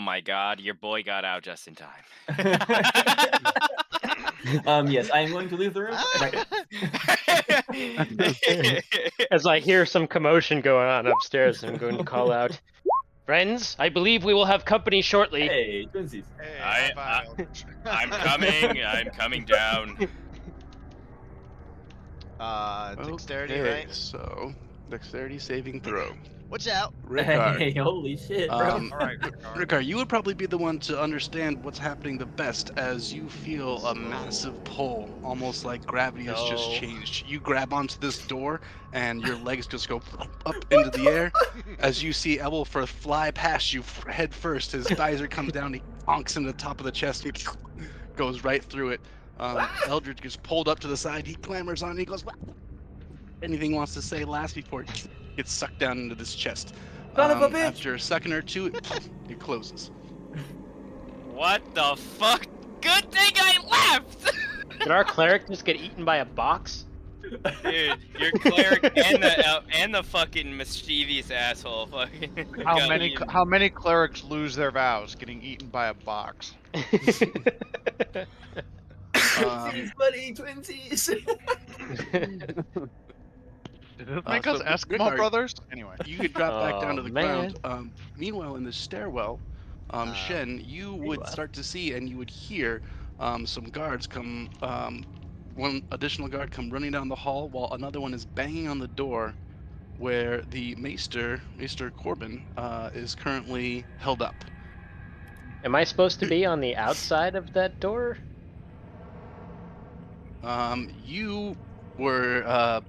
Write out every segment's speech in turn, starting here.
my god, your boy got out just in time. Yes, I am going to leave the room right now. As I hear some commotion going on upstairs, I'm going to call out, "Friends, I believe we will have company shortly." Hey, twinsies. Hey, I- high five, Eldritch. I'm coming down. Dexterity, Okay, right? so dexterity saving throw. Watch out. Ricard. Hey, holy shit, bro. Um, All right, Ricard, you would probably be the one to understand what's happening the best as you feel a massive pull, almost like gravity has just No. changed. You grab onto this door and your legs just go up into the air as you see Ebelfirth fly past you head first. His visor comes down, he bonks into the top of the chest, he goes right through it. Eldritch gets pulled up to the side, he clambers on, he goes, anything he wants to say last before he gets sucked down into this chest. Son of a bitch! After a second or two, it closes. What the fuck? Good thing I left! Did our cleric just get eaten by a box? Dude, your cleric and the fucking mischievous asshole fucking. How many clerics lose their vows getting eaten by a box? Twinsies, buddy, twinsies! Did it make us so Eskimo Ricard, brothers? Anyway. You could drop back down to the man. ground. Meanwhile, in the stairwell, Shen, you would start to see and you would hear some guards come. One additional guard come running down the hall, while another one is banging on the door, where the Maester Corbin, is currently held up. Am I supposed to be on the outside of that door? You were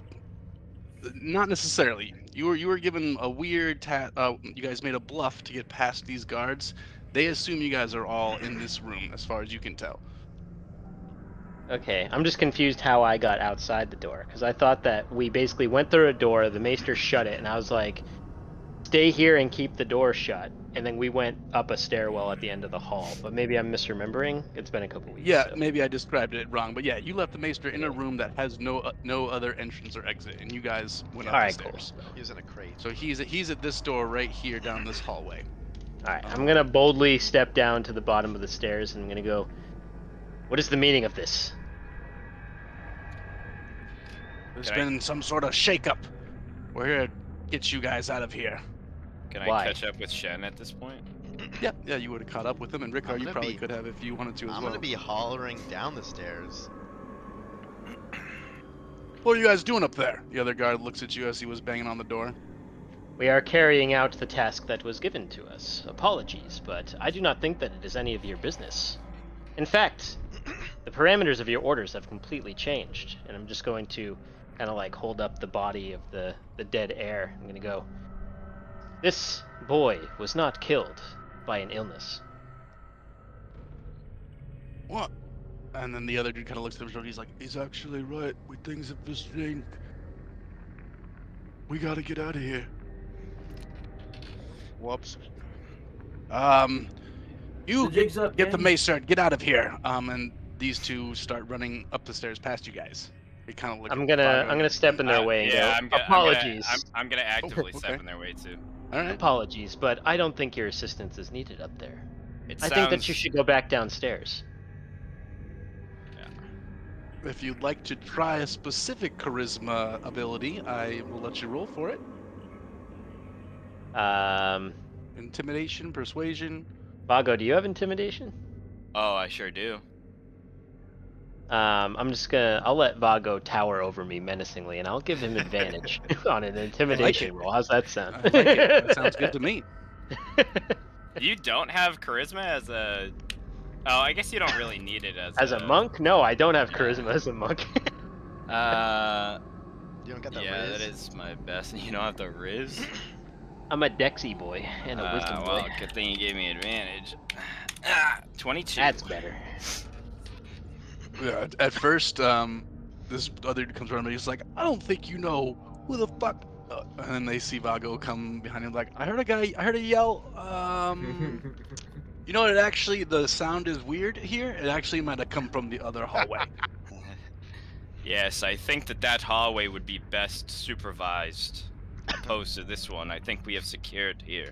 not necessarily. You were given a weird you guys made a bluff to get past these guards. They assume you guys are all in this room, as far as you can tell. Okay, I'm just confused how I got outside the door, because I thought that we basically went through a door, the maester shut it, and I was like, stay here and keep the door shut, and then we went up a stairwell at the end of the hall, but maybe I'm misremembering. It's been a couple weeks. Yeah, so. maybe I described it wrong, but yeah, you left the Maester in a room that has no other entrance or exit, and you guys went up the Alright, cool. stairs. He was in a crate. So he's at this door right here down this hallway. Alright, I'm gonna boldly step down to the bottom of the stairs, and I'm gonna go, what is the meaning of this? There's been some sort of shakeup. We're here to get you guys out of here. Can I Why? catch up with Shen at this point? Yeah, you would have caught up with him, and Rickard, you gonna probably be- could have if you wanted to as I'm well. gonna be hollering down the stairs. What are you guys doing up there? The other guard looks at you as he was banging on the door. We are carrying out the task that was given to us. Apologies, but I do not think that it is any of your business. In fact, the parameters of your orders have completely changed, and I'm just going to kind of like hold up the body of the dead heir. I'm going to go, this boy was not killed by an illness. What? And then the other dude kind of looks at him and he's like, he's actually right. Things have just changed. We gotta get out of here. Whoops. You The jig's up, get the gang. macer, get out of here. And these two start running up the stairs past you guys. They kind of look. I'm at gonna Vago. step in their way and yeah, go, apologies. I'm gonna actively okay. step in their way too. All right. Apologies, but I don't think your assistance is needed up there. It I think that you should go back downstairs. If you'd like to try a specific charisma ability, I will let you roll for it. Intimidation, persuasion. Vago, do you have intimidation? Oh, I sure do. I'll let Vago tower over me menacingly, and I'll give him advantage on an intimidation roll. How's that sound? I like it. That sounds good to me. You don't have charisma as a. Oh, I guess you don't really need it As a monk? No, I don't have charisma as a monk. You don't got that Yeah, riz? that is my best. You don't have the riz. I'm a Dexy boy and a wisdom Well, boy. good thing you gave me advantage. 22. That's better. Yeah, at first, this other dude comes around and he's like, I don't think you know who the fuck. And then they see Vago come behind him like, I heard a yell. You know what? The sound is weird here. It actually might have come from the other hallway. Yes, I think that hallway would be best supervised, opposed to this one. I think we have secured here.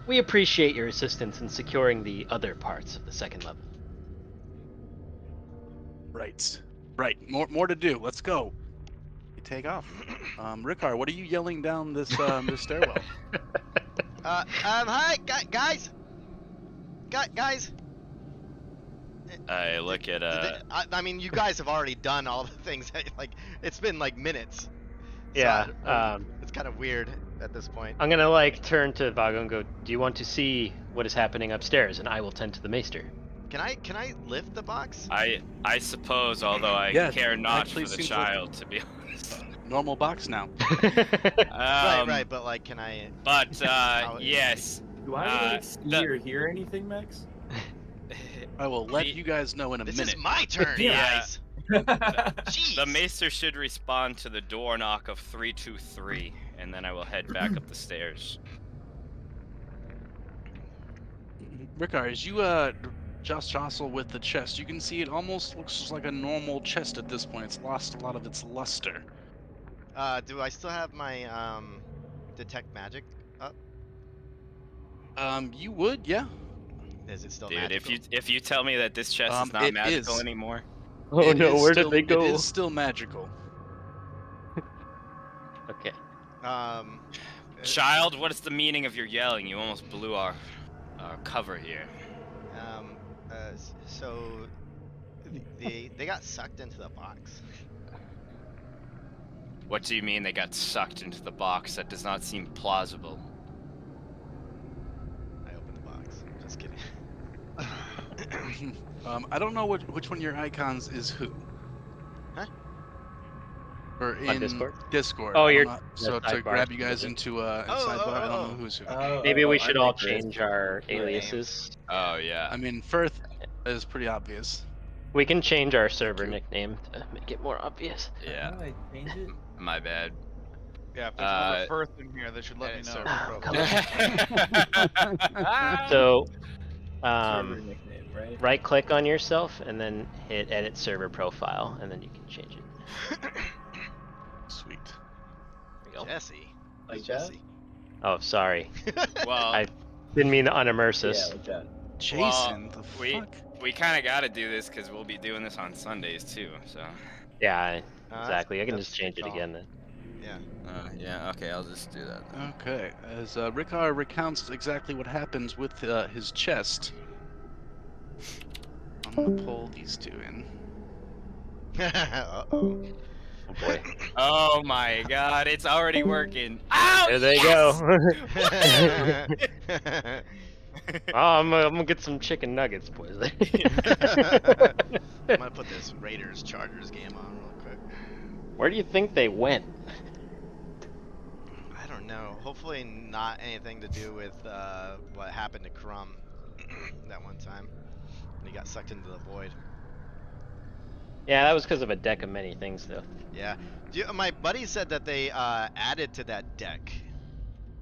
We appreciate your assistance in securing the other parts of the second level. Right. Right. More to do. Let's go. You take off. Rickard, what are you yelling down this this stairwell? Hi, guys. Guys. I look at I mean, you guys have already done all the things. Like, it's been like minutes. So Yeah. it's kind of weird at this point. I'm gonna like turn to Vago and go, "Do you want to see what is happening upstairs?" And I will tend to the maester. Can I lift the box? I suppose, although I Yeah, care not actually for the seems like- child, to be honest. Normal box now. Right, but like, can I? But yes, Do I like see or hear anything, Max? I will let you guys know in a This minute. is my turn, Yeah. guys. Jeez. the maester should respond to the door knock of 323, and then I will head back up the stairs. Rickard, as you just jostle with the chest, you can see it almost looks like a normal chest at this point. It's lost a lot of its luster. Do I still have my detect magic up? You would, yeah. Is it still Dude, magical? if you tell me that this chest is not it magical is. anymore, Oh It no, is where still- did they go? It is still magical. Okay. child, what is the meaning of your yelling? You almost blew our cover here. So they got sucked into the box. What do you mean they got sucked into the box? That does not seem plausible. I opened the box. Just kidding. I don't know which one of your icons is who. Huh? Or in Discord? Discord. Oh, I'm you're- not- so the to sidebar grab you guys is it? into Oh, sidebar. I don't oh. know who's who. Maybe we should all I like change our aliases. Oh yeah. I mean, Firth is pretty obvious. We can change our server True. nickname to make it more obvious. Yeah. How do I change it? My bad. Yeah, if there's another Firth in here, they should let me Edit know. server Come So, Server nickname, right? right click on yourself and then hit edit server profile, and then you can change it. Sweet. There you go. Jesse. Like Who's that? Jesse? Oh, sorry. Well, I didn't mean to unimmerse Yeah, us. like that. Jason, the we fuck? we kind of got to do this because we'll be doing this on Sundays too. So. Yeah, That's- exactly. I can that's just change it call. again then. Yeah. Yeah. Okay. I'll just do that. Then. Okay, as Rickard recounts exactly what happens with his chest, I'm gonna pull these two in. Uh-oh. Oh boy. Oh my God! It's already working. Ow! There they go. Oh, I'm gonna get some chicken nuggets, boys. I'm gonna put this Raiders Chargers game on real quick. Where do you think they went? I don't know. Hopefully not anything to do with what happened to Crumb that one time when he got sucked into the void. Yeah, that was because of a deck of many things, though. Yeah. My buddy said that they added to that deck.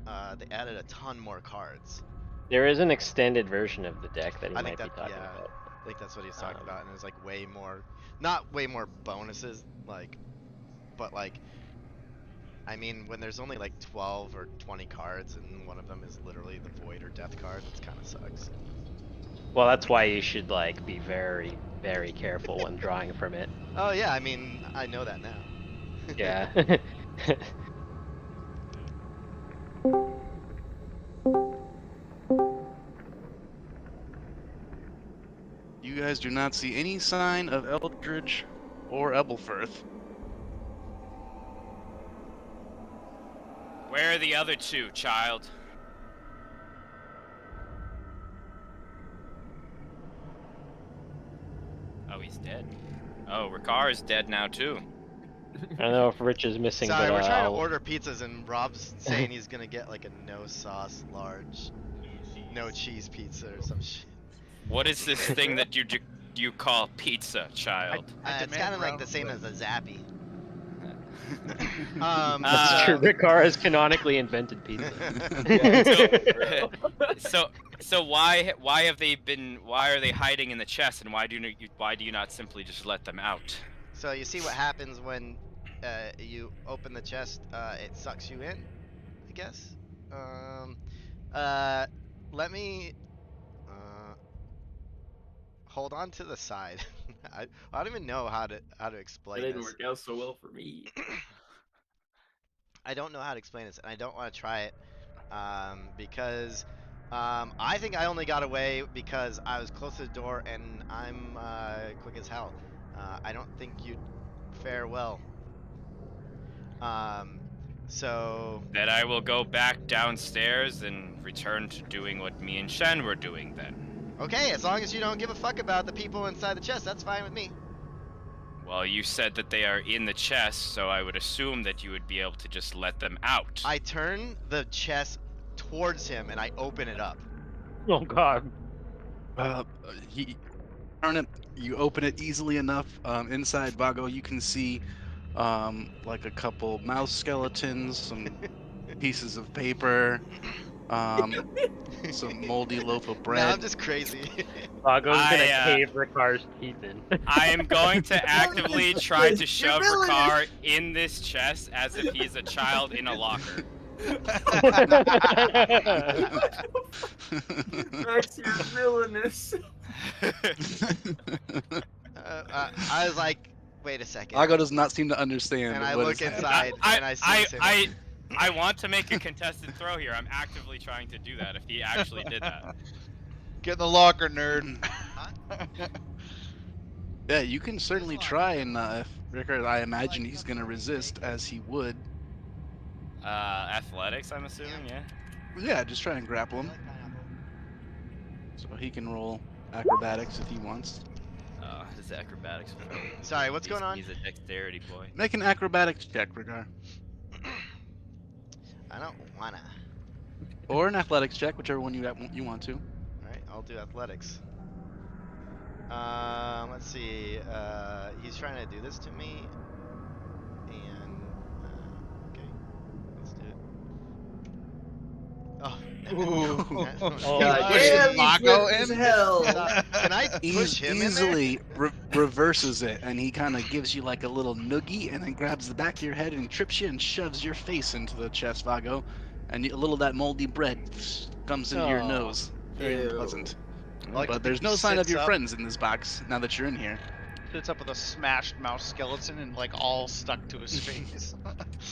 They added a ton more cards. There is an extended version of the deck that he I might think be that talking yeah. about. I think that's what he's talking about, and it's like way more, not way more bonuses, like, but like, I mean, when there's only like 12 or 20 cards and one of them is literally the void or death card, it kind of sucks. Well, that's why you should like be very, very careful when drawing from it. Oh yeah, I mean, I know that now. Yeah. You guys do not see any sign of Eldridge or Ebelfirth. Where are the other two, child? Oh, he's dead. Oh, Ricard is dead now too. I don't know if Rich is missing, Sorry, but we're trying to I'll- order pizzas and Rob's saying he's gonna get like a no sauce large, no cheese pizza or some shit. What is this thing that you call pizza, child? It's demand, kind of like bro. the same as a Zappy. That's true. Ricard has canonically invented pizza. So why are they hiding in the chest, and why do you not simply just let them out? So you see what happens when you open the chest? It sucks you in, I guess. let me hold on to the side. I don't even know how to That explain didn't this. work out so well for me. I don't know how to explain this, and I don't want to try it because I think I only got away because I was close to the door and I'm quick as hell. I don't think you'd fare well. So Then I will go back downstairs and return to doing what me and Shen were doing then. okay, as long as you don't give a fuck about the people inside the chest, that's fine with me. Well, you said that they are in the chest, so I would assume that you would be able to just let them out. I turn the chest towards him and I open it up. Oh God. He turn it. You open it easily enough. Inside Vago, you can see like a couple mouse skeletons, some pieces of paper, some moldy loaf of Now bread. I'm just crazy. Vago's gonna I, cave Ricar's teeth in. I am going to actively try to shove Ricard in this chest as if he's a child in a locker. Max, you're villainous. I was like, wait a second. Vago does not seem to understand. And I what look is happening. inside and I see it's him. I want to make a contested throw here. I'm actively trying to do that if he actually did that. Get in the locker, nerd. Yeah, you can certainly try, and if Rickard, I imagine he's gonna resist, as he would. Athletics, I'm assuming, yeah? Yeah, just try and grapple him. So he can roll acrobatics if he wants. His acrobatics. Sorry, what's going on? He's a dexterity boy. Make an acrobatics check, Rickard. I don't wanna. Or an athletics check, whichever one you want to. Alright, I'll do athletics. Let's see. He's trying to do this to me. And, okay. Let's do it. Oh. Oh, God push damn, Vago he's quick as in? hell. Can I push him in there? Easily reverses it, and he kind of gives you like a little noogie, and then grabs the back of your head and trips you and shoves your face into the chest, Vago, and a little of that moldy bread comes into your Oh. nose. Very Ew. unpleasant. Like, But there's no he sign of sits your up- friends in this box now that you're in here. Sits up with a smashed mouse skeleton and like all stuck to his face.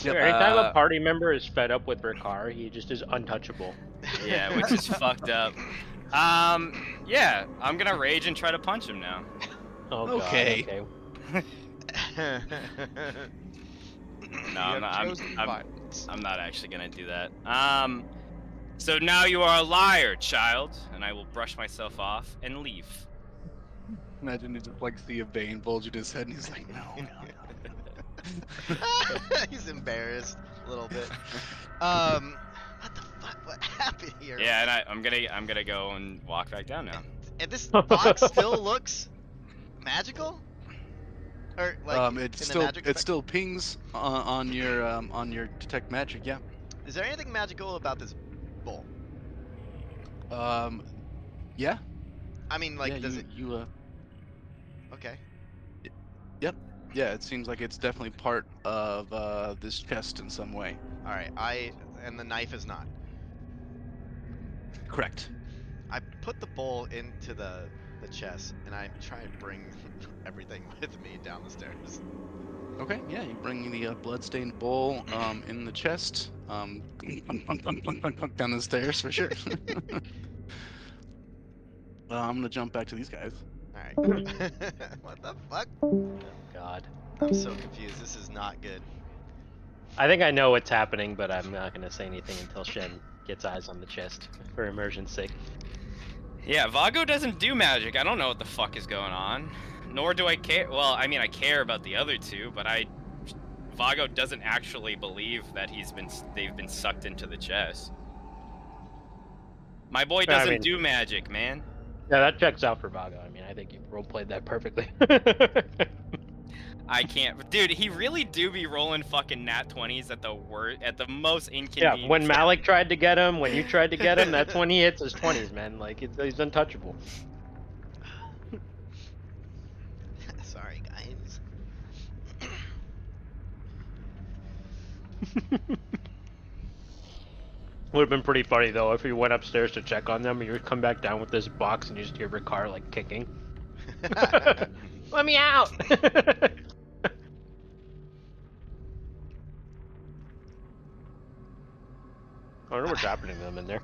Yep. Anytime a party member is fed up with Ricard, he just is untouchable. Yeah, which is fucked up. Yeah, I'm gonna rage and try to punch him now. Oh Okay. God. Okay. No, You have chosen violence. I'm not actually gonna do that. So now you are a liar, child, and I will brush myself off and leave. Imagine he just like see a vein bulge in his head, and he's like, no. He's embarrassed a little bit. What the fuck? What happened here? Yeah, and I'm gonna go and walk back down now. And this box still looks magical? Or like It in the magic still pings on your detect magic. Yeah. Is there anything magical about this bowl? Yeah. I mean, like, yeah, does it? Okay. Yeah, it seems like it's definitely part of this chest in some way. All right. And the knife is not. Correct. I put the bowl into the chest, and I try and bring everything with me down the stairs. Okay, yeah, you bring the bloodstained bowl in the chest, down the stairs for sure. I'm gonna jump back to these guys. All right. What the fuck? Oh God. I'm so confused. This is not good. I think I know what's happening, but I'm not gonna say anything until Shen gets eyes on the chest for immersion's sake. Yeah, Vago doesn't do magic. I don't know what the fuck is going on. Nor do I care. Well, I mean, I care about the other two, but Vago doesn't actually believe that they've been sucked into the chest. My boy doesn't do magic, man. Yeah, that checks out for Vago. I mean, I think you roleplayed that perfectly. I can't, dude. He really do be rolling fucking nat 20s at the most inconvenient. Yeah, when Malik tried to get him, when you tried to get him, that's when he hits his 20s, man. Like he's untouchable. Sorry, guys. Would have been pretty funny though if you went upstairs to check on them and you would come back down with this box and you just hear Ricard like kicking. Let me out! I wonder what's happening to them in there.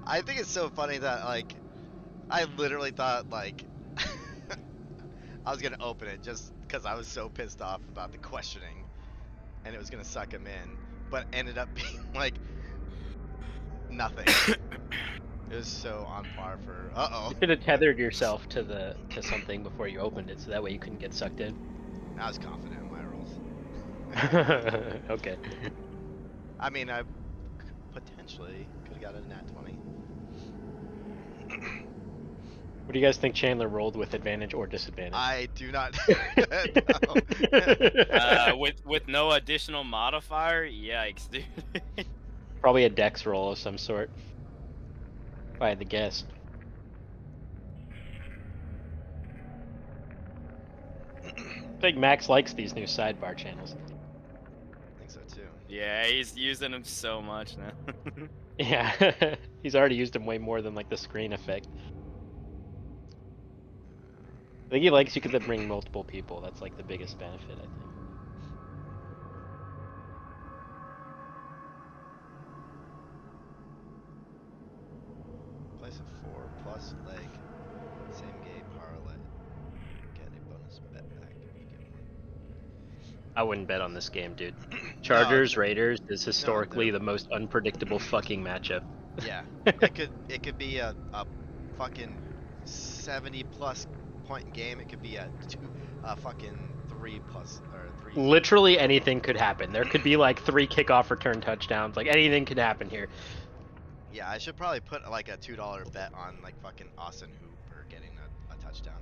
I think it's so funny that like I literally thought like I was gonna open it just because I was so pissed off about the questioning, and it was gonna suck him in, but ended up being like nothing. It was so on par for You should have tethered yourself to something before you opened it, so that way you couldn't get sucked in. I was confident in my rolls. Okay. I mean, I potentially could have got a nat 20. What do you guys think Chandler rolled with advantage or disadvantage? I do not know. With no additional modifier, yikes, dude. Probably a dex roll of some sort. If I had to guess. I think Max likes these new sidebar channels. I think so too. Yeah, he's using them so much now. Yeah, he's already used them way more than like the screen effect. I think he likes you could bring multiple people. That's like the biggest benefit, I think. Place a 4+ leg. Same game parlay. Get a bonus bet back if you get one. I wouldn't bet on this game, dude. Chargers, Raiders is historically they're- the most unpredictable fucking matchup. Yeah, it could be a fucking 70+ point game. It could be a fucking 3+, or 3. Literally anything could happen. There could be like 3 kickoff return touchdowns. Like anything could happen here. Yeah, I should probably put like a $2 bet on like fucking Austin Hooper getting a touchdown.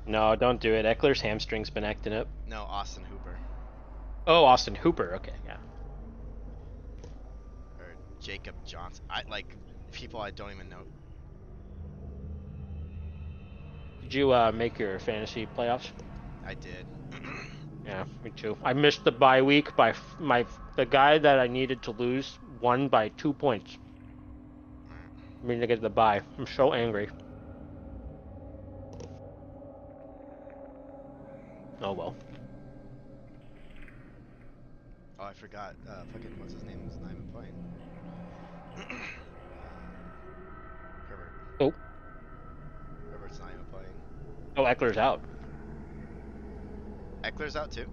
No, don't do it. Eckler's hamstring's been acting up. No, Austin Hooper Oh, Austin Hooper. Okay, yeah. or Jacob Johnson. I like people I don't even know. Did you make your fantasy playoffs? I did. Yeah, me too. I missed the bye week by the guy that I needed to lose won by 2 points. I mean to get the bye. I'm so angry. Oh well. Oh, I forgot. Fucking what's his name? Is not even playing. Herbert. Oh. Herbert's not even playing. Oh, Eckler's out. Eckler's out too.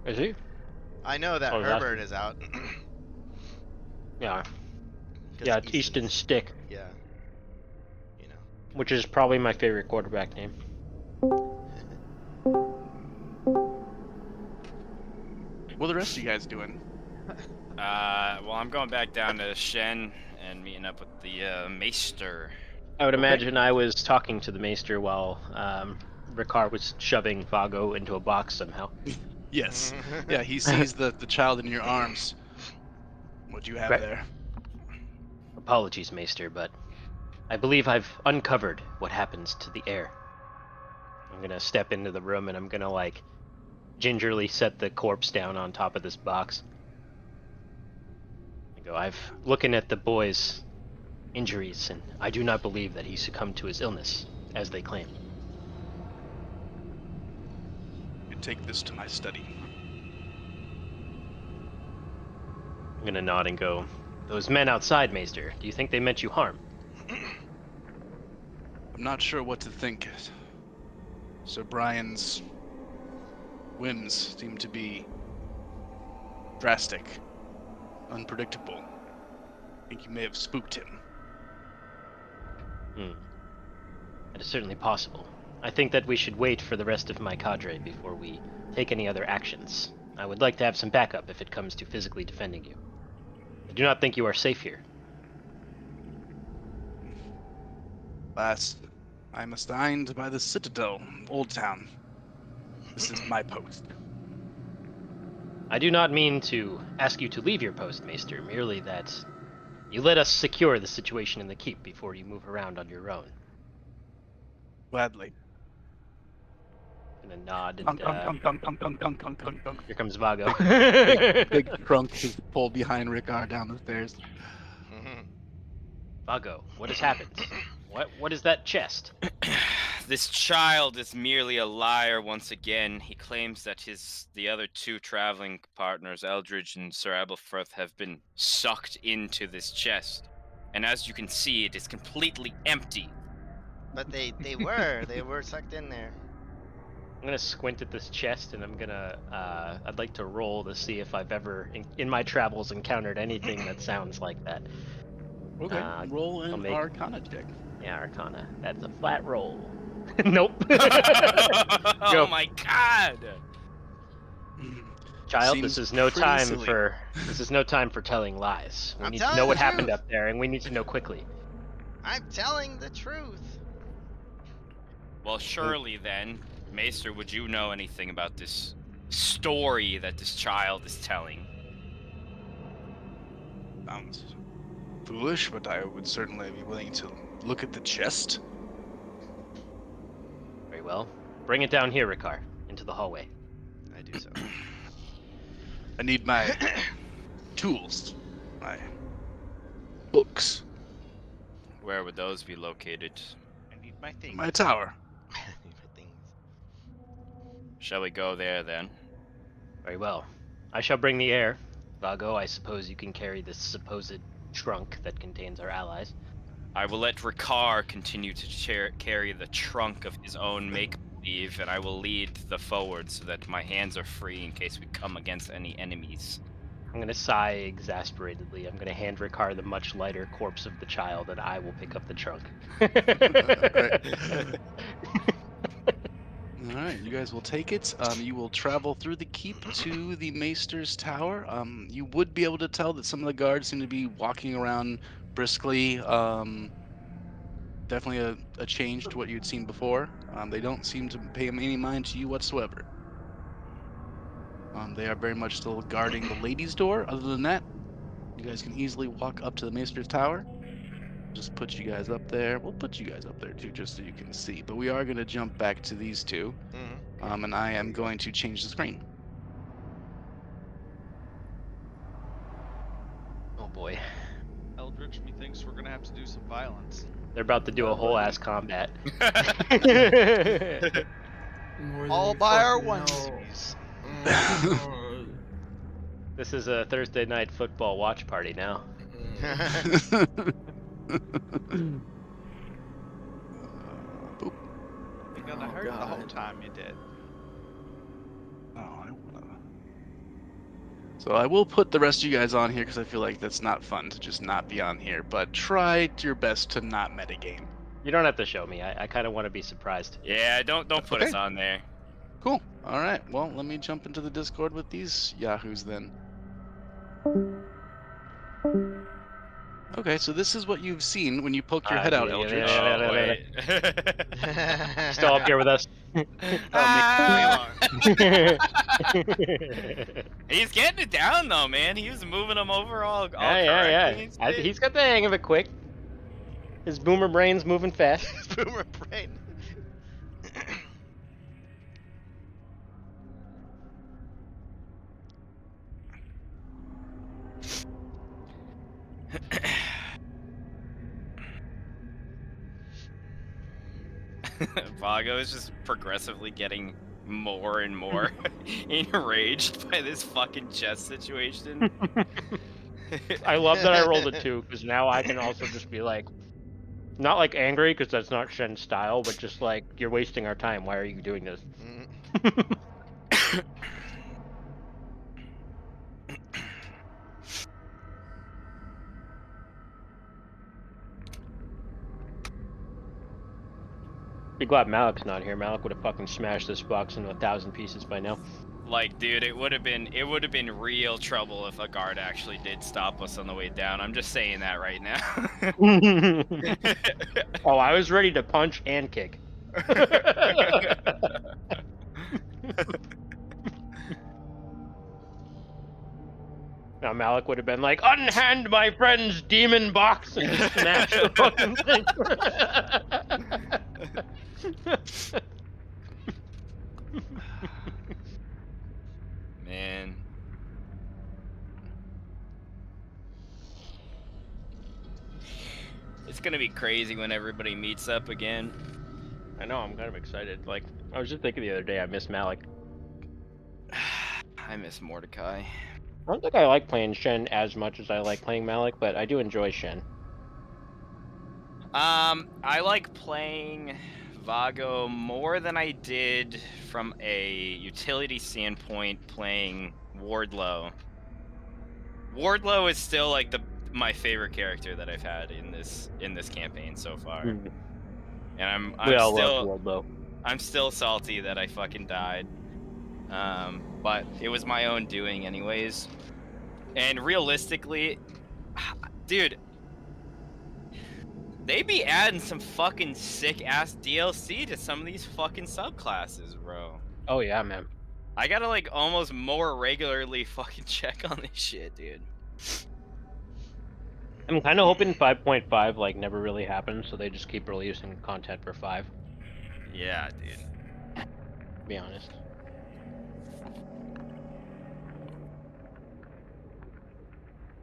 Is he? I know that Oh, that's- Herbert is out. Yeah. 'Cause Yeah, it's Easton Stick, Yeah. You know. which is probably my favorite quarterback name. What are the rest of you guys doing? Well, I'm going back down to Shen and meeting up with the Maester. I would imagine I was talking to the Maester while Ricard was shoving Vago into a box somehow. Yes. Yeah, he sees the child in your arms. What do you have Right. there? Apologies, Maester, but I believe I've uncovered what happens to the air. I'm gonna step into the room and I'm gonna like gingerly set the corpse down on top of this box. I go, I've looking at the boy's injuries and I do not believe that he succumbed to his illness, as they claim. You take this to my study. I'm gonna nod and go, those men outside, Maester, do you think they meant you harm? I'm not sure what to think. Sir Brian's whims seem to be drastic, unpredictable. I think you may have spooked him. That is certainly possible. I think that we should wait for the rest of my cadre before we take any other actions. I would like to have some backup if it comes to physically defending you. I do not think you are safe here. Last, I'm assigned by the Citadel, Old Town. This is my post. I do not mean to ask you to leave your post, Maester, merely that you let us secure the situation in the keep before you move around on your own. Gladly. Gonna nod and Dunk, dunk, dunk, dunk, dunk, dunk, dunk, dunk, dunk. here comes Vago. Big trunk is pulled behind Ricard down the stairs. Vago, what has happened? What is that chest? This child is merely a liar once again. He claims that the other two traveling partners, Eldridge and Sir Aberforth, have been sucked into this chest. And as you can see, it is completely empty. But they were sucked in there. I'm gonna squint at this chest and I'm gonna I'd like to roll to see if I've ever in my travels encountered anything that sounds like that. Okay, roll I'll an make- Arcana check. Yeah, Arcana. That's a flat roll. Nope. Oh my god! Child, Seems this is no pretty time silly. for telling lies. We I'm need to telling know the what happened truth. up there, and we need to know quickly. I'm telling the truth. Well, surely then, Maester, would you know anything about this story that this child is telling? Sounds foolish, but I would certainly be willing to look at the chest. Very well. Bring it down here, Ricard, into the hallway. I do so. I need my tools, my books, Where would those be located? I need my thing. my tower. Things. Shall we go there then? Very well. I shall bring the air. Vago, I suppose you can carry this supposed trunk that contains our allies. I will let Ricard continue to carry the trunk of his own make-believe, and I will lead the forward so that my hands are free in case we come against any enemies. I'm gonna sigh exasperatedly. I'm gonna hand Ricard the much lighter corpse of the child, and I will pick up the trunk. All right, you guys will take it. You will travel through the keep to the Maester's tower. You would be able to tell that some of the guards seem to be walking around briskly. Definitely a change to what you'd seen before. They don't seem to pay any mind to you whatsoever. They are very much still guarding the ladies' door. Other than that, you guys can easily walk up to the Maester's tower. Just put you guys up there. We'll put you guys up there too, just so you can see. But we are going to jump back to these two. And I am going to change the screen. Oh boy. Eldritch, methinks we're gonna have to do some violence. They're about to do a whole ass combat. More than All you by our fucking know. onesies. Mm. This is a Thursday night football watch party now. Boop. You're gonna Oh, hurt the whole God. time you did. Oh, I wanna... So I will put the rest of you guys on here because I feel like that's not fun to just not be on here. But try your best to not metagame. You don't have to show me. I kind of want to be surprised. Yeah, don't put us Okay. on there. Cool. All right. Well, let me jump into the Discord with these yahoos then. Okay, so this is what you've seen when you poke your head out, Eldritch. Oh, wait. Still up here with us. He's getting it down though, man. He was moving them over all Yeah. correctly and shit. He's got the hang of it quick. His boomer brain's moving fast. Boomer brain. Vago is just progressively getting more and more enraged by this fucking chess situation. I love that I rolled a 2 because now I can also just be like, not like angry because that's not Shen's style, but just like, you're wasting our time. Why are you doing this? Be glad Malik's not here. Malik would have fucking smashed this box into 1,000 pieces by now. Like, dude, it would have been real trouble if a guard actually did stop us on the way down. I'm just saying that right now. Oh, I was ready to punch and kick. Now Malik would have been like, "Unhand my friend's demon box," and just smash the fucking thing. gonna be crazy when everybody meets up again. I know, I'm kind of excited. Like, I was just thinking the other day, I miss Malik. I miss Mordecai. I don't think I like playing Shen as much as I like playing Malik, but I do enjoy Shen. I like playing Vago more than I did from a utility standpoint playing Wardlow. Wardlow is still like my favorite character that I've had in this campaign so far. Mm. And We I'm all still love Wardlow. I'm still salty that I fucking died. But it was my own doing anyways. And realistically, dude, they be adding some fucking sick ass DLC to some of these fucking subclasses, bro. Oh yeah, man. I gotta like almost more regularly fucking check on this shit, dude. I'm kind of hoping 5.5 like never really happens, so they just keep releasing content for 5. Yeah, dude. To be honest.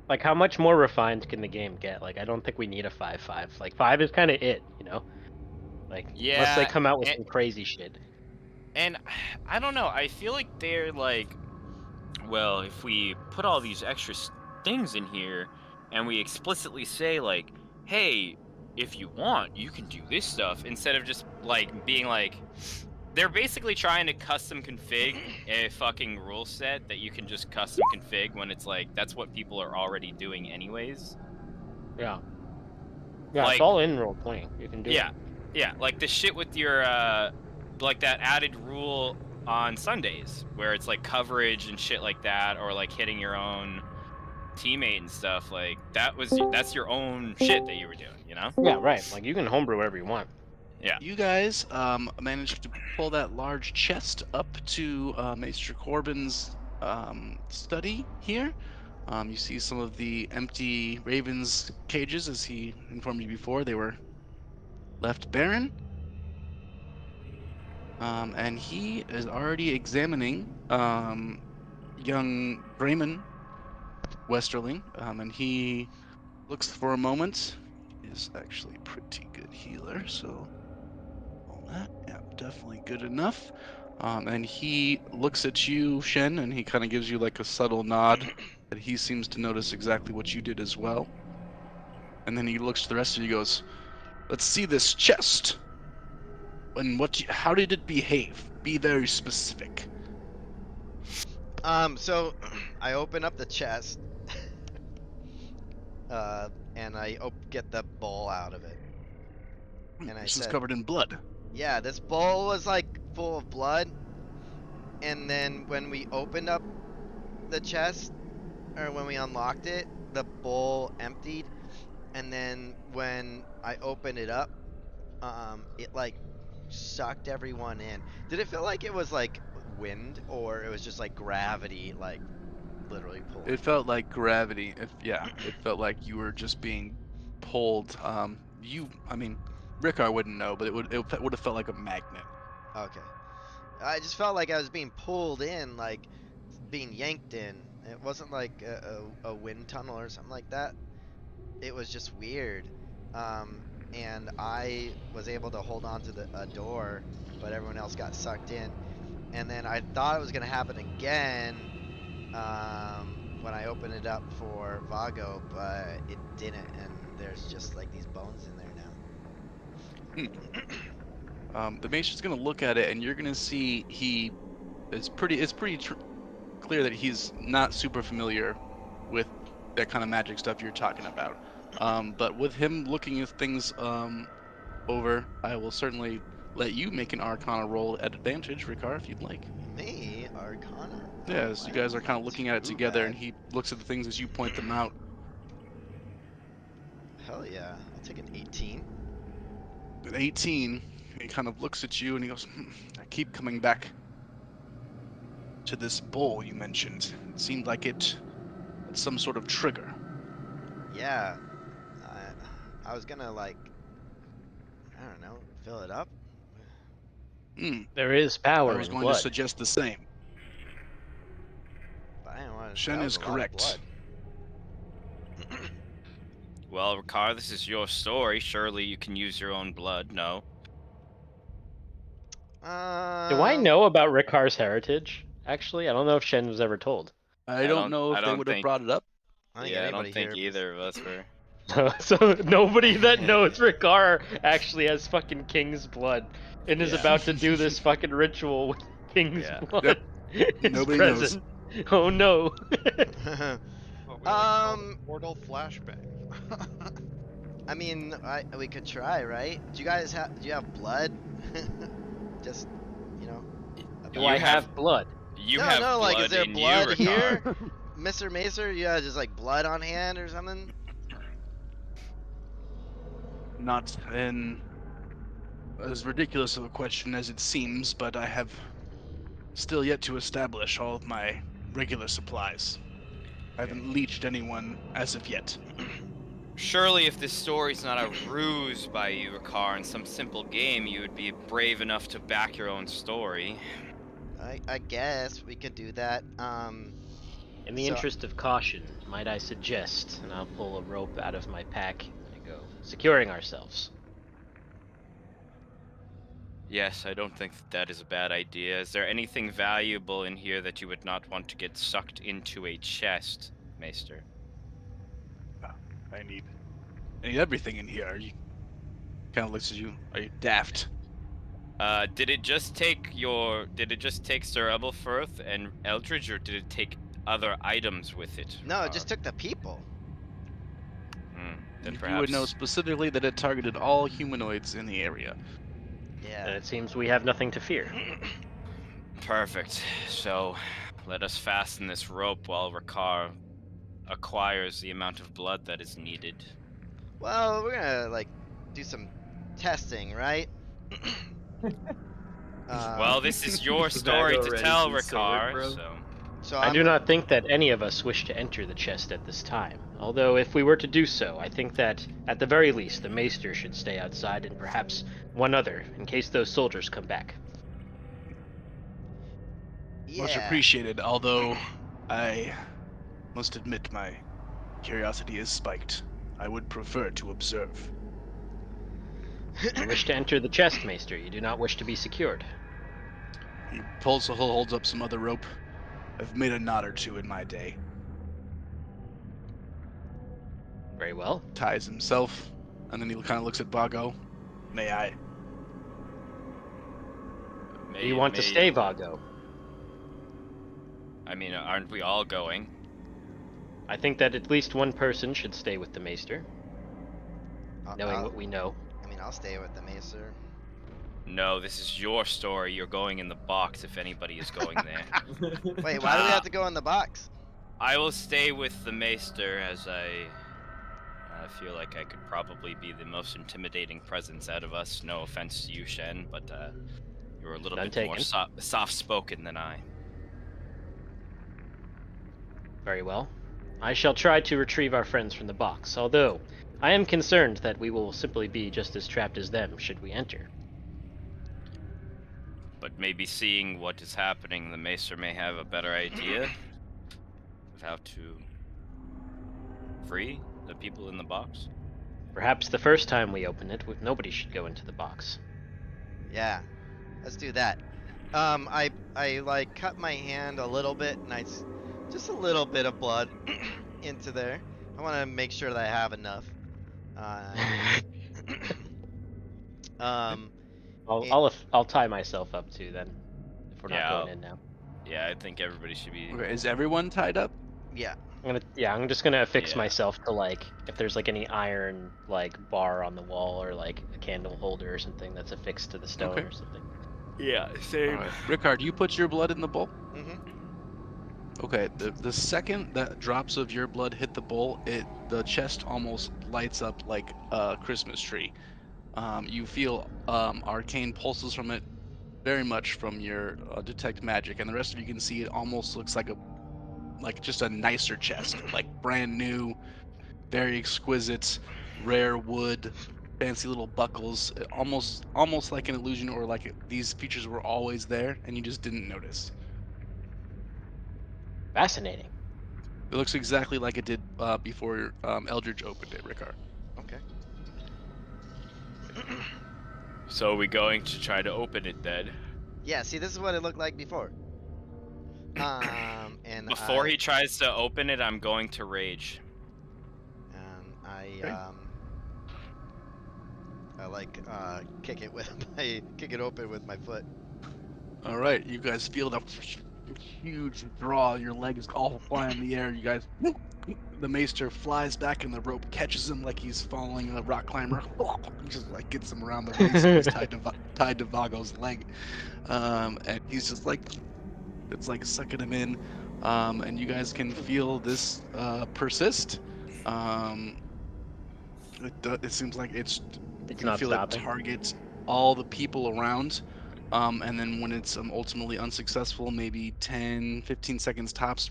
Like, how much more refined can the game get? Like, I don't think we need a 5.5. Like, 5 is kind of it, you know? Like, unless they Yeah, come out with and- some crazy shit. And I don't know, I feel like they're like, well, if we put all these extra things in here and we explicitly say like, hey, if you want, you can do this stuff, instead of just like being like, they're basically trying to custom config a fucking rule set that you can just custom config when it's like, that's what people are already doing anyways. Yeah. Yeah, Like- it's all in role playing. You can do it. Yeah, like the shit with your, like that added rule on Sundays, where it's like coverage and shit like that, or like hitting your own teammate and stuff, like that's your own shit that you were doing, you know? Yeah, right. Like, you can homebrew whatever you want. You guys managed to pull that large chest up to Maester Corbin's study here. You see some of the empty ravens' cages, as he informed you before. They were left barren. And he is already examining young Brayman Westerling, and he looks for a moment. He is actually a pretty good healer, so all that, yeah, definitely good enough. And he looks at you, Shen, and he kind of gives you like a subtle nod that he seems to notice exactly what you did as well. And then he looks to the rest of you and goes, "Let's see this chest. And how did it behave? Be very specific." So I open up the chest, and I get the bowl out of it. And I This is said- covered in blood. Yeah, this bowl was like full of blood. And then when we opened up the chest, or when we unlocked it, the bowl emptied. And then when I opened it up, it like sucked everyone in. Did it feel like it was like wind, or it was just like gravity, like literally pulling? It felt like gravity. It felt like you were just being pulled. I mean, Rickar wouldn't know, but it would have felt like a magnet. Okay. I just felt like I was being pulled in, like being yanked in. It wasn't like a wind tunnel or something like that. It was just weird. And I was able to hold on to a door, but everyone else got sucked in. And then I thought it was going to happen again when I opened it up for Vago, but it didn't. And there's just like these bones in there now. The Maester's gonna look at it, and you're gonna see it's pretty clear that he's not super familiar with that kind of magic stuff you're talking about. But with him looking at things over, I will certainly let you make an Arcana roll at advantage, Ricard, if you'd like. Me? Arcana? Yeah, as you guys are kind of looking at it Too together, bad. and he looks at the things as you point them out. Hell yeah. I'll take an 18. At 18, he kind of looks at you and he goes, "I keep coming back to this bowl you mentioned. It seemed like it had some sort of trigger." Yeah. I was gonna like, I don't know, fill it up. There is power I was in going blood. to suggest the same. But I didn't want to. Shen is correct. Well, Ricard, this is your story. Surely you can use your own blood. No. Do I Um, know about Rikar's heritage? Actually, I don't know if Shen was ever told. I don't know I if they don't would have think. brought it up. I think Yeah, I anybody don't think here. either of us were. So nobody that knows Rikar actually has fucking King's blood and is Yeah. about to do this fucking ritual with King's Yeah. blood is Nobody knows. present. Oh no. What, we like call it Um, portal flashbang. I mean, we could try, right? Do you guys have? Do you have blood? Just, you know. Do You I have- have blood? You no, have no, blood like, is there in blood you, here, Ricard. Mr. Macer? Yeah, just like blood on hand or something. Not in as ridiculous of a question as it seems, but I have still yet to establish all of my regular supplies. I haven't leached anyone as of yet. Surely, if this story's not a ruse by you, Ricard, in some simple game, you would be brave enough to back your own story. I guess we could do that. In the So- interest of caution, might I suggest, and I'll pull a rope out of my pack and go, securing ourselves. Yes, I don't think that is a bad idea. Is there anything valuable in here that you would not want to get sucked into a chest, Maester? I need everything in here. You kind of looks at you. Are you daft? Did it just take Sir Ebelfirth and Eldridge, or did it take other items with it? No, it just took the people. Then You perhaps would know specifically that it targeted all humanoids in the area. Then Yeah. it seems we have nothing to fear. Perfect. So, let us fasten this rope while Ricard acquires the amount of blood that is needed. Well, we're gonna like do some testing, right? Well, this is your story Vago to ready tell, to sword, Ricard. bro. So, so I do not think that any of us wish to enter the chest at this time. Although, if we were to do so, I think that, at the very least, the Maester should stay outside and perhaps one other, in case those soldiers come back. Much Yeah. appreciated, although I must admit my curiosity is spiked. I would prefer to observe. You wish to enter the chest, Maester. You do not wish to be secured. He holds up some other rope. I've made a knot or two in my day. Very well. Ties himself, and then he kind of looks at Vago. May I? Do you want to stay, Vago? I mean, aren't we all going? I think that at least one person should stay with the Maester, knowing what we know. I mean, I'll stay with the Macer. No, this is your story. You're going in the box if anybody is going there. Wait, why do we have to go in the box? I will stay with the Maester as I feel like I could probably be the most intimidating presence out of us. No offense to you, Shen, but you're a little None bit more taken. soft-spoken than I. Very well. I shall try to retrieve our friends from the box, although I am concerned that we will simply be just as trapped as them should we enter. But maybe seeing what is happening, the Maester may have a better idea of how to free the people in the box. Perhaps the first time we open it, nobody should go into the box. Yeah, let's do that. I like cut my hand a little bit, and just a little bit of blood into there. I want to make sure that I have enough. I'll tie myself up too then, if we're Yeah, not I'll- going in now. Yeah, I think everybody should be. Okay, is everyone tied up? Yeah. I'm just gonna affix Yeah. myself to like if there's like any iron like bar on the wall or like a candle holder or something that's affixed to the stone Okay. or something. Yeah, same. Alright. Rickard, you put your blood in the bowl? Mhm. Okay, the second that drops of your blood hit the bowl, the chest almost lights up like a Christmas tree. You feel arcane pulses from it, very much from your detect magic, and the rest of you can see it almost looks like just a nicer chest, like brand new, very exquisite, rare wood, fancy little buckles, almost like an illusion, or like these features were always there and you just didn't notice. Fascinating. It looks exactly like it did before Eldridge opened it, Rickard. So are we going to try to open it then? Yeah, see, this is what it looked like before. And Before I, he tries to open it, I'm going to rage. and I, Okay. I like kick it open with my foot. All right, you guys feel the huge draw. Your legs all fly in the air. You guys, the maester flies back, and the rope catches him like he's following a rock climber. Just like gets him around the waist. And he's tied to Vago's leg, and he's just like, it's like sucking him in. And you guys can feel this persist. It seems like you can not feel stopping. it target all the people around. And then when it's ultimately unsuccessful, maybe 10, 15 seconds tops,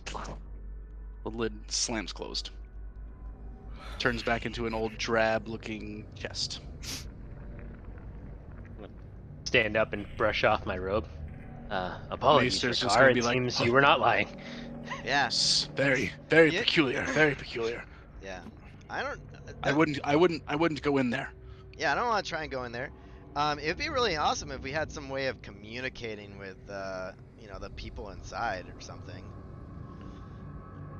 the lid slams closed. Turns back into an old drab-looking chest. Stand up and brush off my robe. Apologies, Maester's just Ricard. gonna It be like, seems you were not lying. Yeah, Very, very Yeah. peculiar, very peculiar. yeah. I don't. I wouldn't go in there. Yeah, I don't want to try and go in there. It'd be really awesome if we had some way of communicating with, the people inside or something.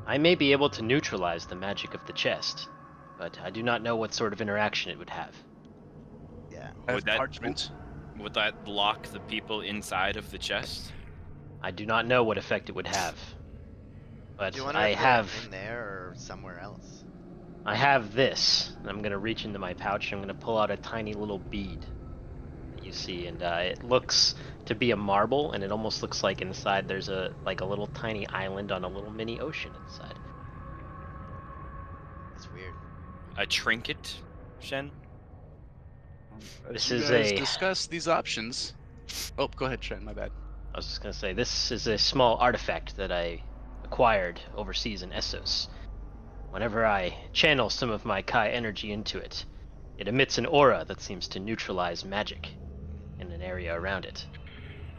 I may be able to neutralize the magic of the chest, but I do not know what sort of interaction it would have. Yeah. As Would that- parchment. Would that lock the people inside of the chest? I do not know what effect it would have. But Do you want to I have in there or somewhere else? this. And I'm gonna reach into my pouch. I'm gonna pull out a tiny little bead that you see, and it looks to be a marble, and it almost looks like inside there's a little tiny island on a little mini ocean inside. That's weird. A trinket, Shen? As This you is guys a- discuss these options. Oh, go ahead, Trent. My bad. I was just gonna say, this is a small artifact that I acquired overseas in Essos. Whenever I channel some of my Kai energy into it, it emits an aura that seems to neutralize magic in an area around it.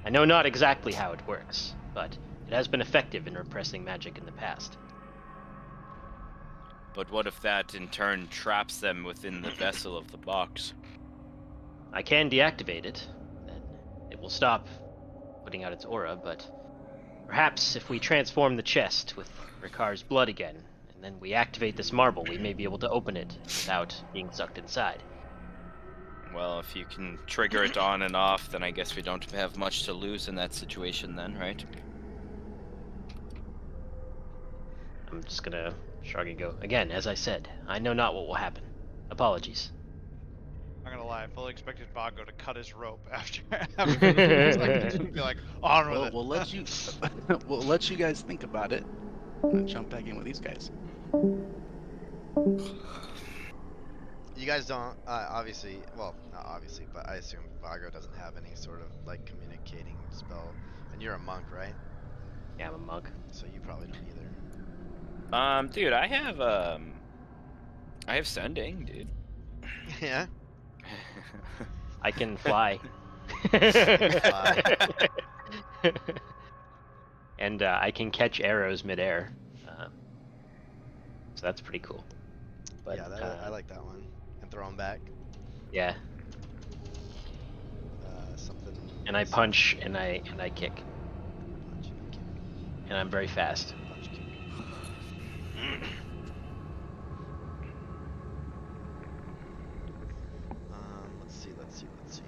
I know not exactly how it works, but it has been effective in repressing magic in the past. But what if that in turn traps them within the vessel of the box? I can deactivate it, then it will stop putting out its aura, but perhaps if we transform the chest with Rikar's blood again, and then we activate this marble, we may be able to open it without being sucked inside. Well, if you can trigger it on and off, then I guess we don't have much to lose in that situation then, right? I'm just gonna shrug and go, again, as I said, I know not what will happen. Apologies. I'm not gonna lie, I fully expected Vago to cut his rope after it's like, be like, on with Well, it. we'll let you guys think about it. I'm gonna jump back in with these guys. You guys don't, obviously, well, not obviously, but I assume Vago doesn't have any sort of, like, communicating spell. And you're a monk, right? Yeah, I'm a monk. So you probably don't either. Dude, I have sending, dude. Yeah? I can fly. And I can catch arrows midair. So that's pretty cool. But, yeah, I like that one. And throw them back. yeah. Something... And I punch and I kick. Punch and kick. And I'm very fast. Punch, kick. Let's see.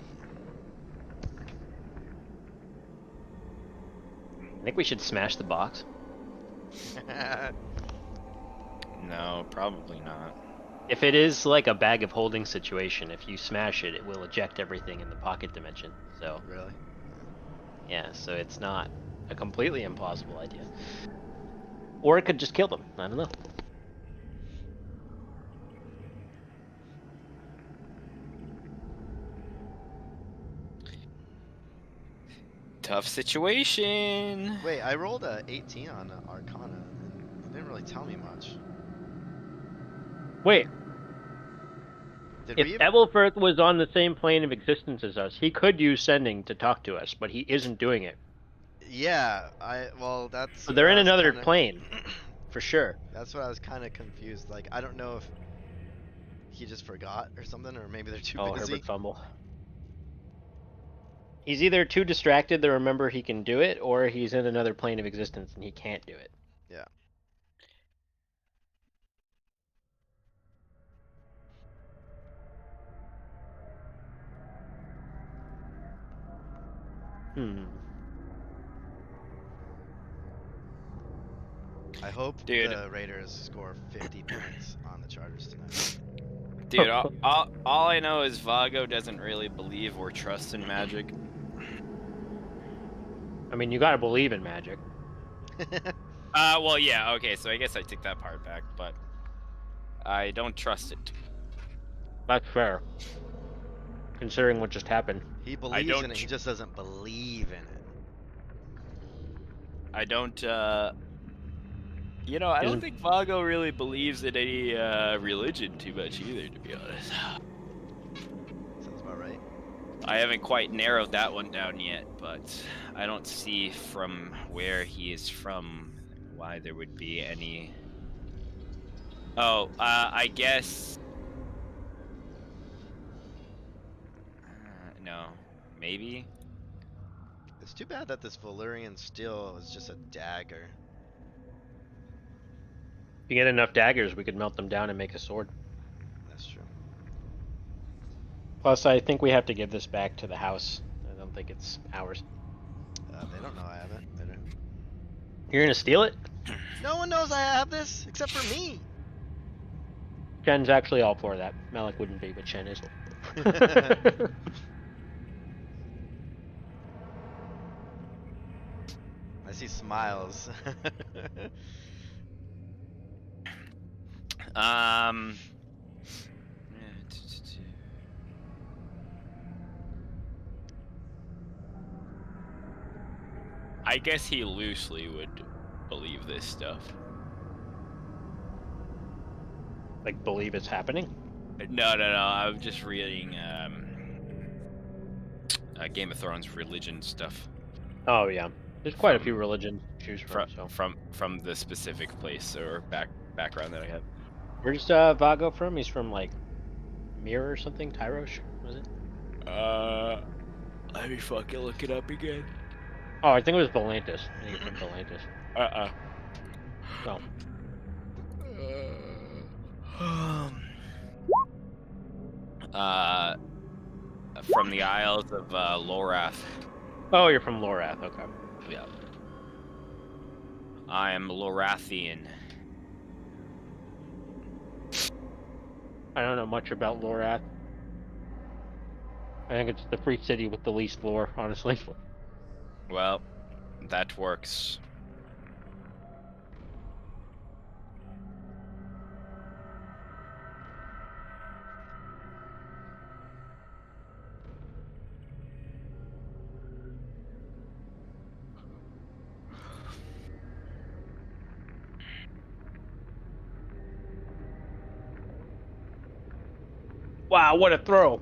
I think we should smash the box. No, probably not. If it is like a bag of holding situation, if you smash it, it will eject everything in the pocket dimension. So, Really? yeah, so it's not a completely impossible idea. Or it could just kill them. I don't know. Tough situation. Wait, I rolled a 18 on Arcana, and it didn't really tell me much. Wait, Did if we? Ebelfirth was on the same plane of existence as us, he could use sending to talk to us, but he isn't doing it. Yeah, well, that's... So they're in I was another kinda- plane, for sure. That's what I was kind of confused. Like, I don't know if he just forgot or something, or maybe they're too Oh, busy. Herbert fumble. He's either too distracted to remember he can do it, or he's in another plane of existence and he can't do it. Yeah. Hmm. I hope Dude. the Raiders score 50 points on the Chargers tonight. Dude, all I know is Vago doesn't really believe or trust in magic. I mean, you gotta believe in magic. Well, yeah, okay, so I guess I take that part back, but I don't trust it. That's fair. Considering what just happened. He believes don't in it, he just doesn't believe in it. I don't, you know, I don't Isn't- think Vago really believes in any, religion too much either, to be honest. Sounds about right. I haven't quite narrowed that one down yet, but I don't see from where he is from why there would be any... Oh, I guess... no. Maybe? It's too bad that this Valyrian steel is just a dagger. If you get enough daggers, we could melt them down and make a sword. That's true. Plus, I think we have to give this back to the house. I don't think it's ours. They don't know I have it. They don't. You're gonna steal it? No one knows I have this except for me. Shen's actually all for that. Malik wouldn't be, but Shen is. I see smiles. Um... I guess he loosely would believe this stuff. Like, believe it's happening? No. I'm just reading Game of Thrones religion stuff Oh, yeah. There's quite a few religions to choose from, so. from the specific place or background that I have. Where's Vago from? He's from, like, Mirror or something? Tyrosh, was it? Let me fucking look it up again. Oh, I think it was Volantis. I think it's from Volantis. Oh. From the Isles of Lorath. Oh, you're from Lorath, okay. Yeah. I am Lorathian. I don't know much about Lorath. I think it's the free city with the least lore, honestly. Well, that works. Wow, what a throw!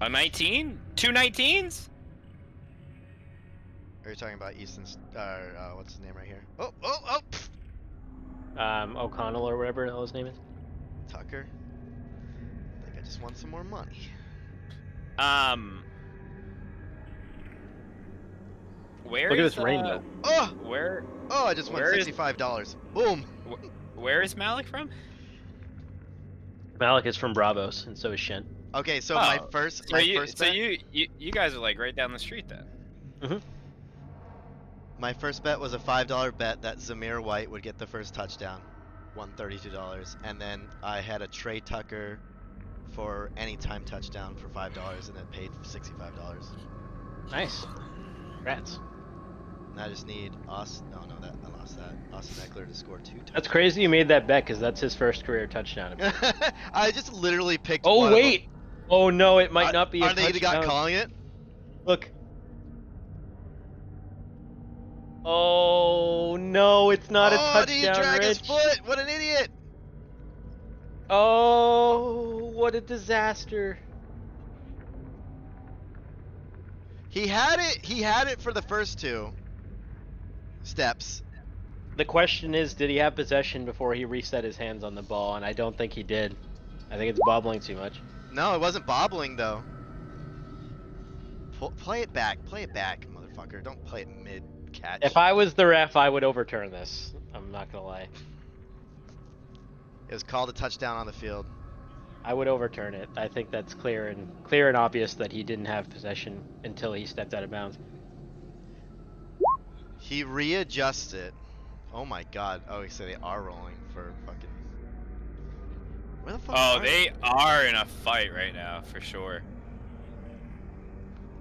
A 19? 2 19s? Are you talking about Easton? What's his name right here? Oh! pff, O'Connell or whatever the hell his name is. Tucker. I think I just want some more money. Where Look at is, this rainbow. Oh! Where Oh! I just won Where is- $65. Boom. where is Malik from? Malik is from Bravos, and so is Shen. Okay, so Oh, my first bet. You guys are like right down the street then. My first bet was a $5 bet that Zamir White would get the first touchdown, won $32, and then I had a Trey Tucker for anytime touchdown for $5, and it paid $65. Nice. Congrats. And I just need Austin. No, that I lost that. Austin Eckler to score 2 touchdowns. That's crazy you made that bet, because that's his first career touchdown. I just literally picked. Oh, one of wait! them. Oh, no, it might not be a Are they the guy touchdown. calling it? Look. Oh, no, it's not a Oh, did he touchdown, drag his Rich. foot? What an idiot! Oh, what a disaster. He had it. He had it for the first 2 steps. The question is, did he have possession before he reset his hands on the ball? And I don't think he did. I think it's bobbling too much. No, it wasn't bobbling though. Play it back, motherfucker. Don't play it mid-catch. If I was the ref, I would overturn this. I'm not gonna lie. It was called a touchdown on the field. I would overturn it. I think that's clear and obvious that he didn't have possession until he stepped out of bounds. He readjusts it. Oh my god. Oh, so they are rolling for fucking. Where the fuck Oh, are they are in a fight right now, for sure.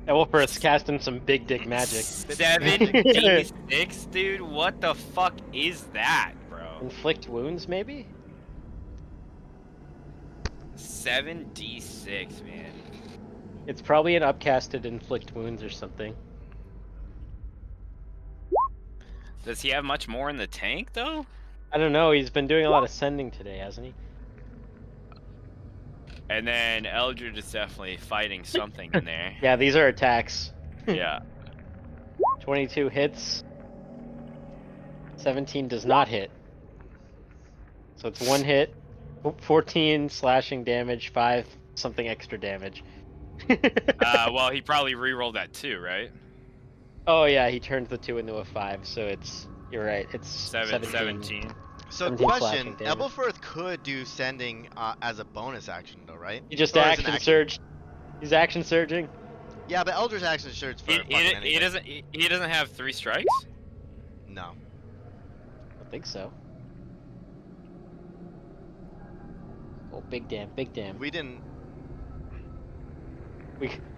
Elwolf's casting some big dick magic. 76, dude? What the fuck is that, bro? Inflict wounds, maybe? 7d6, man. It's probably an upcasted inflict wounds or something. Does he have much more in the tank, though? I don't know. He's been doing a lot of sending today, hasn't he? And then Eldred is definitely fighting something in there. Yeah, these are attacks. Yeah. 22 hits. 17 does not hit. So it's one hit. 14 slashing damage, 5 something extra damage. Well, he probably re-rolled that too, right? Oh yeah, he turned the 2 into a 5, so you're right, it's 17. So 17 question, slashing damage. Ebelfirth could do sending as a bonus action though, right? He just Or as an action surged. He's action surging. Yeah, but Eldritch action surge for fucking He anything. doesn't. He doesn't have 3 strikes. No. I don't think so. Oh, big damn, big damn. We didn't.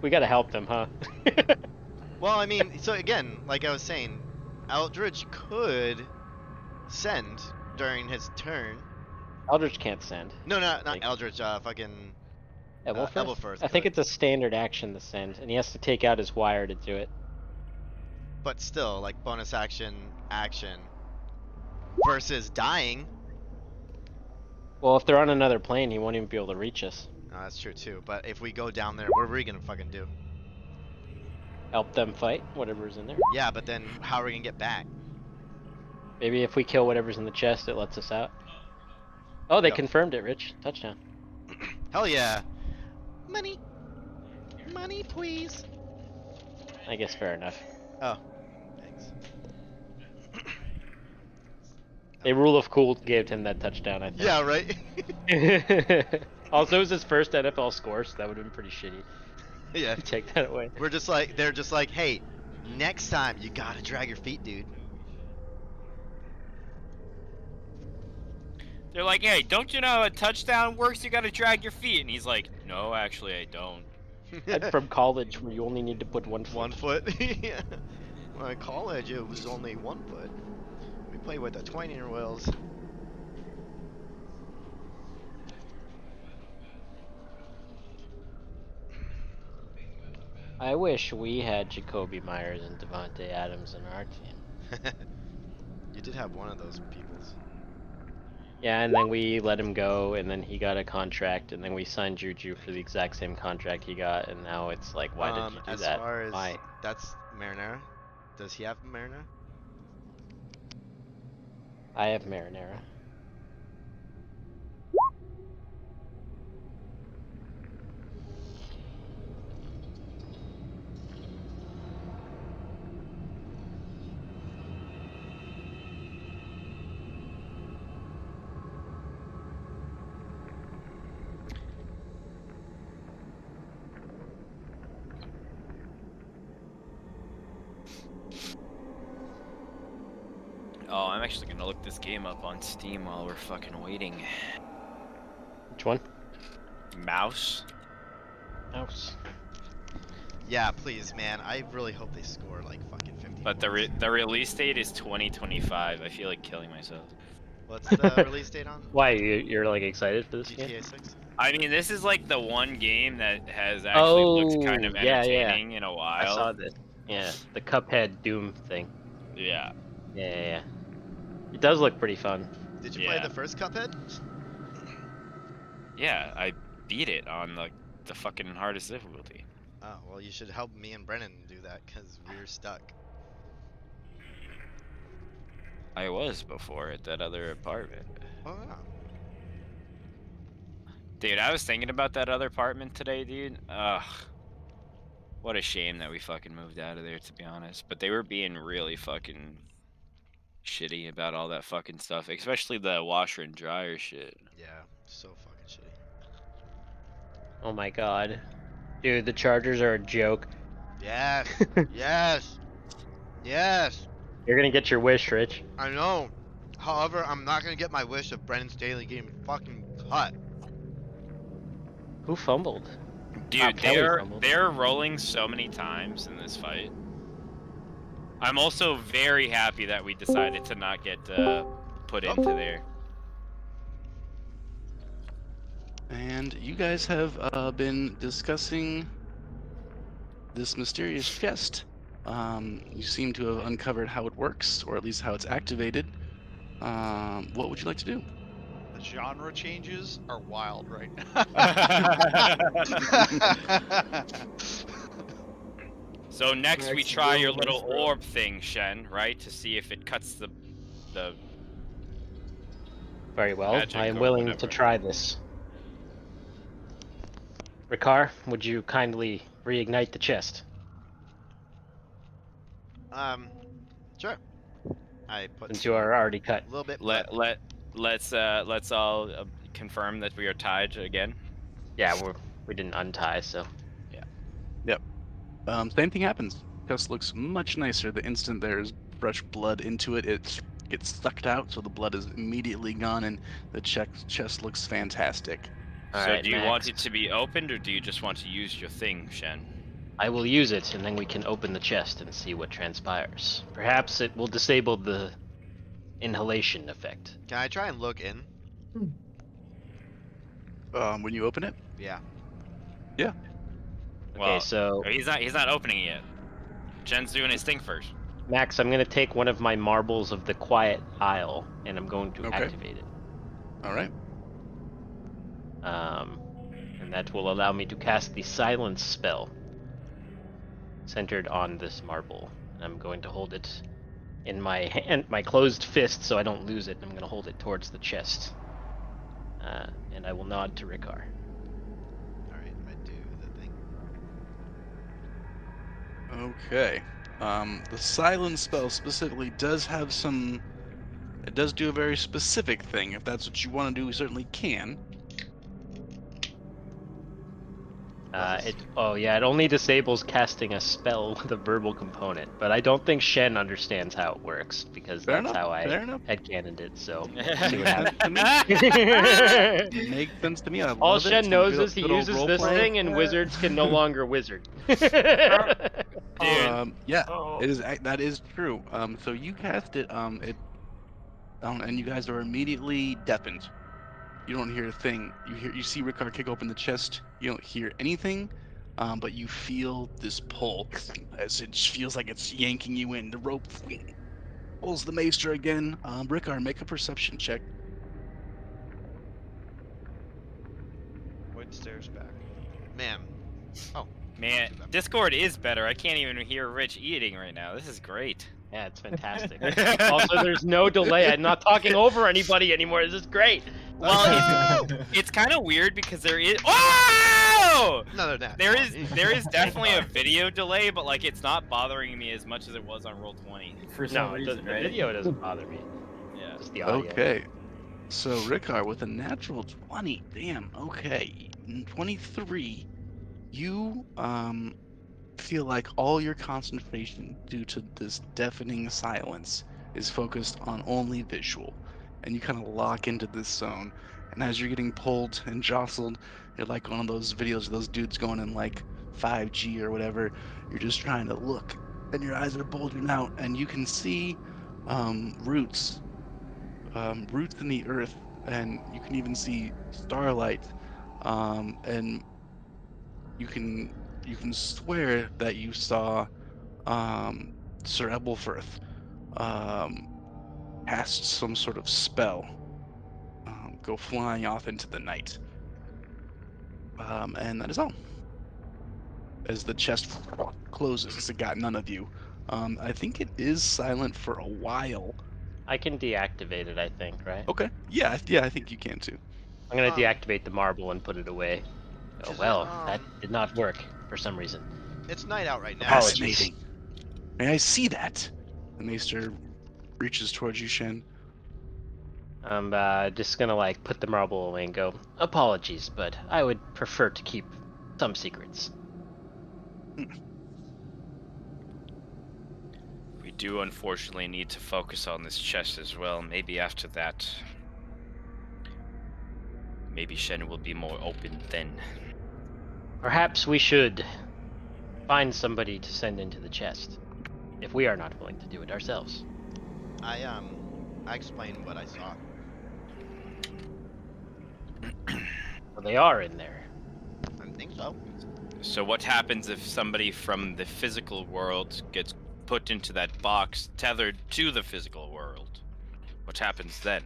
We gotta help them, huh? Well, I mean, so again, like I was saying, Eldritch could send during his turn. Eldritch can't send. No, not Like- Eldritch. Fucking. Ebelfirth? Ebelfirth I think could. it's a standard action to send, and he has to take out his wire to do it. But still, like bonus action, versus dying. Well, if they're on another plane, he won't even be able to reach us. No, that's true too. But if we go down there, what are we gonna fucking do? Help them fight whatever's in there. Yeah, but then how are we gonna get back? Maybe if we kill whatever's in the chest, it lets us out. Oh, they Go. confirmed it, Rich. Touchdown. Hell yeah. Money. Money, please. I guess fair enough. Oh. Thanks. A rule of cool gave him that touchdown, I think. Yeah, right? Also, it was his first NFL score, so that would have been pretty shitty. Yeah. Take that away. We're just like, they're just like, hey, next time you gotta drag your feet, dude. They're like, hey, don't you know how a touchdown works? You gotta drag your feet. And he's like, no, actually, I don't. I'm from college, where you only need to put one foot. 1 foot? Yeah. Well, in college, it was only 1 foot. We play with the 20 wheels. I wish we had Jacoby Myers and Devontae Adams in our team. You did have one of those peoples. Yeah, and then we let him go, and then he got a contract, and then we signed Juju for the exact same contract he got, and now it's like, why did you do as that? far as Why? that's Marinara. Does he have Marinara? I have Marinara. Oh, I'm actually gonna look this game up on Steam while we're fucking waiting. Which one? Mouse. Mouse. Yeah, please, man. I really hope they score like fucking 50. But the points. release date is 2025. I feel like killing myself. What's the release date on? Why, you're like excited for this game? GTA 6? I mean, this is like the one game that has actually looked kind of Oh, yeah, yeah. entertaining in a while. I saw this. Yeah, the Cuphead Doom thing. Yeah. Yeah. It does look pretty fun. Did you play Yeah. the first Cuphead? Yeah, I beat it on the fucking hardest difficulty. Oh, well, you should help me and Brennan do that because we're stuck. I was before at that other apartment. Oh, yeah. Dude, I was thinking about that other apartment today, dude. Ugh. What a shame that we fucking moved out of there, to be honest. But they were being really fucking shitty about all that fucking stuff, especially the washer and dryer shit. Yeah, so fucking shitty. Oh my god. Dude, the Chargers are a joke. Yes, yes, yes. You're gonna get your wish, Rich. I know. However, I'm not gonna get my wish of Brennan Staley getting fucking cut. Who fumbled? Dude, Kelly fumbled. they're rolling so many times in this fight. I'm also very happy that we decided to not get put into there. And you guys have been discussing this mysterious chest. You seem to have uncovered how it works, or at least how it's activated. What would you like to do? The genre changes are wild right now. So next we Next try your room, little next room. orb thing, Shen, right? To see if it cuts the Very well. Magic I am or willing to whatever. try this. Ricard, would you kindly reignite the chest? Sure. I put Since you are already cut. a little bit. let's all confirm that we are tied again. Yeah, we didn't untie, so. Same thing happens. Chest looks much nicer the instant there's fresh blood into it. It gets sucked out, so the blood is immediately gone, and the chest looks fantastic. So Alright, do you want Max. it to be opened, or do you just want to use your thing, Shen? I will use it, and then we can open the chest and see what transpires. Perhaps it will disable the inhalation effect. Can I try and look in? When you open it, Yeah. Okay, so he's not opening it yet. Shen's doing his thing first. Max, I'm gonna take one of my marbles of the Quiet Isle, and I'm going to Okay. activate it. all right. And that will allow me to cast the Silence spell, centered on this marble. And I'm going to hold it in my hand, my closed fist, so I don't lose it. I'm going to hold it towards the chest. And I will nod to Ricard. Alright, I do the thing. Okay. The silence spell specifically does have some. It does do a very specific thing. If that's what you want to do, we certainly can. It only disables casting a spell with a verbal component, but I don't think Shen understands how it works because Fair that's enough. how I Fair enough. headcanoned it. So Makes sense to me. I all love it. Shen Some knows good- is he good old uses this roleplay. thing, and wizards can no longer wizard. Dude. Yeah, Oh. it is. That is true. So you cast it. And you guys are immediately deafened. You don't hear a thing. You see Ricard kick open the chest. You don't hear anything, but you feel this pull as it feels like it's yanking you in. The rope pulls the maester again. Ricard, make a perception check. Wait, stairs back. Man. Oh. Man, Discord is better. I can't even hear Rich eating right now. This is great. Yeah, it's fantastic. Also, there's no delay. I'm not talking over anybody anymore. This is great. Well, it's kind of weird because there is. Oh! No, they're not. There is definitely a video delay, but like it's not bothering me as much as it was on Roll20. For some No, reason, the right? video doesn't bother me. Yeah. Just the audio. Okay. So Ricard with a natural 20. Damn. Okay. 23. You feel like all your concentration due to this deafening silence is focused on only visual, and you kind of lock into this zone. And as you're getting pulled and jostled, you're like one of those videos of those dudes going in like 5G or whatever. You're just trying to look, and your eyes are bulging out, and you can see roots in the earth, and you can even see starlight, and you can swear that you saw Sir Ebelfirth cast some sort of spell, go flying off into the night, and that is all. As the chest closes, it got none of you. I think it is silent for a while. I can deactivate it, I think, right? Okay. Yeah, I think you can too. I'm gonna Um, deactivate the marble and put it away. Oh Just, well, that did not work for some reason. It's night out right now. Apologies. Fascinating. May I see that? The maester reaches towards you, Shen. I'm just gonna like put the marble away and go, apologies, but I would prefer to keep some secrets. We do unfortunately need to focus on this chest as well. Maybe after that, maybe Shen will be more open then. Perhaps we should find somebody to send into the chest, if we are not willing to do it ourselves. I explained what I saw. Well, they are in there. I think so. So what happens if somebody from the physical world gets put into that box tethered to the physical world? What happens then?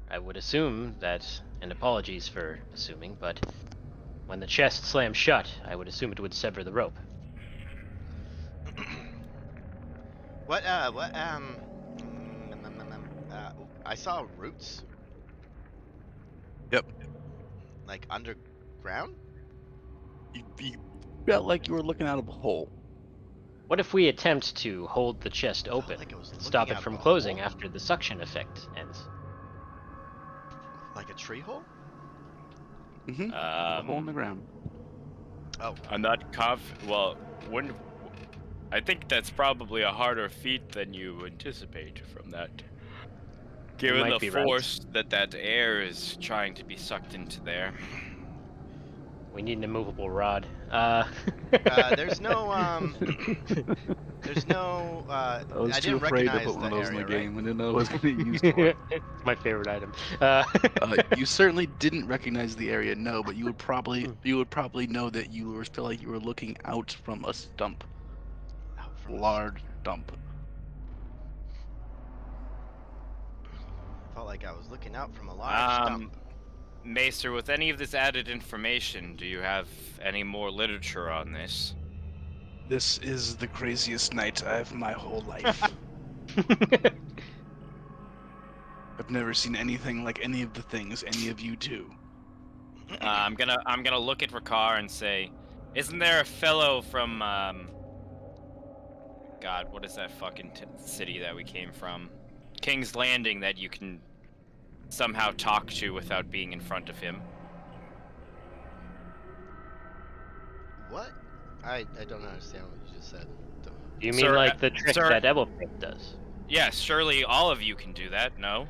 I would assume that, and apologies for assuming, but when the chest slams shut, I would assume it would sever the rope. I saw roots. Yep. Like underground? You felt like you were looking out of a hole. What if we attempt to hold the chest open like I was and looking stop it out from of a closing hole. after the suction effect ends? Like a tree hole? Mm-hmm. A hole in the ground. Oh. I'm not well, I think that's probably a harder feat than you anticipate from that. Given might the be right. force that air is trying to be sucked into there. We need an immovable rod. There's no there's no I was I too didn't afraid to recognize put one of the those in the area, right? game. I didn't know what I was going to use for it. It's my favorite item. You certainly didn't recognize the area, no, but you would probably know that you were feel like you were looking out from a stump, Out from the large stump. Felt like I was looking out from a large stump. Maester, with any of this added information, do you have any more literature on this? This is the craziest night of my whole life. I've never seen anything like any of the things any of you do. I'm gonna look at Ricard and say, isn't there a fellow from God, what is that fucking city that we came from? King's Landing that you can somehow talk to without being in front of him? What? I don't understand what you just said. You mean Sir, like the trick sir- that Evelyn does? Yes, surely all of you can do that, no?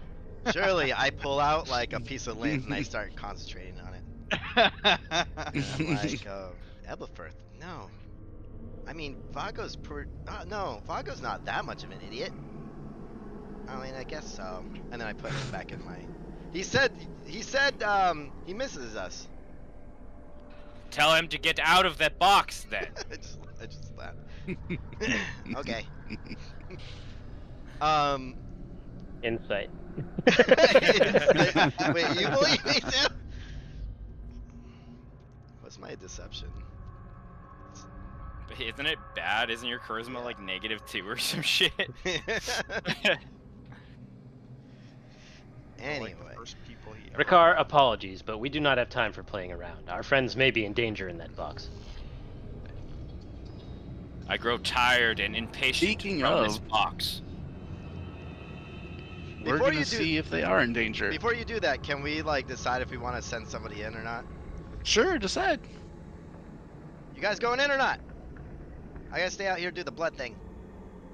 Surely I pull out like a piece of lint and I start concentrating on it. And I'm like, Ebelfirth, no. I mean, Vago's no, Vago's not that much of an idiot. I mean, I guess so. And then I put it back in my... He said, he misses us. Tell him to get out of that box, then. I just laughed. Okay. Insight. Wait, you believe me too? What's my deception? Isn't it bad? Isn't your charisma like -2 or some shit? Anyway. Like the first people he ever Ricard, apologies, but we do not have time for playing around. Our friends may be in danger in that box. I grow tired and impatient Speaking from this of- box. We're Before gonna you do- see if they are in danger. Before you do that, can we like decide if we want to send somebody in or not? Sure, decide. You guys going in or not? I gotta stay out here and do the blood thing.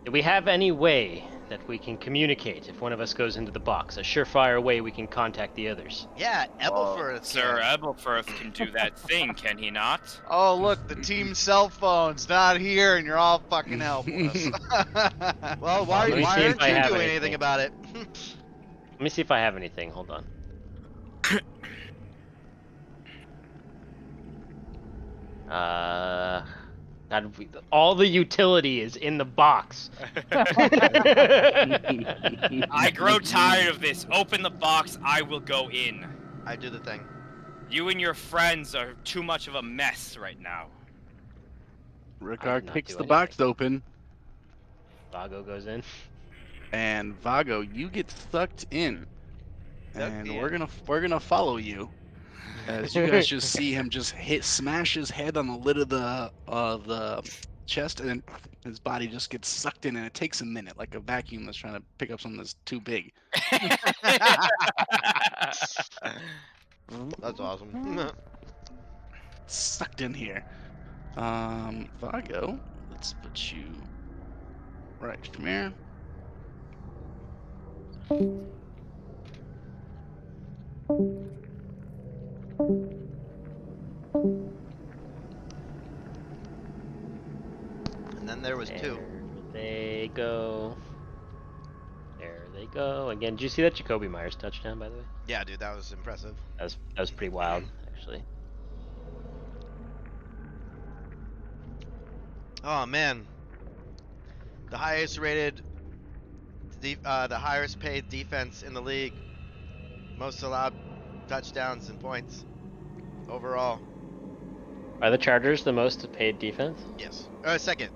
Do we have any way that we can communicate if one of us goes into the box? A surefire way we can contact the others. Yeah, Ebelfirth. Sir Ebelfirth can do that thing, can he not? Oh, look, the team cell phone's not here, and you're all fucking helpless. Well, why Let me see aren't if I you have doing anything. anything about it? Let me see if I have anything. Hold on. God, all the utility is in the box. I grow tired of this. Open the box, I will go in. I do the thing. You and your friends are too much of a mess right now. I did Ricard not kicks do the box anything. open, Vago goes in. and Vago, you get sucked in, Sucked and in. we're gonna follow you. As you guys just see him just smash his head on the lid of the chest, and then his body just gets sucked in, and it takes a minute, like a vacuum that's trying to pick up something that's too big. That's awesome. Sucked in here. Vago, let's put you right from here. And then there was two. There they go. There they go. Again, did you see that Jacoby Myers touchdown, by the way? Yeah, dude, that was impressive. That was pretty wild, actually. Oh man, the highest rated, the highest paid defense in the league, most allowed touchdowns and points overall. Are the Chargers the most paid defense? Yes. Second.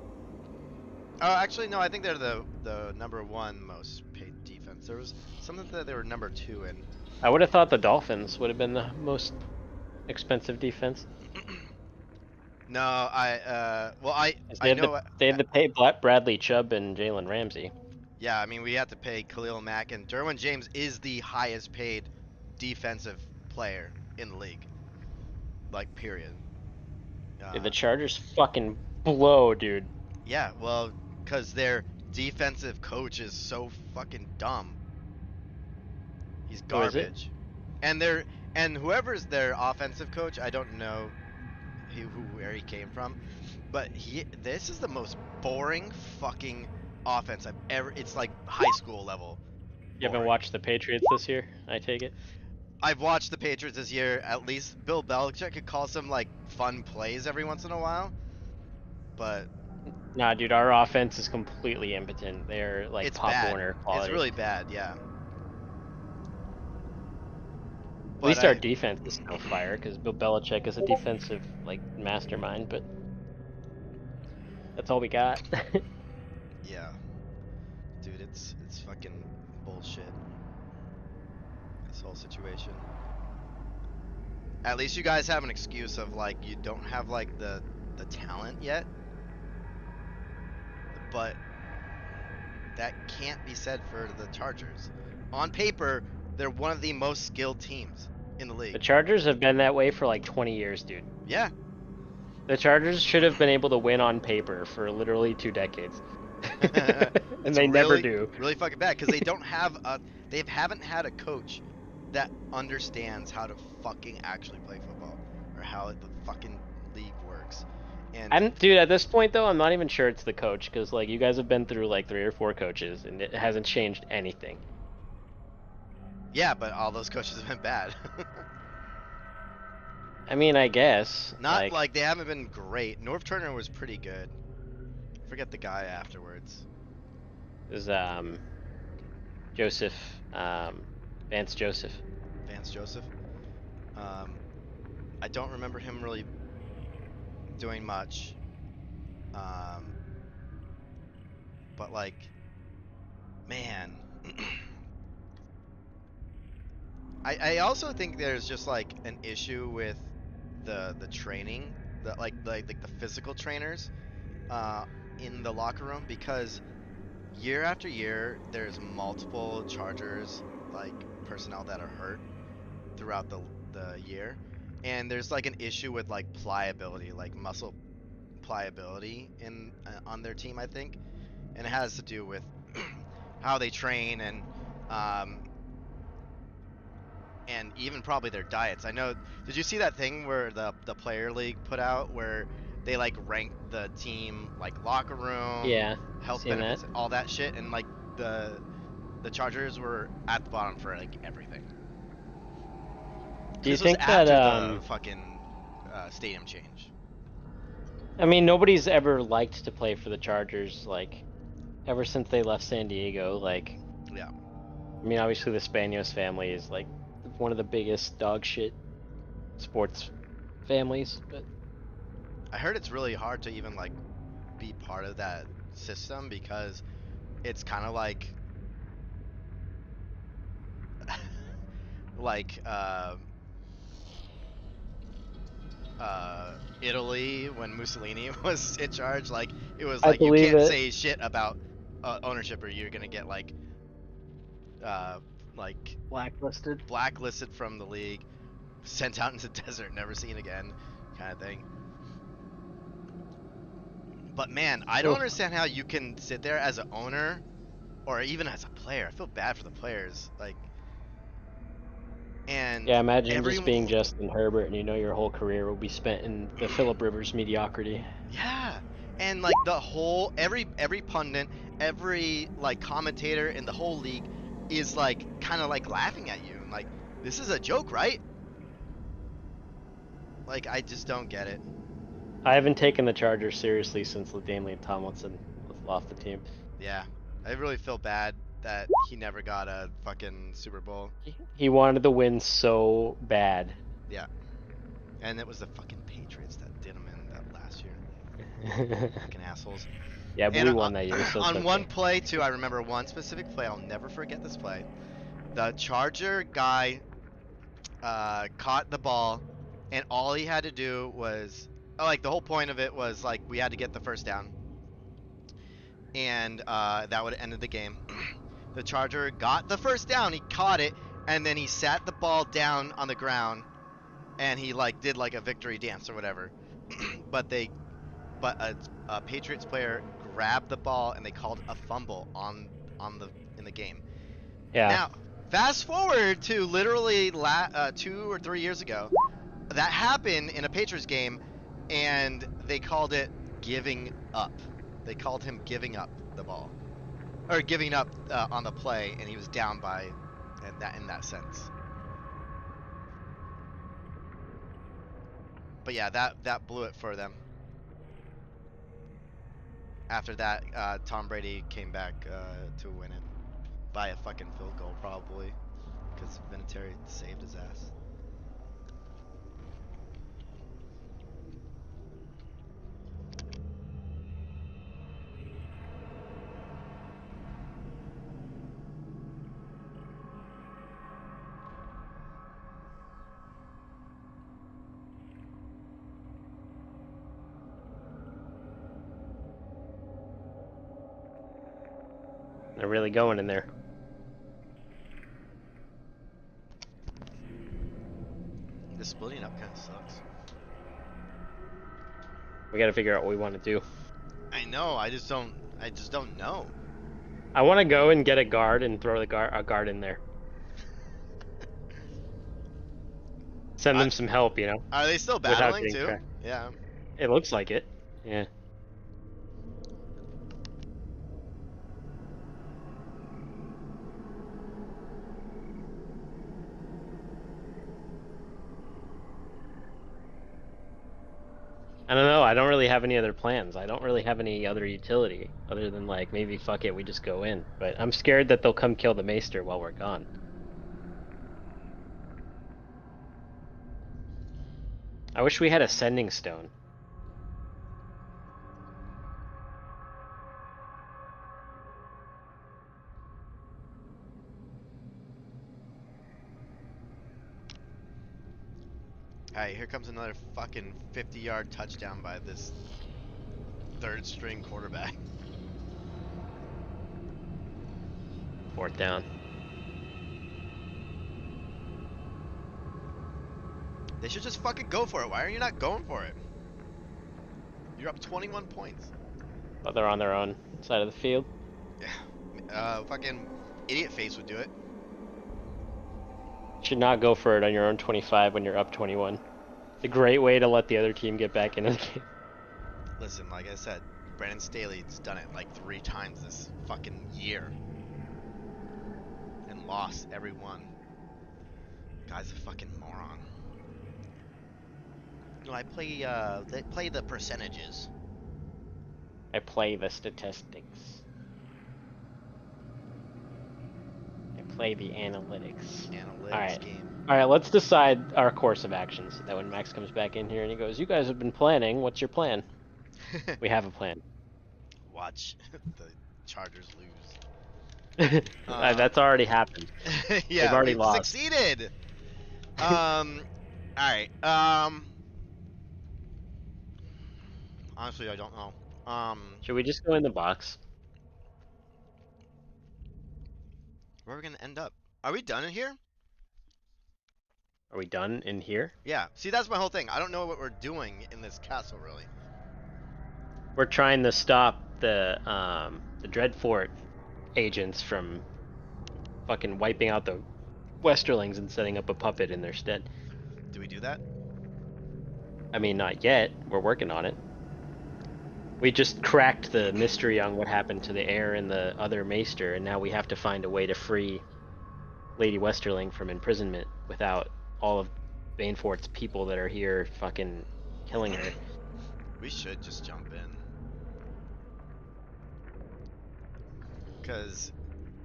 Oh, actually, no. I think they're the number one most paid defense. There was something that they were number 2 in. I would have thought the Dolphins would have been the most expensive defense. No, I They know. had to pay Bradley Chubb and Jalen Ramsey. Yeah, I mean, we had to pay Khalil Mack, and Derwin James is the highest paid defensive player in the league. Like, period. Dude, the Chargers fucking blow, dude. Yeah, well, because their defensive coach is so fucking dumb. He's Who is it? garbage. And whoever's their offensive coach, I don't know where he came from, but this is the most boring fucking offense I've ever. It's like high school level. You haven't boring. watched the Patriots this year, I take it? I've watched the Patriots this year. At least Bill Belichick could call some like fun plays every once in a while, but Nah, dude, our offense is completely impotent. They're like it's Pop bad. Warner quality. It's really bad, yeah. At least our defense is no fire, because Bill Belichick is a defensive like mastermind, but that's all we got. Yeah. Dude, it's fucking bullshit. This whole situation. At least you guys have an excuse of like you don't have like the talent yet. But that can't be said for the Chargers. On paper, they're one of the most skilled teams in the league. The Chargers have been that way for like 20 years, dude. Yeah. The Chargers should have been able to win on paper for literally 2 decades. And they never do. Really fucking bad because they don't have they haven't had a coach that understands how to fucking actually play football or how the fucking league works. And Dude, at this point though, I'm not even sure it's the coach, because like you guys have been through like 3 or 4 coaches and it hasn't changed anything. yeah, but all those coaches have been bad. I mean, I guess. Not like they haven't been great. Norv Turner was pretty good. Forget the guy afterwards. Is Joseph, Vance Joseph. Vance Joseph. I don't remember him really doing much. But like, man. I also think there's just like an issue with the training, like the physical trainers in the locker room, because year after year there's multiple Chargers like personnel that are hurt throughout the year, and there's like an issue with like pliability, like muscle pliability in on their team, I think, and it has to do with how they train and even probably their diets. I know. Did you see that thing where the player league put out where they like ranked the team like locker room, Yeah, health seen benefits, that. all that shit, and like the Chargers were at the bottom for like everything. Do you This was think that after the fucking stadium change? I mean, nobody's ever liked to play for the Chargers, like, ever since they left San Diego. Like, Yeah. I mean, obviously the Spanos family is like one of the biggest dog shit sports families, but I heard it's really hard to even like be part of that system because it's kind of like like Italy when Mussolini was in charge. Like it was I like you believe can't it. say shit about ownership or you're gonna get uh, like Blacklisted. blacklisted from the league, sent out into the desert, never seen again, kind of thing. But man, I don't Oof. understand how you can sit there as an owner or even as a player. I feel bad for the players. Like, and Yeah, imagine just everyone, being Justin Herbert and you know your whole career will be spent in the Phillip Rivers mediocrity. yeah, and like the whole every pundit, every like commentator in the whole league is like kind of like laughing at you and like this is a joke, right? Like I just don't get it. I haven't taken the Chargers seriously since Damian Tomlinson was off the team. Yeah, I really feel bad that he never got a fucking Super Bowl. He wanted the win so bad. Yeah, and it was the fucking Patriots that did him in that last year. Fucking assholes. Yeah, but And we won that year, so it's on okay. one play too, I remember one specific play. I'll never forget this play. The Charger guy caught the ball, and all he had to do was, like, the whole point of it was like we had to get the first down, and that would have ended the game. The Charger got the first down, he caught it, and then he sat the ball down on the ground, and he like did like a victory dance or whatever. but a Patriots player grabbed the ball and they called a fumble in the game. Yeah. Now, fast forward to literally 2 or 3 years ago. That happened in a Patriots game, and they called it giving up. They called him giving up the ball, or giving up on the play, and he was down by, in that sense. But yeah, that blew it for them. After that, Tom Brady came back to win it by a fucking field goal, probably, because Vinatieri saved his ass. They're really going in there. The splitting up kind of sucks. We gotta figure out what we want to do. I know. I just don't know. I want to go and get a guard and throw a guard in there. Send them some help, you know? Are they still Without battling getting too? tracked. Yeah. It looks like it. Yeah. I don't know. I don't really have any other plans. I don't really have any other utility other than like maybe fuck it, we just go in. But I'm scared that they'll come kill the Maester while we're gone. I wish we had a sending stone. Alright, here comes another fucking 50-yard touchdown by this third-string quarterback. Fourth down. They should just fucking go for it. Why are you not going for it? You're up 21 points. But they're on their own side of the field. Yeah. Fucking idiot face would do it. Should not go for it on your own 25 when you're up 21. It's a great way to let the other team get back into the game. Listen, like I said, Brandon Staley's done it like 3 times this fucking year. And lost every one. Guy's a fucking moron. No, they play the percentages. I play the statistics. I play the analytics. Analytics game. Alright, let's decide our course of actions. So that when Max comes back in here and he goes, you guys have been planning, what's your plan? We have a plan. Watch the Chargers lose. That's already happened. Yeah, They've already we've lost. succeeded. Alright. Honestly, I don't know. Should we just go in the box? Where are we gonna end up? Are we done in here? Are we done in here? Yeah. See, that's my whole thing. I don't know what we're doing in this castle, really. We're trying to stop the Dreadfort agents from fucking wiping out the Westerlings and setting up a puppet in their stead. Do we do that? I mean, not yet. We're working on it. We just cracked the mystery on what happened to the heir and the other maester, and now we have to find a way to free Lady Westerling from imprisonment without all of Banefort's people that are here fucking killing her. We should just jump in. Because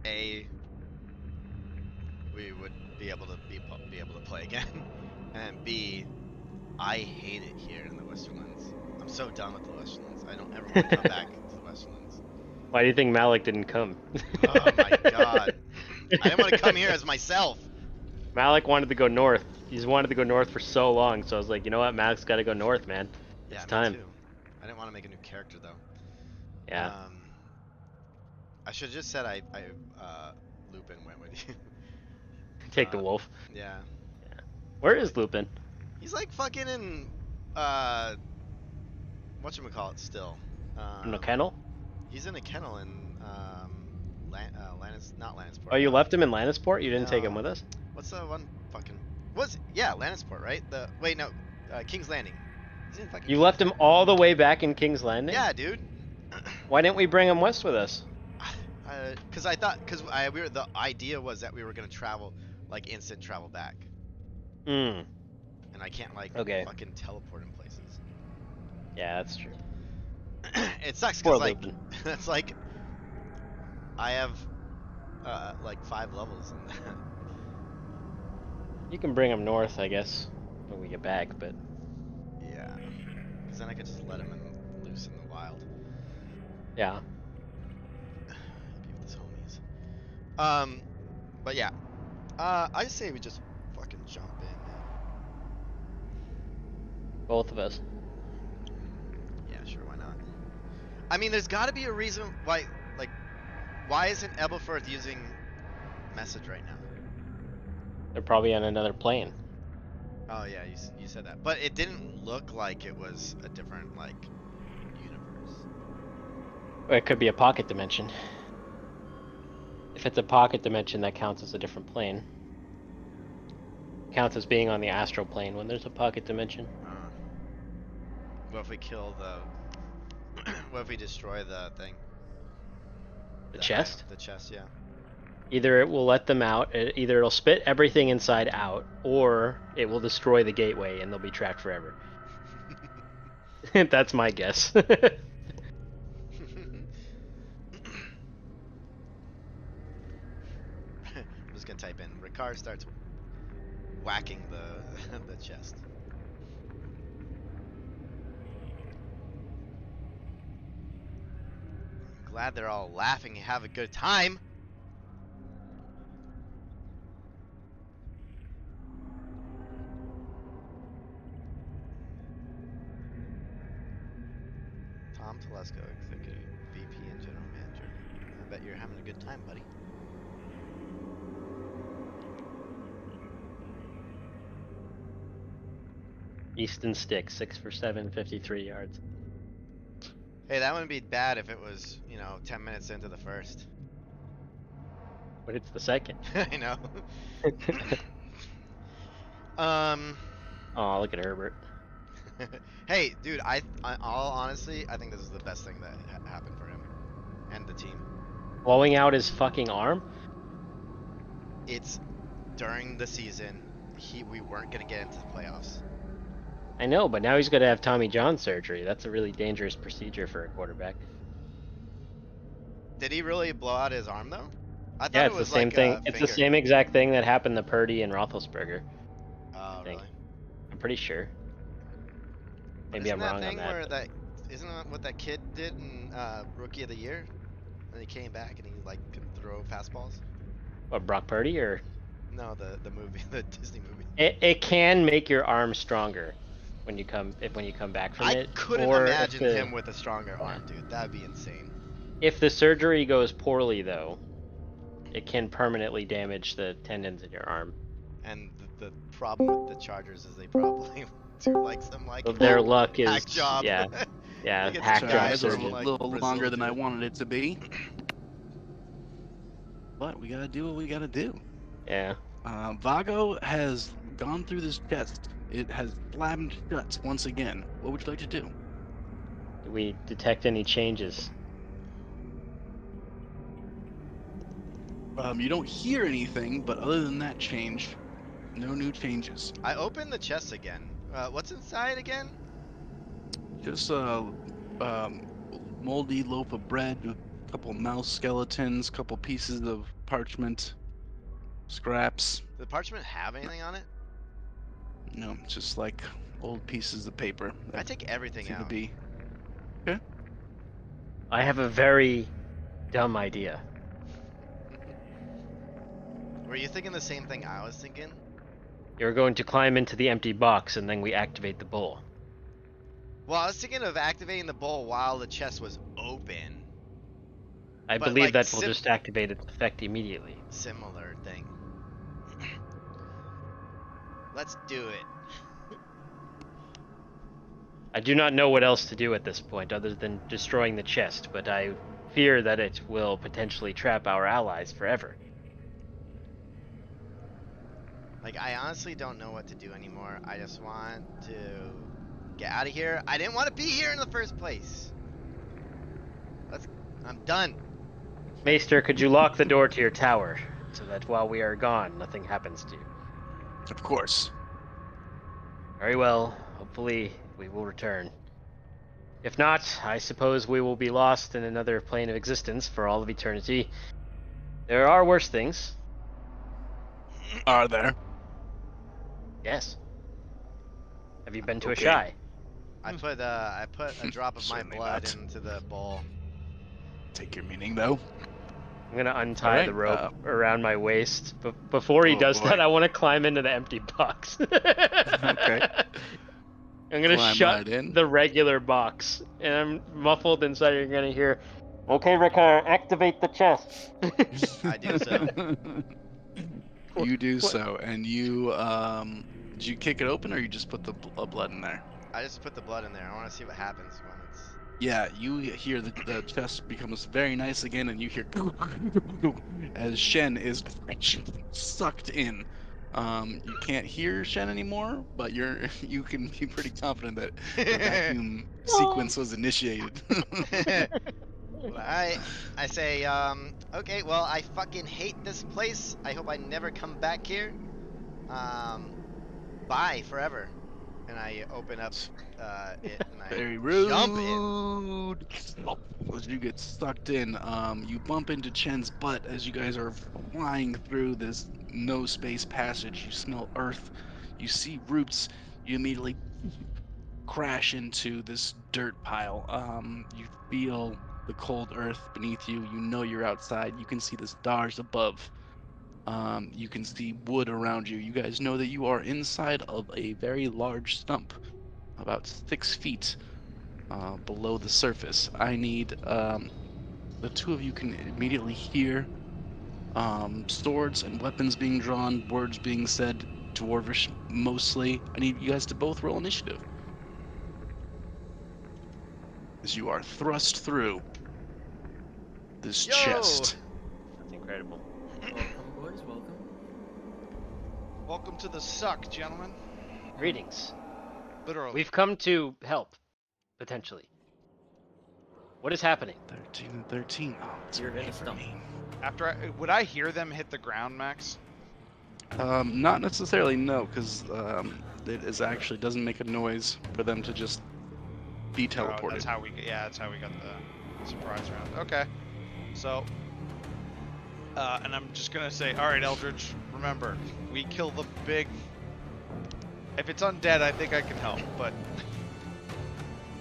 A, we would be able to be able to play again, and B, I hate it here in the Westerlands. I'm so done with the Westerlands. I don't ever want to come back to the Westerlands. Why do you think Malik didn't come? Oh my god. I didn't want to come here as myself. Malik wanted to go north. He's wanted to go north for so long, so I was like, you know what, Malik's got to go north, man. Yeah, It's me time. too. I didn't want to make a new character though. Yeah. I should have just said Lupin went with you. Take the wolf. Yeah. Where is Lupin? He's like fucking in whatchamacallit still. In the kennel? He's in a kennel in not Lannisport. Oh, you left him in Lannisport? You didn't take him No. with us? What's the one fucking Lannisport, right? King's Landing. He's in fucking You left him all the way back in King's Landing? Yeah, dude. Why didn't we bring him west with us? Because the idea was that we were gonna travel, like instant travel back, Hmm. and I can't like Okay. fucking teleport in places. Yeah, that's true. It sucks Poor because like Lupin. that's like I have like 5 levels in that. You can bring him north, I guess, when we get back, but... Yeah, because then I could just let him loose in the wild. Yeah. Be with his homies. But yeah, I say we just fucking jump in, man. Both of us. Yeah, sure, why not? I mean, there's got to be a reason why, like, why isn't Ebelfirth using message right now? They're probably on another plane. Oh yeah, you said that, but it didn't look like it was a different like universe. Or it could be a pocket dimension. If it's a pocket dimension, that counts as a different plane. Counts as being on the astral plane when there's a pocket dimension. What if we kill the? What if we destroy the thing? The chest? The chest, yeah. Either it will let them out, either it'll spit everything inside out, or it will destroy the gateway and they'll be trapped forever. That's my guess. I'm just gonna type in. Ricard starts whacking the chest. I'm glad they're all laughing and have a good time. Tom Telesco, Executive VP and General Manager. I bet you're having a good time, buddy. Easton Stick, 6 for 7, 53 yards. Hey, that wouldn't be bad if it was, 10 minutes into the first. But it's the second. I know. Oh, look at Herbert. Hey, dude, all honestly, I think this is the best thing that happened for him and the team. Blowing out his fucking arm? It's during the season. We weren't gonna get into the playoffs. I know, but now he's going to have Tommy John surgery. That's a really dangerous procedure for a quarterback. Did he really blow out his arm though? I thought Yeah, it it's the was same like thing. a It's the finger. same exact thing that happened to Purdy and Roethlisberger. Oh, think. really? I'm pretty sure. But Maybe I'm isn't wrong that on thing that. where but- isn't that what that kid did in Rookie of the Year? And he came back and he like could throw fastballs. What, Brock Purdy or? No, the movie, the Disney movie. It can make your arm stronger. when you come back from I it. couldn't or imagine if the, him with a stronger arm, dude. That'd be insane. If the surgery goes poorly, though, it can permanently damage the tendons in your arm. And the problem with the Chargers is they probably do like some like So their luck is hack job. yeah, They get hack some job guy Guys, from, a surgeon. like, little Brazil longer than do I it. wanted it to be. But we gotta do what we gotta do. Yeah. Vago has gone through this chest. It has slammed shut once again. What would you like to do? Do we detect any changes? You don't hear anything, but other than that change, no new changes. I opened the chest again. What's inside again? Just a moldy loaf of bread, a couple mouse skeletons, couple pieces of parchment, scraps. Does the parchment have anything on it? No, just like old pieces of paper. I that take everything seem to out. be. I have a very dumb idea. Were you thinking the same thing I was thinking? You're going to climb into the empty box, and then we activate the bowl. Well, I was thinking of activating the bowl while the chest was open. I But, believe like, that will just activate its effect immediately. Similar thing. Let's do it. I do not know what else to do at this point other than destroying the chest, but I fear that it will potentially trap our allies forever. Like, I honestly don't know what to do anymore. I just want to get out of here. I didn't want to be here in the first place. I'm done. Maester, could you lock the door to your tower so that while we are gone, nothing happens to you? Of course. Very well. Hopefully, we will return. If not, I suppose we will be lost in another plane of existence for all of eternity. There are worse things. Are there? Yes. Have you been to Okay. a shy? I put a drop of my Certainly blood not. into the bowl. Take your meaning, though. I'm gonna untie Alright, the rope around my waist. But before he Oh, does boy. that, I want to climb into the empty box. Okay. I'm gonna Climb shut right in. the regular box, and I'm muffled inside. You're gonna hear, "Okay, Ricard, activate the chest." I do so. You do What- so, and you did you kick it open, or you just put the blood in there? I just put the blood in there. I want to see what happens when it's. Yeah, you hear the chest becomes very nice again, and you hear as Shen is sucked in. You can't hear Shen anymore, but you can be pretty confident that the vacuum sequence was initiated. I say, okay, well, I fucking hate this place. I hope I never come back here. Bye forever. And I open up it and I Very rude. jump in. As you get sucked in, you bump into Chen's butt as you guys are flying through this no space passage. You smell earth. You see roots. You immediately crash into this dirt pile. You feel the cold earth beneath you. You know you're outside. You can see the stars above. You can see wood around you. You guys know that you are inside of a very large stump, about 6 feet below the surface. I need the two of you can immediately hear swords and weapons being drawn, words being said, Dwarvish mostly. I need you guys to both roll initiative. As you are thrust through this Yo! chest. That's incredible. Welcome, boys. Welcome. Welcome to the suck, gentlemen. Greetings. Literally. We've come to help, potentially. What is happening? 13 and 13. Oh, it's You're in okay a for stump. me. Would I hear them hit the ground, Max? Not necessarily, no, because it is actually doesn't make a noise for them to just be Oh, teleported. that's how we got the surprise round. Okay. So and I'm just gonna say, alright Eldridge, remember, we kill the big. If it's undead, I think I can help, but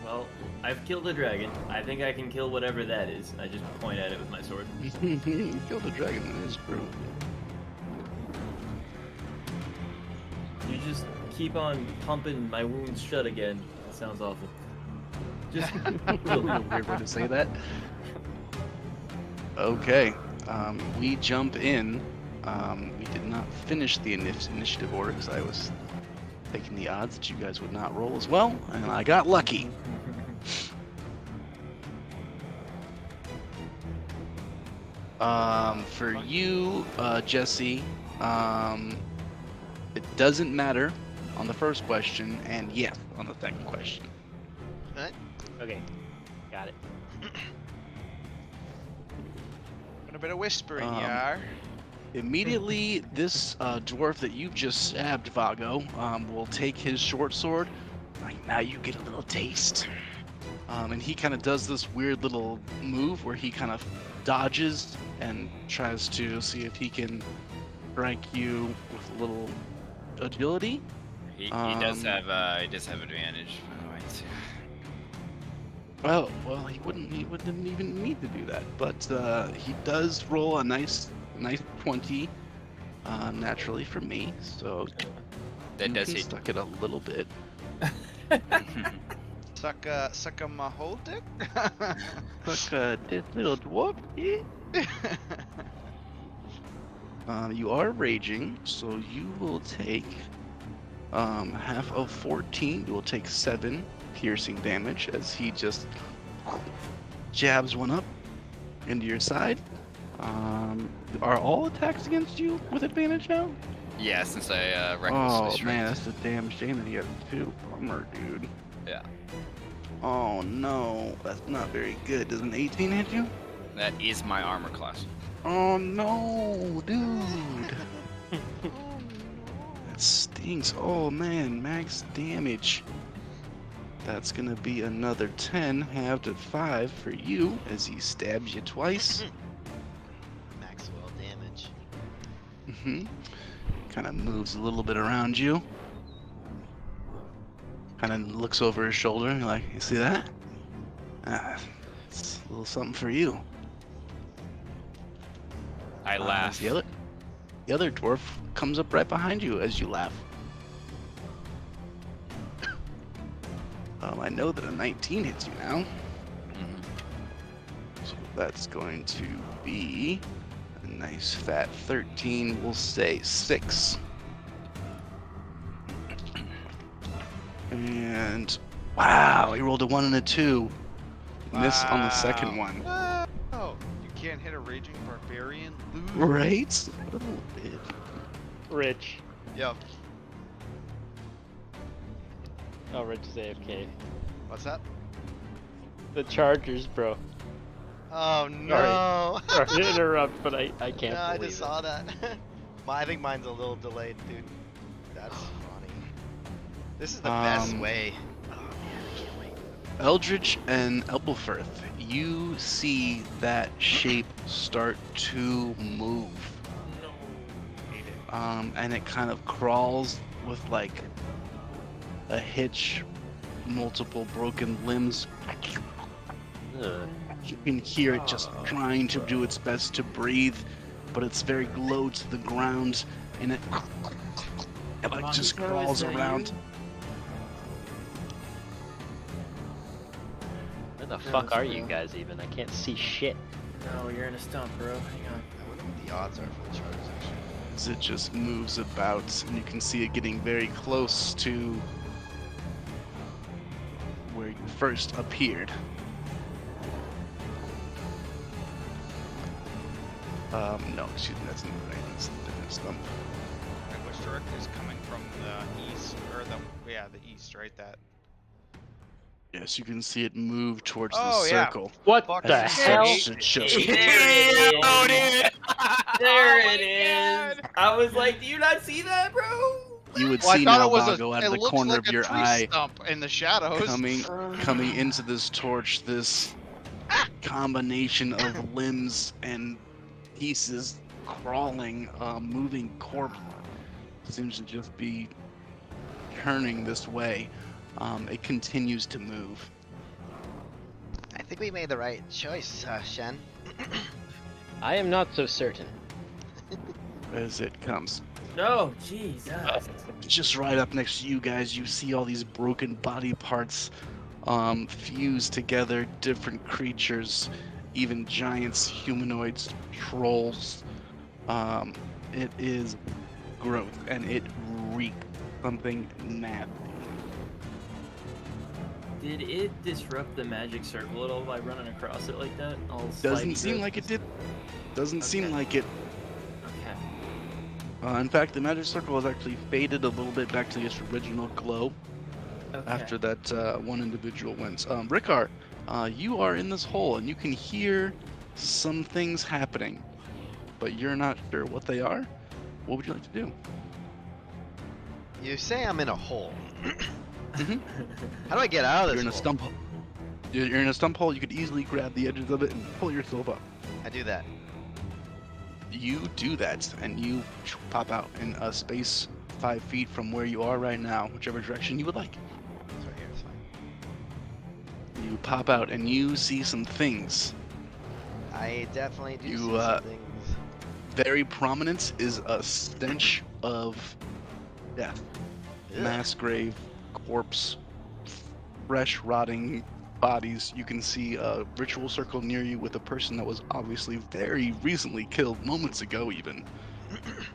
Well, I've killed a dragon. I think I can kill whatever that is. I just point at it with my sword. Kill the dragon, that is true. You just keep on pumping my wounds shut again. That sounds awful. Just Weird way to say that. Okay, we jump in. We did not finish the initiative order because I was taking the odds that you guys would not roll as well, and I got lucky. For you, Jesse, it doesn't matter on the first question, and yes on the second question. Alright. Okay, got it. A bit of whispering, Um, yar. Immediately, this dwarf that you've just stabbed, Vago, will take his short sword. Like, now you get a little taste. And he kind of does this weird little move where he kind of dodges and tries to see if he can strike you with a little agility. He does have advantage. By the way, too. Oh, well, he wouldn't even need to do that. But he does roll a nice 20 naturally for me. So That you does can hit. suck it a little bit. Suck a my whole dick. Suck this little dwarf. Yeah. You are raging, so you will take half of 14. You will take 7 piercing damage as he just jabs one up into your side. Are all attacks against you with advantage now? Yeah, since I recklessly Oh strike. man, that's a damn shame that he has 2. Bummer, dude. Yeah. Oh no, that's not very good. Does an 18 hit you? That is my armor class. Oh no, dude. That stinks. Oh man, max damage. That's gonna be another 10, halved at 5 for you as he stabs you twice. Maxwell damage. Kind of moves a little bit around you. Kind of looks over his shoulder and you're like, you see that? It's a little something for you. I laugh. The other dwarf comes up right behind you as you laugh. I know that a 19 hits you now. Mhm. So that's going to be a nice fat 13. We'll say 6. And wow, he rolled a 1 and a 2. Miss on the second Wow. one. Oh, you can't hit a raging barbarian. Lose. Right? A little bit. Rich. Yep. Oh, Rich is AFK. What's that? The Chargers, bro. Oh no! Sorry to interrupt, but I can't No, I believe just it. saw that. I think mine's a little delayed, dude. That's funny. This is the best way. Oh man, I can't wait. Eldridge and Elbelfirth, you see that shape start to move. And it kind of crawls with like a hitch, multiple broken limbs. Ugh. You can hear it just trying to do its best to breathe, but it's very low to the ground, and it like just crawls around. Where the fuck are you guys even? I can't see shit. No, you're in a stump, bro. Hang on. I wonder what the odds are for the Chargers actually. As it just moves about, and you can see it getting very close to where you first appeared. No, excuse me, that's not right. That's a different stump. And which direction is coming from the east or the east, right? That. Yes, you can see it move towards Oh, the yeah. circle. What Fuck the yeah. hell? As it just Oh, dude! There Oh my it is. God. I was like, do you not see that, bro? you would Well, I see thought now it was Vago out it of the looks corner like of your a tree eye stump in the shadows. coming into this torch, this combination of limbs and pieces crawling, moving corpse seems to just be turning this way. It continues to move. I think we made the right choice, Shen. I am not so certain. As it comes No, Jesus. Just right up next to you guys, you see all these broken body parts fused together, different creatures, even giants, humanoids, trolls. It is growth, and it reeks something nasty. Did it disrupt the magic circle at all by running across it like that? All Doesn't slidey seem growth? like it did. Doesn't seem Okay. like it. Okay. In fact, the magic circle has actually faded a little bit back to its original glow Okay. after that one individual went. Rickar, you are in this hole, and you can hear some things happening, but you're not sure what they are. What would you like to do? You say I'm in a hole. Mhm. How do I get out of this You're in a hole? stump hole. You're in a stump hole. You could easily grab the edges of it and pull yourself up. I do that. You do that, and you pop out in a space 5 feet from where you are right now, whichever direction you would like. It's right here, it's fine. You pop out, and you see some things. I definitely do You, see some things. Very prominent is a stench of death. Ugh. Mass grave, corpse, fresh rotting bodies. You can see a ritual circle near you with a person that was obviously very recently killed, moments ago even.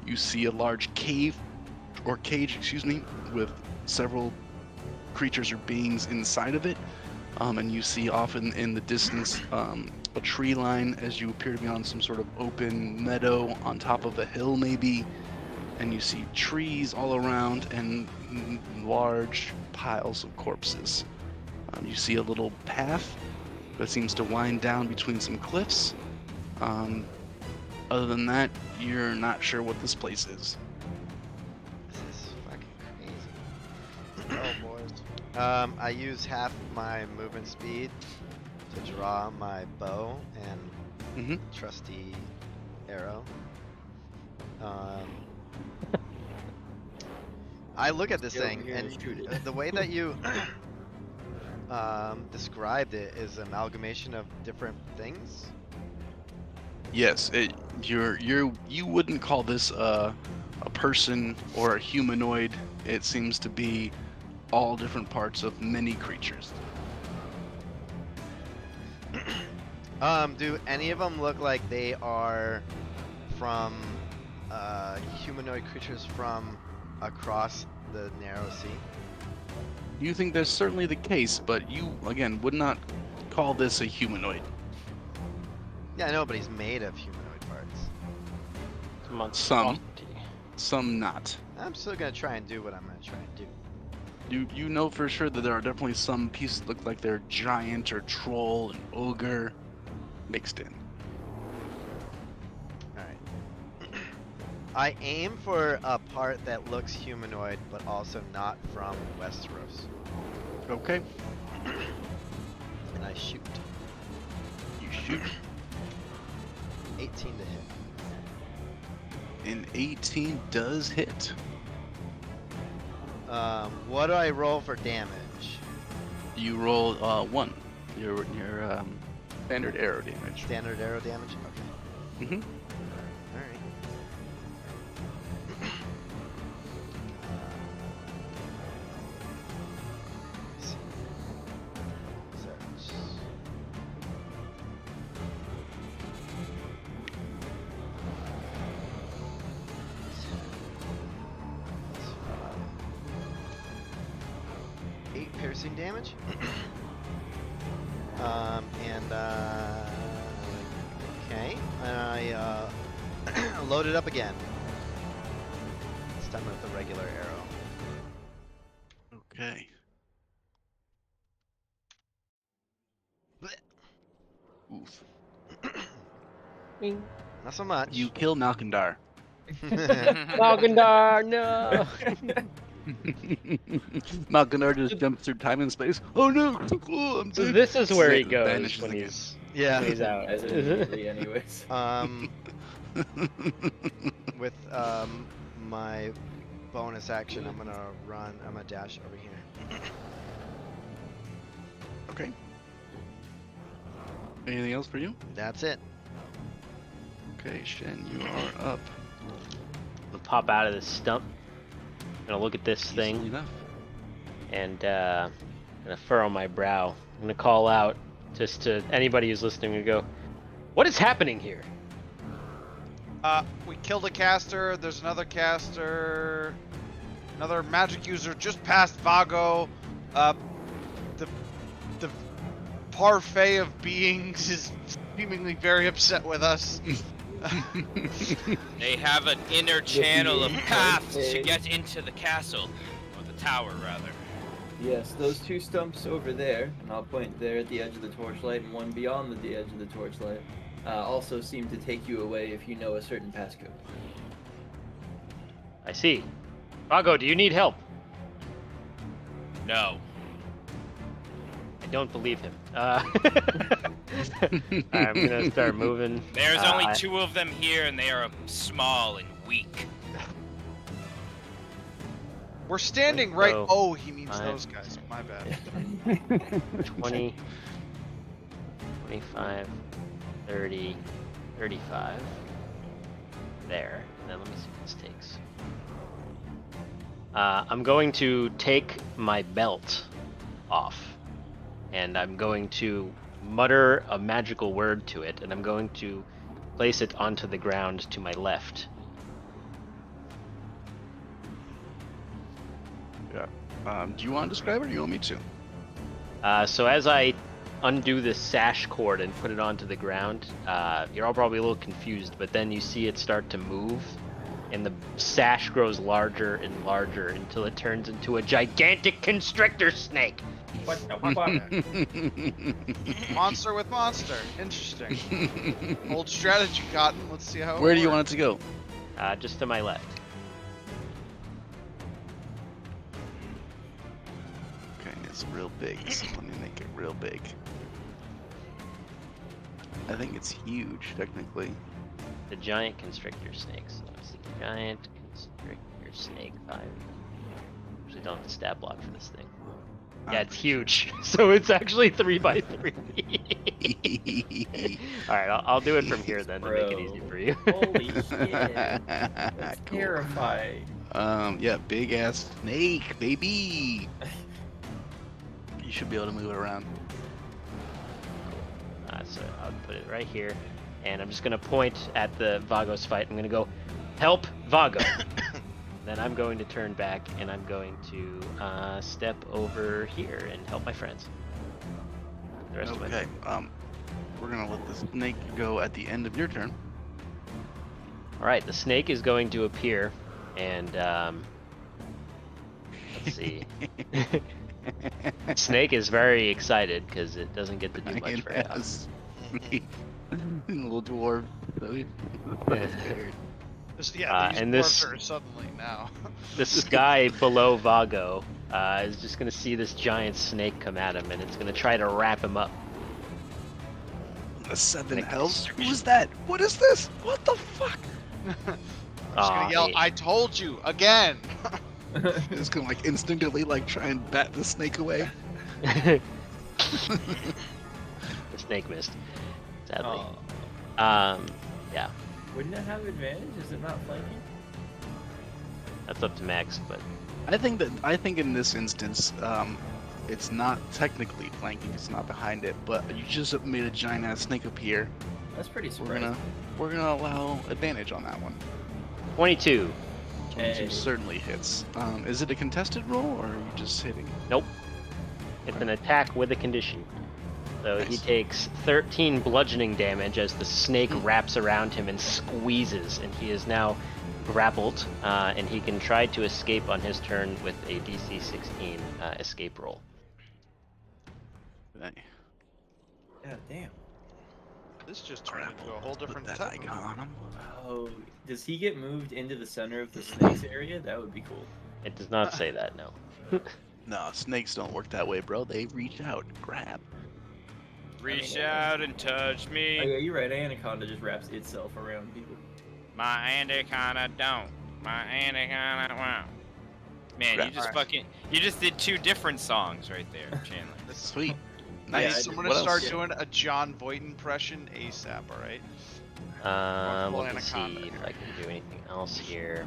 You see a large cave, or cage, excuse me, with several creatures or beings inside of it. And you see off in the distance a tree line as you appear to be on some sort of open meadow on top of a hill maybe. And you see trees all around and large piles of corpses. You see a little path that seems to wind down between some cliffs. Other than that, you're not sure what this place is. This is fucking crazy. Oh boys. I use half my movement speed to draw my bow and Mhm. trusty arrow. I look at this Get over thing here and and shoot it. the way that you described it is an amalgamation of different things. Yes, you wouldn't call this a person or a humanoid. It seems to be all different parts of many creatures. Do any of them look like they are from humanoid creatures from across the narrow sea? You think that's certainly the case, but you again would not call this a humanoid. Yeah, I know, but he's made of humanoid parts. Some not. I'm still gonna try and do what I'm gonna try and do. You know for sure that there are definitely some pieces that look like they're giant or troll and ogre mixed in. Alright. I aim for a part that looks humanoid, but also not from Westeros. Okay. And I shoot. You shoot. 18 to hit. An 18 does hit. What do I roll for damage? You roll 1. Your standard arrow damage. Standard arrow damage? Okay. Mm-hmm. Alright. Piercing damage. Okay, and I load it up again. This time with the regular arrow. Okay. Oof. Not so much. You kill Malkandar. Malgandar, no! Malkandar just jumps through time and space. Oh no! Oh, I'm So dead. this is where he Snake goes vanishes when again. he's out. As immediately, anyways. With my bonus action, I'm gonna run. I'm gonna dash over here. Okay. Anything else for you? That's it. Okay, Shen, you are up. to pop out of this stump. Gonna look at this Easily thing enough. and gonna furrow my brow. I'm gonna call out just to anybody who's listening and go, "What is happening here?" We killed a caster. There's another caster. Another magic user just passed Vago. The parfait of beings is seemingly very upset with us. They have an inner channel of paths to get into the castle, or the tower rather. Yes, those two stumps over there, and I'll point there at the edge of the torchlight, and one beyond the edge of the torchlight, also seem to take you away if you know a certain passcode. I see. Vago, do you need help? No. I don't believe him. I'm gonna start moving. There's only 2 of them here, and they are small and weak. We're standing right. So, Oh, he means 5, those guys. My bad. 20, 25, 30, 35. There. And then let me see what this takes. I'm going to take my belt off. And I'm going to mutter a magical word to it. And I'm going to place it onto the ground to my left. Yeah. Do you want to describe it or do you want me to? So as I undo the sash cord and put it onto the ground, you're all probably a little confused, but then you see it start to move, and the sash grows larger and larger until it turns into a gigantic constrictor snake. What the fuck? Monster with monster. Interesting. Old strategy, Cotton. Let's see how. Where do you want it to go? Just to my left. Okay, it's real big, so let me make it real big. I think it's huge, technically. The giant constrictor snakes. Let's see. Giant constrictor snake 5. Actually, don't have a stat block for this thing. Yeah, it's huge. So it's actually 3 by 3. Alright, I'll do it from here then to make it easy for you. Holy shit. That's Cool. terrifying. Yeah, big ass snake, baby. You should be able to move it around. So I'll put it right here. And I'm just going to point at the Vago's fight. I'm going to go, help Vago. Then I'm going to turn back and I'm going to step over here and help my friends. The rest of my Okay, we're gonna let the snake go at the end of your turn. Alright, the snake is going to appear and let's see. Snake is very excited because it doesn't get to do much for him. Little dwarf. Yeah, these and dwarves this- are suddenly now. This guy below Vago is just going to see this giant snake come at him and it's going to try to wrap him up. The 7 Like hells? constriction. Who is that? What is this? What the fuck? I'm just gonna yell, I told you again. It's gonna like instinctively like try and bat the snake away. The snake missed, sadly. Yeah, Wouldn't it have advantage? Is it not flanking? that's up to Max, but I think in this instance, it's not technically flanking. It's not behind it, but you just made a giant ass snake appear. That's pretty We're surprising. gonna allow advantage on that one. 22. 22 Hey. certainly hits. Is it a contested roll or are you just hitting? Nope. It's an attack with a condition. So he Nice. takes 13 bludgeoning damage as the snake wraps around him and squeezes, and he is now grappled, and he can try to escape on his turn with a DC 16 escape roll. Okay. God damn. This just turned into a whole Put different that type. icon on him. Oh, does he get moved into the center of the snakes area? That would be cool. It does not say that, no. No, snakes don't work that way, bro. They reach out and grab. Reach out and touch Oh, me. yeah, you're right. Anaconda just wraps itself around people. My anaconda don't. My anaconda won't. Man, Right. you just Alright. you just did 2 different songs right there, Chandler. Sweet. I Nice. need someone What to start else? doing a John Voight impression ASAP, alright? Let me see Anaconda if here. I can do anything else here.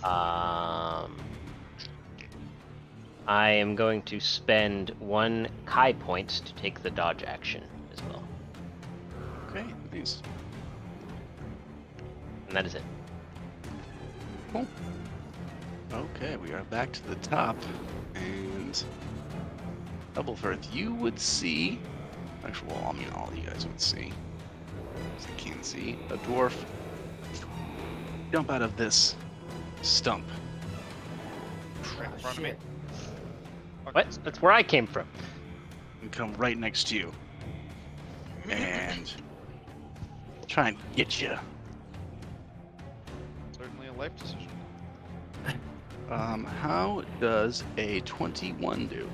I am going to spend 1 Kai point to take the dodge action as well. Okay, nice. And that is it. Cool. Okay, we are back to the top, and Doublefirth, you would see. Actually, well, I mean, all of you guys would see. As I can see a dwarf jump out of this stump. Right in front of me. Shit. What? That's where I came from. And come right next to you and try and get you. Certainly a life decision. How does a 21 do?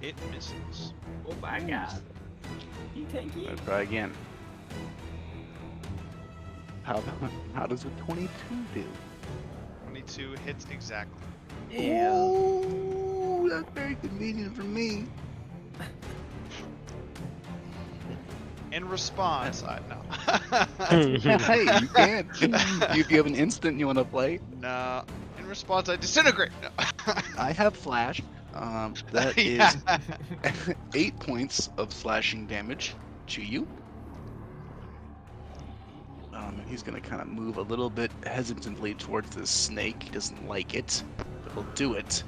It misses. Oh my god. You tanky? Let's try again. How does a 22 do? 22 hits exactly. Yeah. Ooh, that's very convenient for me. In response, no. Hey, you can. If you have an instant you want to play, No. In response, I disintegrate. No. I have flash. That Yeah. is 8 points of slashing damage to you. And he's gonna kind of move a little bit hesitantly towards this snake. He doesn't like it, but he'll do it.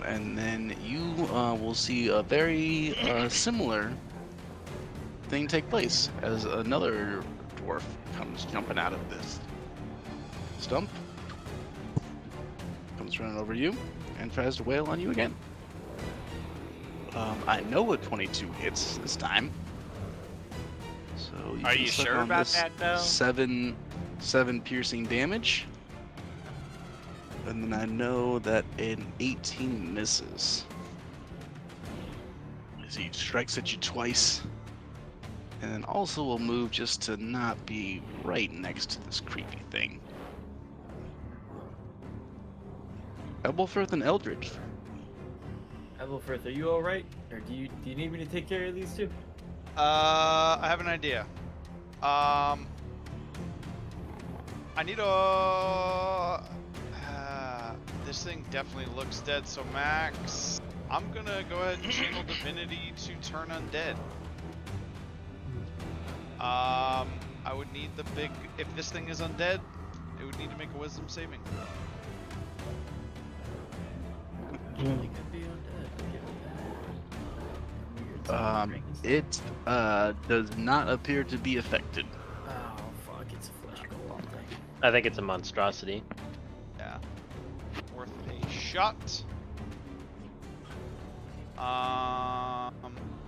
And then you will see a very similar thing take place as another dwarf comes jumping out of this stump, comes running over you, and tries to wail on you again. I know a 22 hits this time. So Are can you suck sure on about this that, though? seven piercing damage. And then I know that an 18 misses. As he strikes at you twice. And then also will move just to not be right next to this creepy thing. Ebelfirth and Eldridge. Ebelfirth, are you alright? Or do you need me to take care of these two? I have an idea. I need a. This thing definitely looks dead, so Max, I'm gonna go ahead and channel divinity to turn undead. I would need the big. If this thing is undead, it would need to make a wisdom saving throw. It could be undead. I'll give it that. Weird. It does not appear to be affected. Oh fuck! It's a flesh golem thing. I think it's a monstrosity. Yeah. Worth a shot.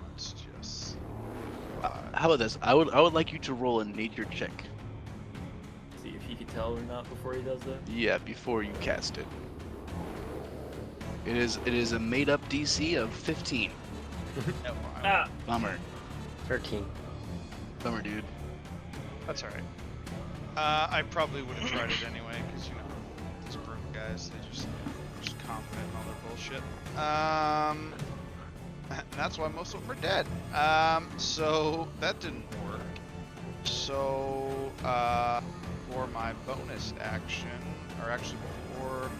Let's just. How about this? I would like you to roll a nature check. See if he can tell or not before he does that. Yeah, before you cast it. It is a made up DC of 15. Ah! Bummer. 13. Bummer, dude. That's alright. I probably would have tried it anyway, because, you know, these brute guys, they're just confident in all their bullshit. And that's why most of them are dead. So that didn't work. So, for my bonus action, or actually before...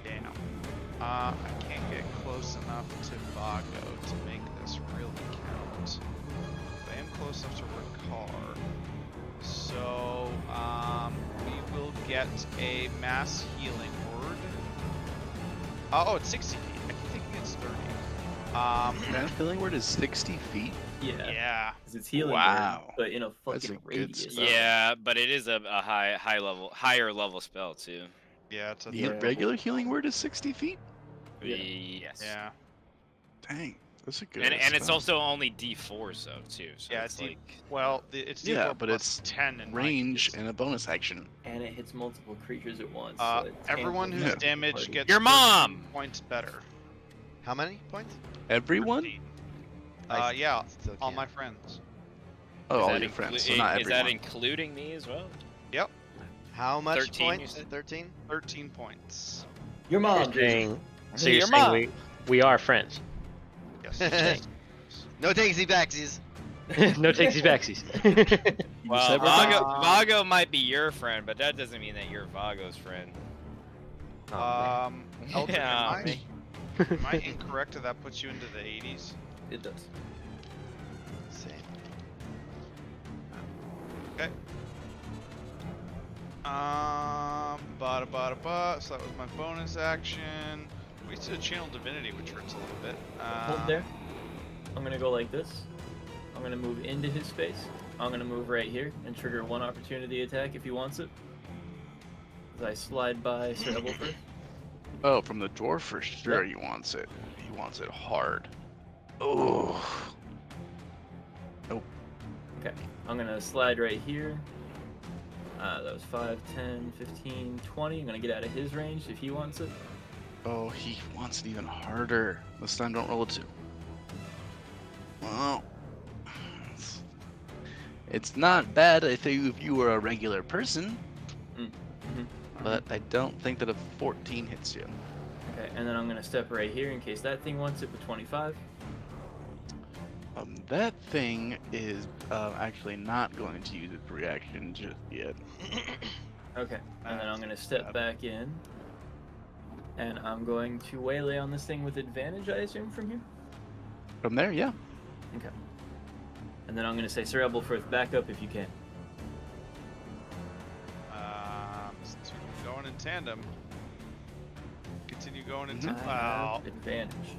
Damn. I can't get close enough to Vago to make this really count. But I am close enough to Ricard. So, we will get a mass healing word. Oh, it's 60 feet. I keep thinking it's 30. That healing word is 60 feet. Yeah. Because it's healing. Wow. Word, but in a That's fucking a good radius. spell. Yeah, but it is a higher level spell too. Yeah, it's a The third regular level. healing word is 60 feet? Yeah. Yes. Yeah. Dang, that's a good And it's spell. also only D4 so too. So Yeah, it's D- like Well, it's Yeah, D4 but plus it's 10 in range my case. and a bonus action. And it hits multiple creatures at once. so it's Everyone ample whose for the damage party. gets your 13 mom. points better. How many points? Everyone? 13. I Yeah, still all can't. my friends. Oh, Is all that your friends, so inclu- not is that everyone. including me as well? How much 13, you points? said? 13? 13 points. Your mom, You're dude. saying, so Hey, you're your saying mom. we are friends. Yes. Hey, No takesy backsies. No takesies backsies. Well, said Vago might be your friend, but that doesn't mean that you're Vago's friend. Eldrick, Yeah, am I incorrect that that puts you into the 80s? It does. Same. Okay. So that was my bonus action. We still channel divinity, which hurts a little bit. Hold there. I'm gonna go like this. I'm gonna move into his space. I'm gonna move right here and trigger one opportunity attack if he wants it. As I slide by Sir Ebelford. Oh, from the dwarf for sure. He wants it. He wants it hard. Oh. Nope. Okay. I'm gonna slide right here. That was 5, 10, 15, 20. I'm gonna get out of his range if he wants it. Oh, he wants it even harder. This time, don't roll a 2. Well, it's not bad. I think if you were a regular person, but I don't think that a 14 hits you. Okay, and then I'm gonna step right here in case that thing wants it with 25. That thing is actually not going to use its reaction just yet. Okay, and then I'm gonna step back in, and I'm going to waylay on this thing with advantage, I assume, from here. From there, yeah. Okay. And then I'm gonna say, Sir Ebelford, back up if you can. Since we're going in tandem. Continue going in I tandem. have Wow. advantage.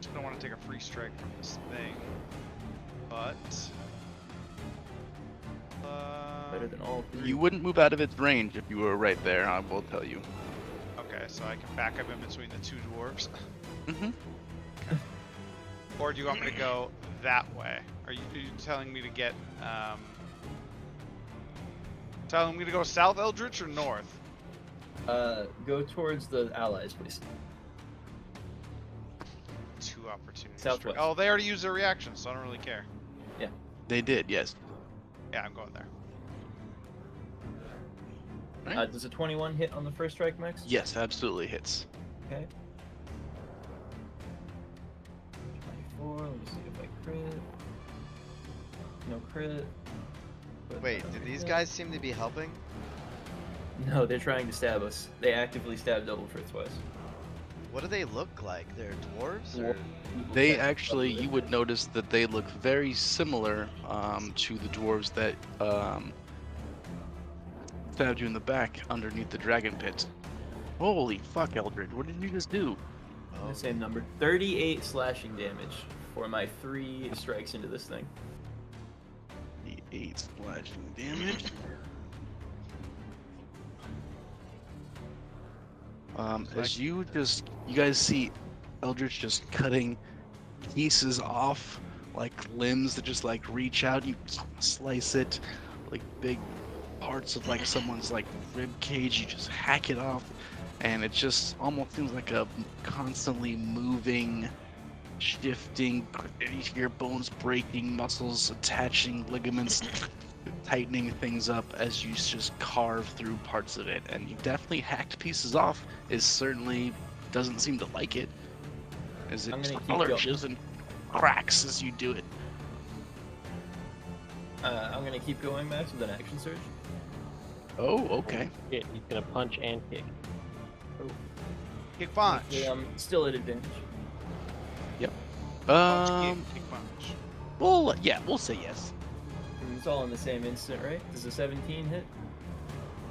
I don't want to take a free strike from this thing. But. Better than all three. You wouldn't move out of its range if you were right there, I will tell you. Okay, so I can back up in between the two dwarves. Mm-hmm. Or do you want me to go that way? Are you telling me to get, telling me to go south Eldritch or north? Go towards the allies, please. 2 opportunities. Southwest. Oh, they already used their reaction, so I don't really care. They did, yes. Yeah, I'm going there. Does a 21 hit on the first strike, Max? Yes, absolutely hits. Okay. 24, let me see if I crit. No crit. Put Wait, that do over these there. guys seem to be helping? No, they're trying to stab us. They actively stabbed Doubleford twice. What do they look like? They're dwarves? Or... They actually, you would notice that they look very similar to the dwarves that stabbed you in the back underneath the dragon pit. Holy fuck, Eldred, what did you just do? The same number. 38 slashing damage for my 3 strikes into this thing. The 8 slashing damage. As you guys see Eldritch just cutting pieces off, like limbs that just like reach out, you slice it, like big parts of like someone's like rib cage, you just hack it off, and it just almost seems like a constantly moving, shifting, you hear bones breaking, muscles attaching, ligaments tightening things up as you just carve through parts of it, and you definitely hacked pieces off. It certainly doesn't seem to like it, as it I'm gonna keep lurches and cracks as you do it. I'm gonna keep going, Max, with an action surge. Oh, okay. Yeah, he's gonna punch and kick. Kick punch. Yeah, I'm still at advantage. Punch, kick punch. Well, yeah, we'll say yes. And it's all in the same instant, right? Does a 17 hit?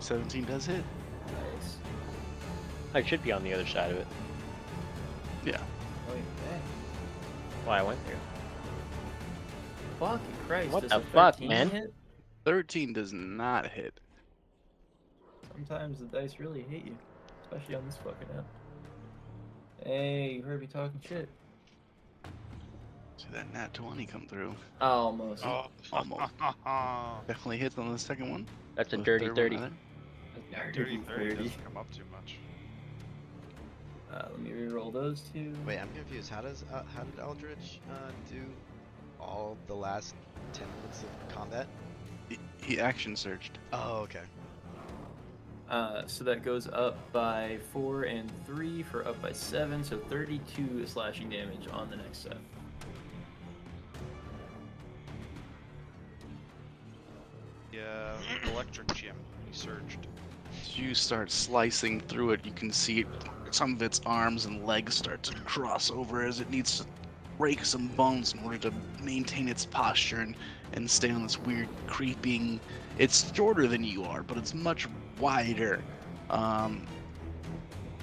17 does hit. Nice. I should be on the other side of it. Yeah. Oh, yeah. Well, I went there. Fucking Christ. What does the a fuck, 13 man? Hit? 13 does not hit. Sometimes the dice really hate you, especially on this fucking app. Hey, you heard me talking shit. See that nat 20 come through. Almost. Oh, Almost. Definitely hits on the second one. That's a The dirty third one 30. rather. yeah, dirty 30 doesn't come up too much. Let me re-roll those two. Wait, I'm confused. How did Eldritch do all the last 10 minutes of combat? He action searched. Oh, okay. So that goes up by 4 and 3 for up by 7, so 32 slashing damage on the next set. electric gym. He surged. As you start slicing through it, you can see some of its arms and legs start to cross over as it needs to break some bones in order to maintain its posture and stay on this weird creeping. It's shorter than you are, but it's much wider.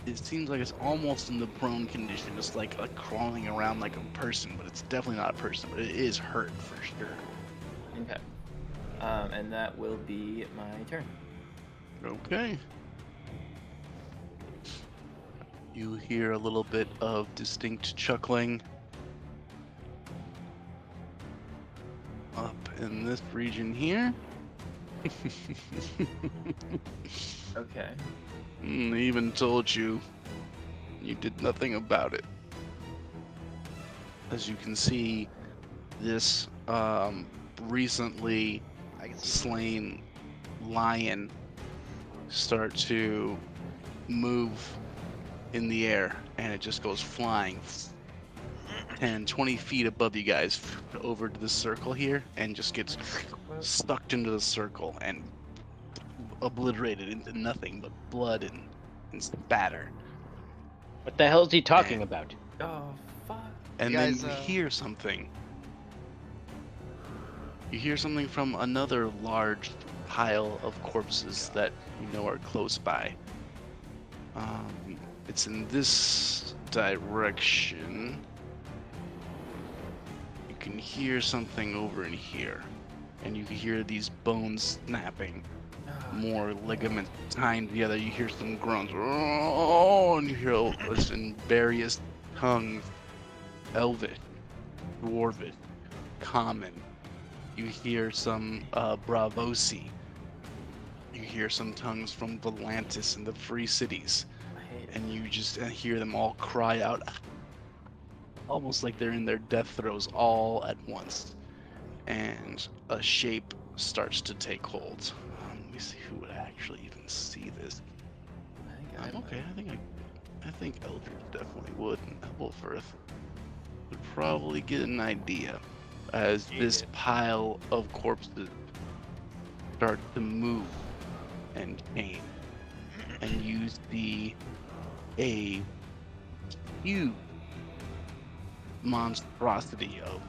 It seems like it's almost in the prone condition, just like crawling around like a person, but it's definitely not a person, but it is hurt for sure. Okay. And that will be my turn. Okay. You hear a little bit of distinct chuckling up in this region here. Okay. They even told you you did nothing about it. As you can see, this recently I can see. slain lion start to move in the air, and it just goes flying 10, 20 feet above you guys over to the circle here, and just gets sucked into the circle and obliterated into nothing but blood and spatter. What the hell is he talking about? Oh, fuck. And You then guys, you hear something. You hear something from another large pile of corpses that you know are close by. It's in this direction. You can hear something over in here. And you can hear these bones snapping. More ligaments tying together. You hear some groans. Oh, and you hear this in various tongues. Elvish, Dwarvish, Common. You hear some Bravosi. You hear some tongues from Volantis and the Free Cities. I hate it. And you just hear them all cry out, almost like they're in their death throes all at once. And a shape starts to take hold. Let me see who would actually even see this. I think Okay, I think Eldritch definitely would, and Ebelfirth would probably get an idea as this pile of corpses start to move and change, and you see a huge monstrosity of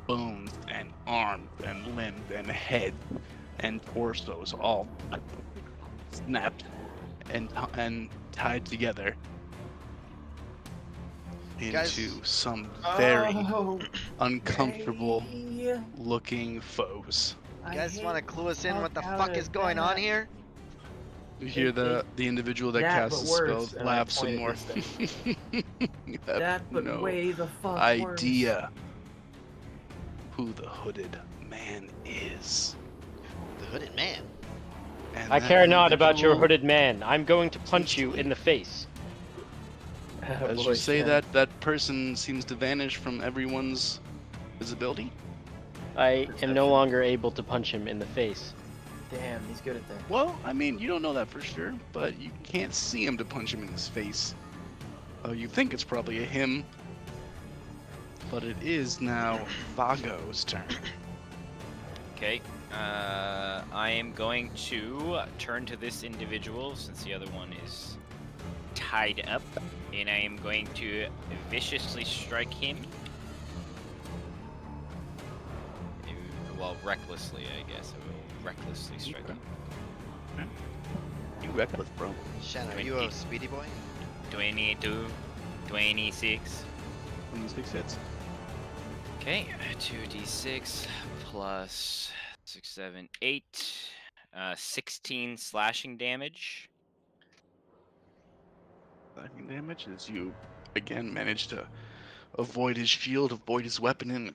bones and arms and limbs and heads and torsos all snapped and tied together into Guys. some very Oh, uncomfortable hey, looking foes. You guys want to clue us in fuck what the out fuck of is going on that. here? You hear the individual that that, casts but the spell worse, and I laugh some point more. at this You have That, but no way the fuck idea who the hooded man is. The hooded man. And I that care not about your individual, hooded man. I'm going to punch you in the face. worse. As you say that, that person seems to vanish from everyone's visibility. I am Perception. no longer able to punch him in the face. Damn, he's good at that. Well, I mean, you don't know that for sure, but you can't see him to punch him in his face. You think it's probably a him, but it is now Vago's turn. Okay. I am going to turn to this individual since the other one is tied up, and I am going to viciously strike him. Well, recklessly, I guess. I will recklessly strike him. You reckless, bro. Shannon, are you a speedy boy? 22, 26. 26 hits. Okay, 2d6 plus 6, 7, 8. 16 slashing damage. Slashing damage as you again manage to avoid his shield, avoid his weapon, and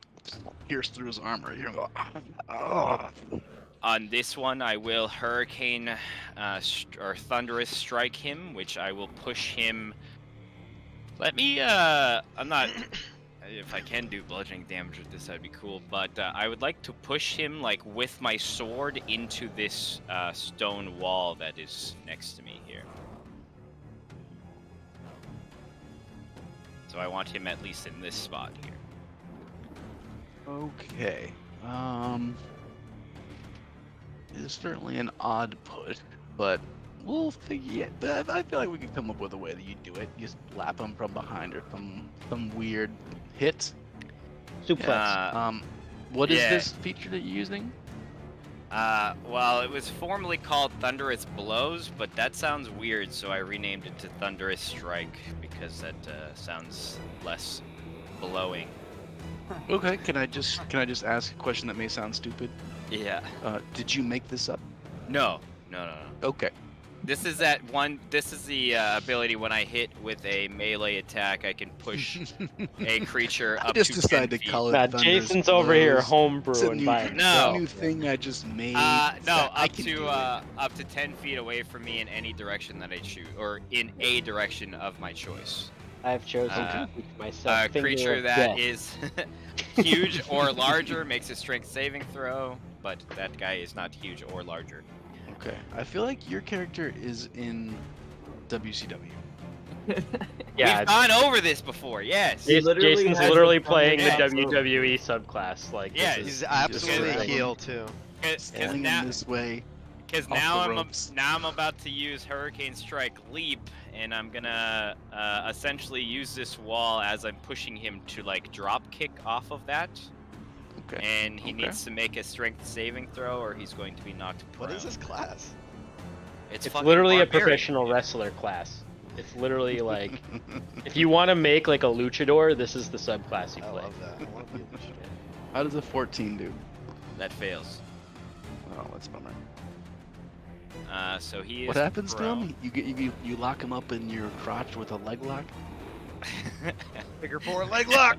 pierce through his armor. You're going, oh. On this one, I will hurricane or thunderous strike him, which I will push him. Let me. I'm not. If I can do bludgeoning damage with this, that'd be cool. But I would like to push him, like, with my sword into this stone wall that is next to me here. So I want him at least in this spot here. is certainly an odd put, but we'll figure it. But I feel like we can come up with a way that you do it. You slap him from behind or some weird hit. Suplex. What is yeah. this feature that you're using? Well, it was formerly called Thunderous Blows, but that sounds weird, so I renamed it to Thunderous Strike because that sounds less blowing. Okay, can I just ask a question that may sound stupid? Yeah. Did you make this up? No. Okay. This is that one. This is the ability when I hit with a melee attack, I can push a creature I up just to decided 10 to feet. call it. Nah, Thunderous Jason's over here Blows. It's a homebrewing new, by it's a No. new thing I just made. No, I up can to do it. up to 10 feet away from me in any direction that I choose, or in a direction of my choice. I've chosen Uh, to keep myself. A finger creature of that death. is huge or larger makes a strength saving throw, but that guy is not huge or larger. Okay. I feel like your character is in WCW. Yeah, We've gone over this before, yes. He literally Jason's has literally a playing the Yeah. WWE subclass. Like, Yeah, this He's is, absolutely just- heel too. Because Sling now, him this way. Because Off now the I'm ropes. now I'm about to use Hurricane Strike Leap, and I'm gonna essentially use this wall as I'm pushing him to like drop kick off of that, Okay. and he Okay. needs to make a strength saving throw, or he's going to be knocked prone. What is this class? it's fucking literally a barbarian, professional dude. wrestler class. It's literally like, if you want to make like a luchador, this is the subclass you I play. love that. I want to be a luchador. How does a 14 do? That fails. Oh, that's a bummer. So he is. What happens to prone. him? You lock him up in your crotch with a leg lock? Figure four leg lock.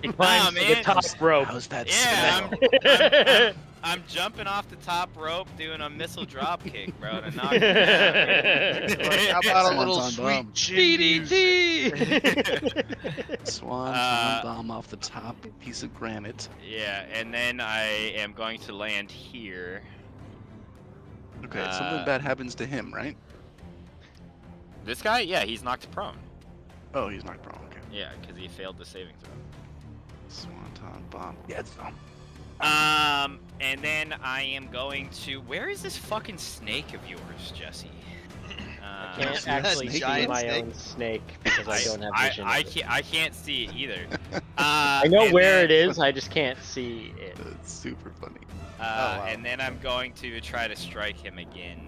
He climbs to the man. top rope. How's that Yeah, smell? I'm jumping off the top rope, doing a missile drop kick, bro, to knock him How down. about a little Swan's on sweet bomb. chin music? Swan bomb off the top piece of granite. Yeah, and then I am going to land here. Okay, something bad happens to him, right? This guy? Yeah, he's knocked prone. Oh, he's not prone. Okay. Yeah, because he failed the saving throw. Swanton bomb. Yeah, it's And then I am going to. Where is this fucking snake of yours, Jesse? I can't see actually that see giant my snake? own snake because I don't have vision. I of it. can't see it either. I know where it is, I just can't see it. It's super funny. wow. And then I'm going to try to strike him again.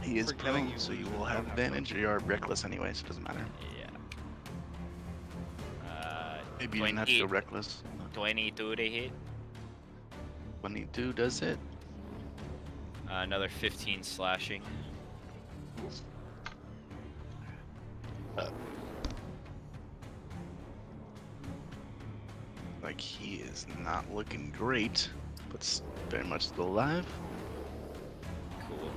He is Forgetting prone, you so you lose, will I have don't have advantage. You are reckless anyway, so it doesn't matter. Yeah. Maybe you didn't have to go 28. reckless. 22 to hit. 22 does it. Another 15 slashing. Like he is not looking great, but very much still alive. Cool.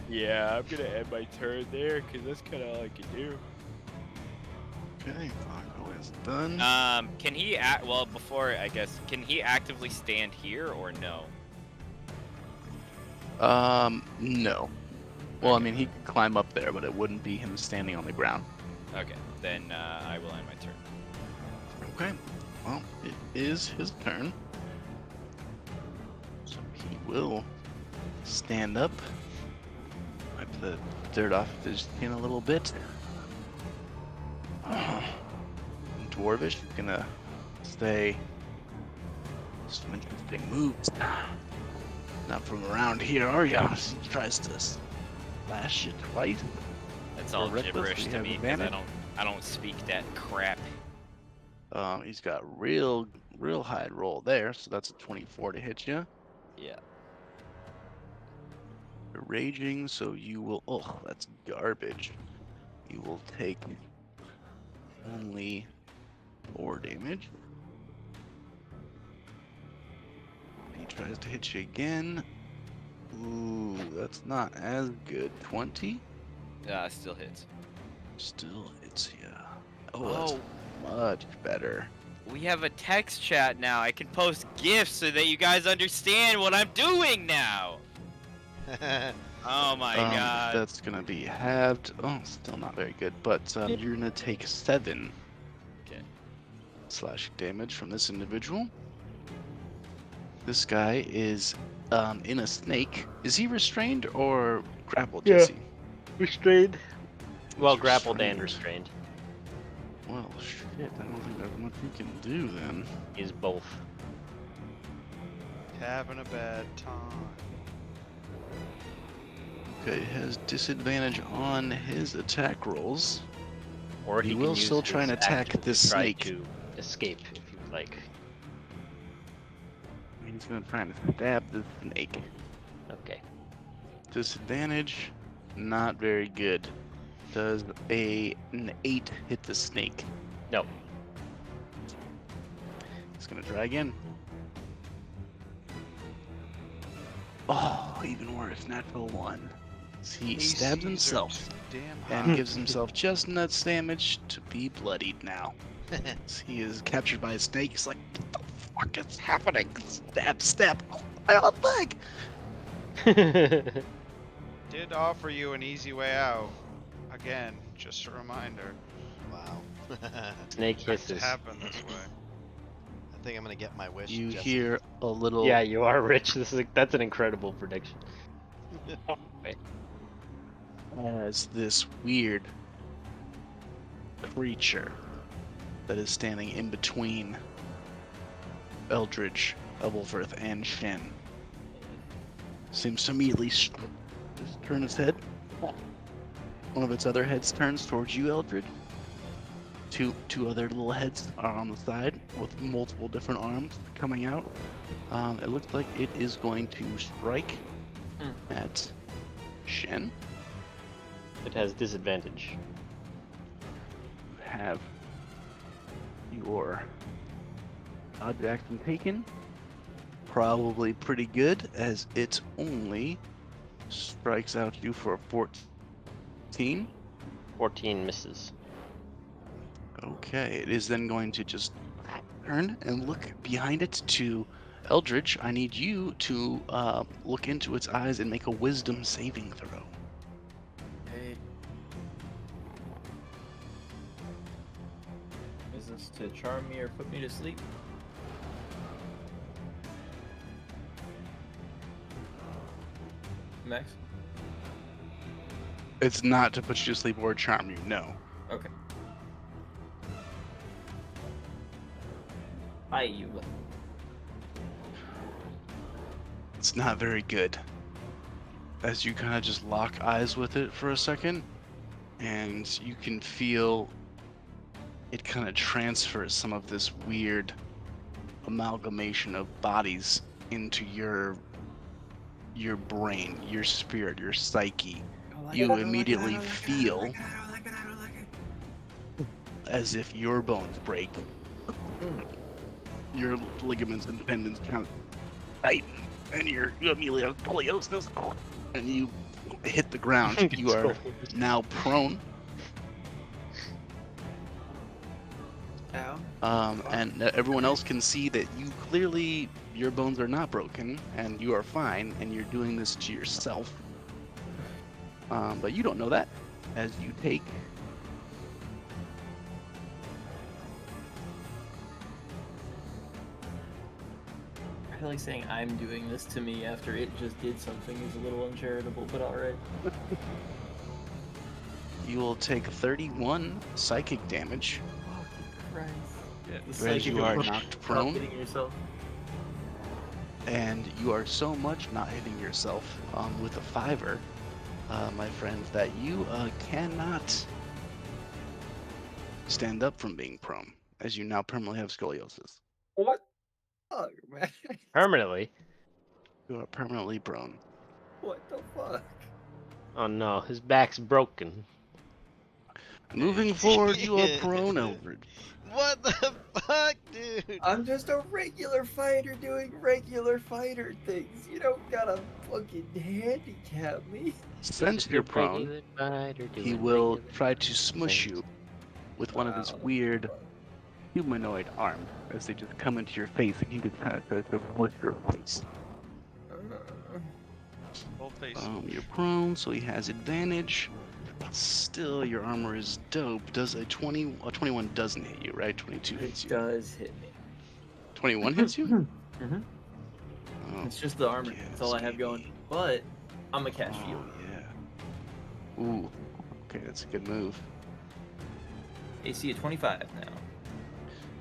Yeah, I'm gonna end my turn there because that's kind of all I can do. Okay, Vago is done. Can he act? Well, before I guess, can he actively stand here or no? No. Well, I mean, he could climb up there, but it wouldn't be him standing on the ground. Okay, then I will end my turn. Okay. Well, it is his turn. So he will stand up, wipe the dirt off his skin a little bit. Dwarvish is gonna say some interesting moves. Not from around here, are ya? He tries to slash it right. That's all For reckless, gibberish we to have me because advantage. I don't speak that crap. He's got real high roll there, so that's a 24 to hit you. Yeah. You're raging, so you will. Oh, that's garbage. You will take only 4 damage. He tries to hit you again. Ooh, that's not as good. 20 Still hits. still hits you. Oh, that's Oh, much better. we have a text chat now. I can post GIFs so that you guys understand what I'm doing now. Oh my god. That's gonna be halved. Oh, still not very good, but you're gonna take 7. Okay. slashing damage from this individual. This guy is in a snake. Is he restrained or grappled, Yeah. Jesse? Restrained. Well, He's grappled and restrained. Well, shit, I don't think there's much he can do then. He's both. Having a bad time. Okay, has disadvantage on his attack rolls. Or He he will can use still his try and attack action this to try snake. to escape, if you would like. He's gonna try and stab the snake. Okay. Disadvantage, not very good. Does an 8 hit the snake? No. He's gonna try again. Oh, even worse, natural 1. He stabs ACs are himself too damn and high. gives himself just enough damage to be bloodied now. As he is captured by a snake. He's like, what the fuck is happening? Stab, stab. Oh, my leg! Did offer you an easy way out. Again, just a reminder. Wow. Snake It hisses. happened this way. I think I'm gonna get my wish. You Jesse. hear a little. Yeah, you are rich. That's an incredible prediction. As this weird creature that is standing in between Eldridge, Elvelfirth, and Shen seems to immediately just turn its head. One of its other heads turns towards you, Eldred. Two other little heads are on the side with multiple different arms coming out. It looks like it is going to strike at Shen. It has disadvantage. Have your dodge action taken. Probably pretty good, as it only strikes out you for a 14. 14 misses. Okay, it is then going to just turn and look behind it to Eldridge. I need you to look into its eyes and make a wisdom saving throw. Hey. Is this to charm me or put me to sleep? Max? It's not to put you to sleep or charm you, no. Okay. Hi, you. It's not very good. As you kind of just lock eyes with it for a second, and you can feel it kind of transfers some of this weird amalgamation of bodies into your brain, your spirit, your psyche. You immediately feel as if your bones break. Your ligaments and tendons kind of tighten, and you immediately have scoliosis, and you hit the ground. You are now prone. Ow. And everyone else can see that you clearly, your bones are not broken, and you are fine, and you're doing this to yourself. But you don't know that, as you take I feel like saying I'm doing this to me after it just did something is a little uncharitable, but alright. you will take 31 psychic damage Christ. Yeah, the as psychic you are of knocked not prone, hitting yourself. and you are so much not hitting yourself with a 5er, my friend, that you cannot stand up from being prone, as you now permanently have scoliosis. What? Oh, man. Permanently? You are permanently prone. What the fuck? Oh no, his back's broken. Moving forward, you are prone, Eldred. What the fuck, dude? I'm just a regular fighter doing regular fighter things. You don't gotta fucking handicap me. Since you're prone, he will try to smush you with one of his Wow. weird humanoid arms as they just come into your face, and he just kind of tries to smush your face. Old face. You're prone, so he has advantage. Still, your armor is dope. Does a 21 doesn't hit you, right? 22 hits It you. does hit me. 21 hits you? Mm-hmm. Oh, It's just the armor. That's all I have going. But I'm a cash shield. yeah. Ooh. Okay, that's a good move. AC at 25 now.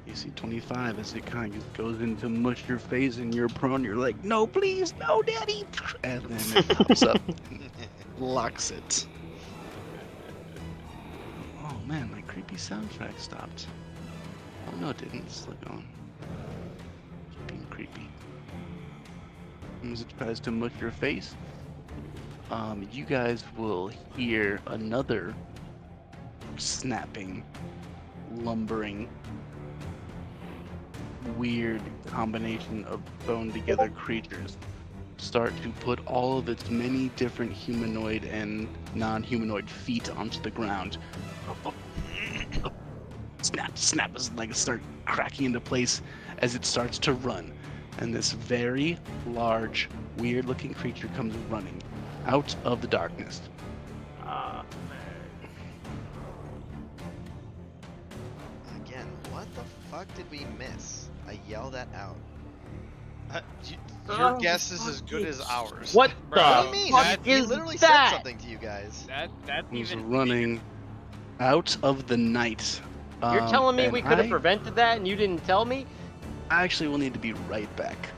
You see 25 as it kind of goes into mush your face and you're prone. You're like, no, please, no, daddy. And then it pops up and locks it. Oh man, my creepy soundtrack stopped. Oh no, it didn't. It's still going. Keep being creepy. As it tries to mush your face, you guys will hear another snapping, lumbering, weird combination of bone together creatures start to put all of its many different humanoid and non-humanoid feet onto the ground. Snap as legs start cracking into place as it starts to run, and this very large, weird-looking creature comes running out of the darkness. Again, what the fuck did we miss? I yelled that out. Your Oh, guess is as fuck good it. as ours. What Bro, What do the you mean? fuck He is literally that? said something to you guys. That He's even running out of the night. You're telling me and we could have I prevented that and you didn't tell me? actually will need to be right back.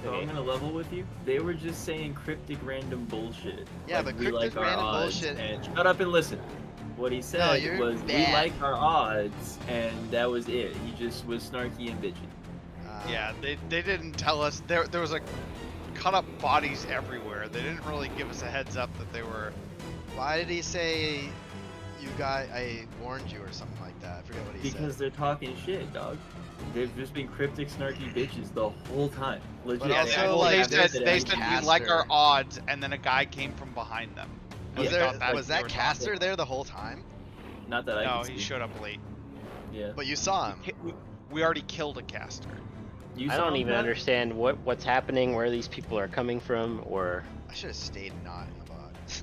So I'm gonna level with you. They were just saying cryptic random bullshit. Yeah, Like, but we cryptic like our random odds, bullshit- And shut up and listen. What he said you're was bad. we like our odds, and that was it. He just was snarky and bitchy. Yeah, they didn't tell us. There was like cut up bodies everywhere. They didn't really give us a heads up that they were. Why did he say I warned you or something like that? I forget what he Because said. they're talking shit, dog. They've just been cryptic, snarky bitches the whole time. Legit. But Yeah, also, they like, said there's they the said we like our caster. odds, and then a guy came from behind them. And Was they there thought was they that were caster talking. there the whole time? Not that I No, can see. he showed up late. Yeah. But you saw him. We already killed a caster. You I saw don't him, even Pat? understand what's happening, where these people are coming from, or... I should have stayed not in the box.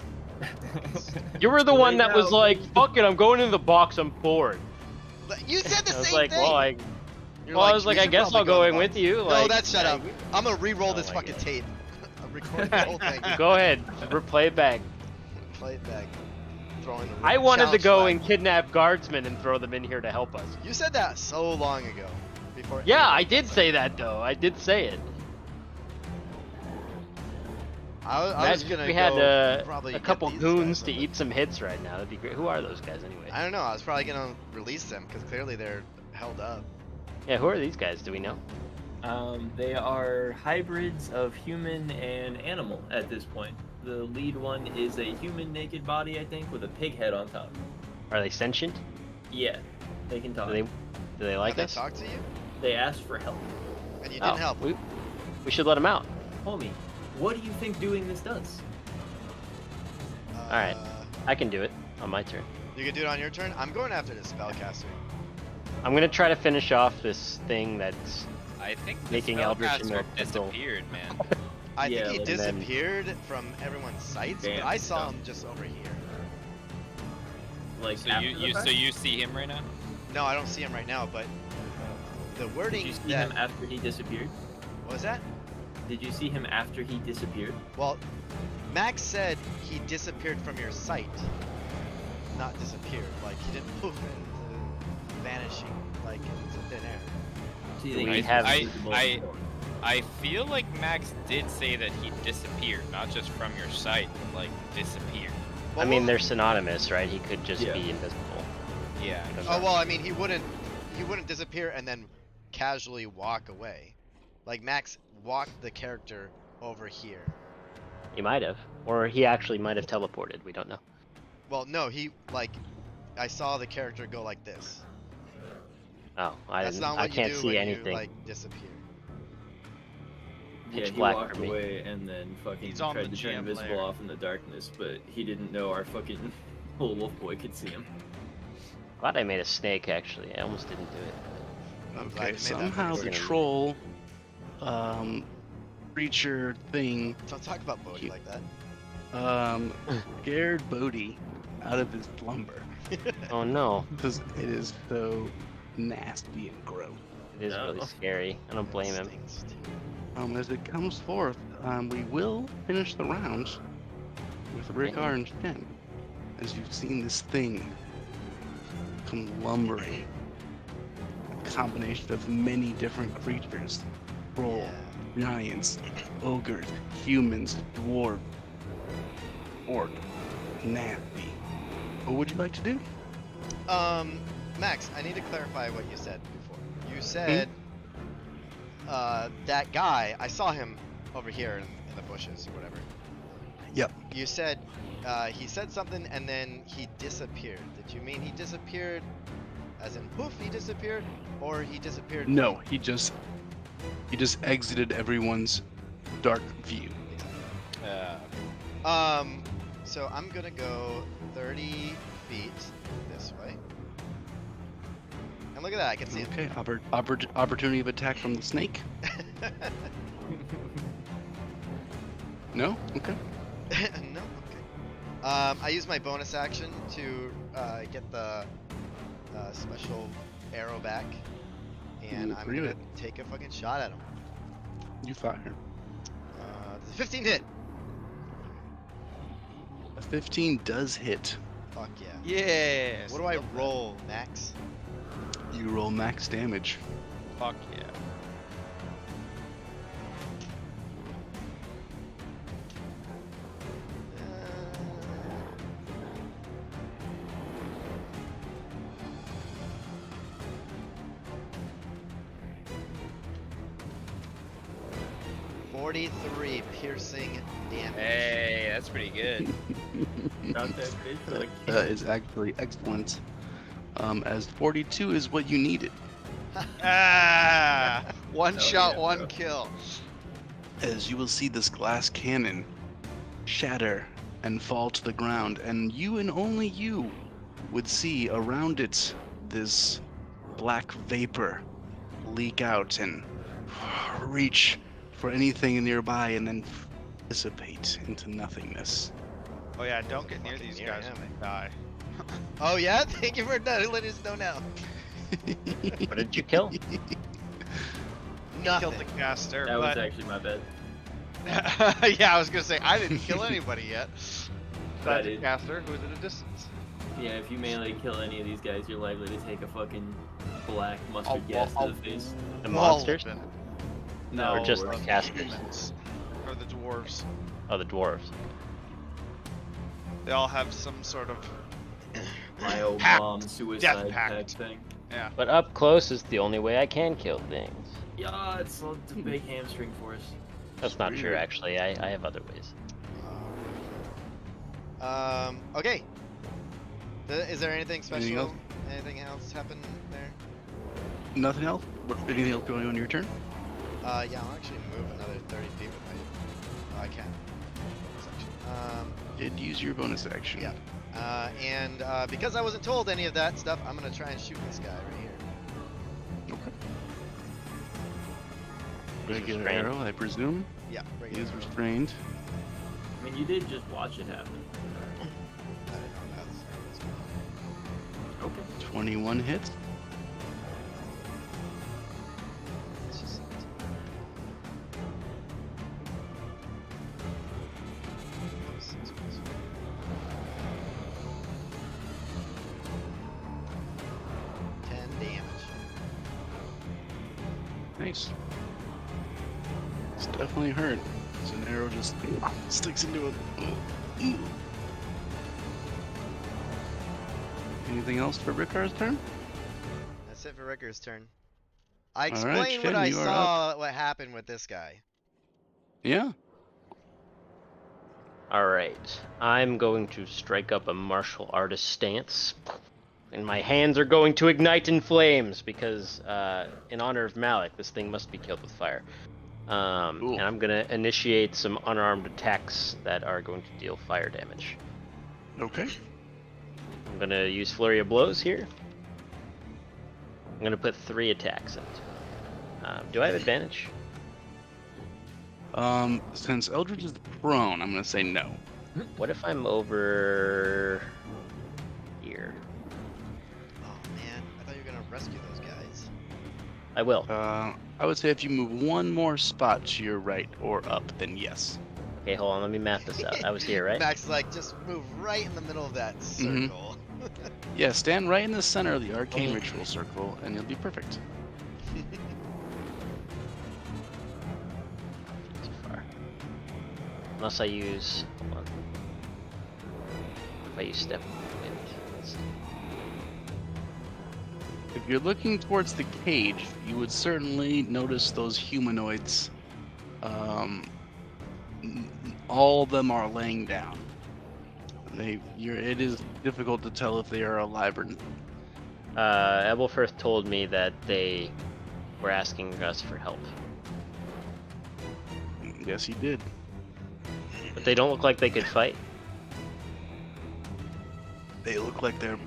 You were the Too one late that was now. like, fuck it, I'm going in the box, I'm bored. You said the I was same like, thing. well, I You're I was "We like, I should guess probably I'll go in in the with box." you. No, Like, that's shut up. I'm gonna re-roll Oh this my fucking God. tape. I'm recording the whole thing. Go ahead, replay it back. Play it back. Throwing the I wanted to challenge go flag. and kidnap guardsmen and throw them in here to help us. You said that so long ago. Before. Yeah, anyone I did said say that though. I did say it. I was Imagine gonna if we had go probably a get couple these goons guys, to but- eat some hits right now. That'd be great. Who are those guys anyway? I don't know. I was probably gonna release them because clearly they're held up. Yeah, who are these guys? Do we know? They are hybrids of human and animal at this point. The lead one is a human naked body, I think, with a pig head on top. Are they sentient? Yeah, they can talk. Do they like Have us? they talk to you? They asked for help. And you didn't Oh, help. we should let them out. Homie, what do you think doing this does? Alright. I can do it on my turn. You can do it on your turn. I'm going after this spellcaster. I'm gonna try to finish off this thing that's... I think the Making Eldritch spellcaster immortal. disappeared, man. I Yeah, think he and then- disappeared from everyone's sights, Damn, but I saw dumb. him just over here. Like, So after the fact? you see him right now? No, I don't see him right now, but the Did wording you see that him after he disappeared? what was that? Did you see him after he disappeared? Well, Max said he disappeared from your sight. Not disappeared, like he didn't move into vanishing like into thin air. Do you We think he's have- visible? I feel like Max did say that he disappeared, not just from your sight, but like disappeared. I mean, they're synonymous, right? He could just Yeah. be invisible. Yeah. Oh well, I mean he wouldn't disappear and then casually walk away. Like Max walked the character over here. He might have. Or he actually might have teleported. We don't know. Well, no, he like I saw the character go like this. Oh, I That's didn't. not what I you can't do see when anything. you like disappear. Yeah, pitch he black walked for me. away and then fucking He's on tried the to turn jam invisible layer. off in the darkness, but he didn't know our fucking little wolf boy could see him. Glad I made a snake. Actually, I almost didn't do it. I'm glad you Okay, made that somehow for the me. troll creature thing Don't talk about Bodhi like that. scared Bodhi out of his slumber Oh no, because it is so nasty and gross. it is really No. scary. I don't blame him. Stinks, too. As it comes forth, we will finish the round with Rickar and Shen, as you've seen this thing come lumbering. A combination of many different creatures, troll, giants, ogres, humans, dwarf, orc, nasty. What would you like to do? Max, I need to clarify what you said before. You said that guy, I saw him over here in the bushes or whatever. Yep. You said he said something and then he disappeared. Did you mean he disappeared as in poof, he disappeared? Or he disappeared? No, he just exited everyone's dark view. So I'm gonna go 30 feet this way. And look at that, I can see Okay, opportunity of attack from the snake? No? Okay. him. No? Okay. I use my bonus action to get the special arrow back. And I'm Read gonna it. take a fucking shot at him. You fire. Does a 15 hit? A 15 does hit. Fuck yeah. Yes. What do I love that. roll, Max? You roll max damage. Fuck yeah. Uh, 43 piercing damage. Hey, that's pretty good. Not that big for like That is actually excellent. As 42 is what you needed. Ah, one Hell shot, yeah, one bro. kill. As you will see this glass cannon shatter and fall to the ground, and you and only you would see around it this black vapor leak out and reach for anything nearby and then dissipate into nothingness. Oh yeah, don't get near Fucking these near guys him. when they die. Oh yeah? Thank you for letting us know now. What did you kill? Killed Nothing. the caster, that was but actually my bad. yeah, I was gonna say I didn't kill anybody yet. That Besides the is- caster, who was at a distance. Yeah, if you melee kill any of these guys, you're likely to take a fucking black mustard I'll- gas I'll- to the face. The All of monsters? them. No, Or just or the the casters? humans. Or the dwarves. Oh, the dwarves. They all have some sort of my old Pact. mom Death suicide pact. pact thing. yeah. But up close is the only way I can kill things. Yeah, it's a big hamstring for us. That's not true, actually. I have other ways. Okay. Is there anything special? Anything else? Anything else happen there? Nothing else? Anything else going on in your turn? Yeah, I'll actually move another 30 feet with my. Oh, I can. Did use your bonus action. Yeah. And because I wasn't told any of that stuff, I'm gonna try and shoot this guy right here. Okay. Regular Restrained. arrow, I presume. Yeah, He regular. is restrained. I mean, you did just watch it happen. I didn't know that was Okay. 21 hits. it's just- Six plus 10 damage. Nice. It's definitely hurt. So an arrow just sticks into it. Anything else for Rickar's turn? That's it for Ricker's turn. I All right, explained what Shen, I you are saw, what happened with this guy. Yeah. Alright. I'm going to strike up a martial artist stance. And my hands are going to ignite in flames because, in honor of Malik, this thing must be killed with fire. Cool. And I'm going to initiate some unarmed attacks that are going to deal fire damage. Okay. I'm going to use Flurry of Blows here. I'm going to put 3 attacks into it. Do I have advantage? Since Eldridge is prone, I'm gonna say no. What if I'm over here? Oh man, I thought you were gonna rescue those guys. I will. I would say if you move one more spot to your right or up, then yes. Okay, hold on. Let me map this out. I was here, right? Max is like, just move right in the middle of that Mhm. circle. Yeah, stand right in the center of the arcane ritual circle, and you'll be perfect. Too far. Unless I use. Hold on. If I use step wind. Let's see. If you're looking towards the cage, you would certainly notice those humanoids. All of them are laying down. It is difficult to tell if they are alive or not. Ebelfirth told me that they were asking us for help, Yes, he did. but they don't look like they could fight. They look like they're,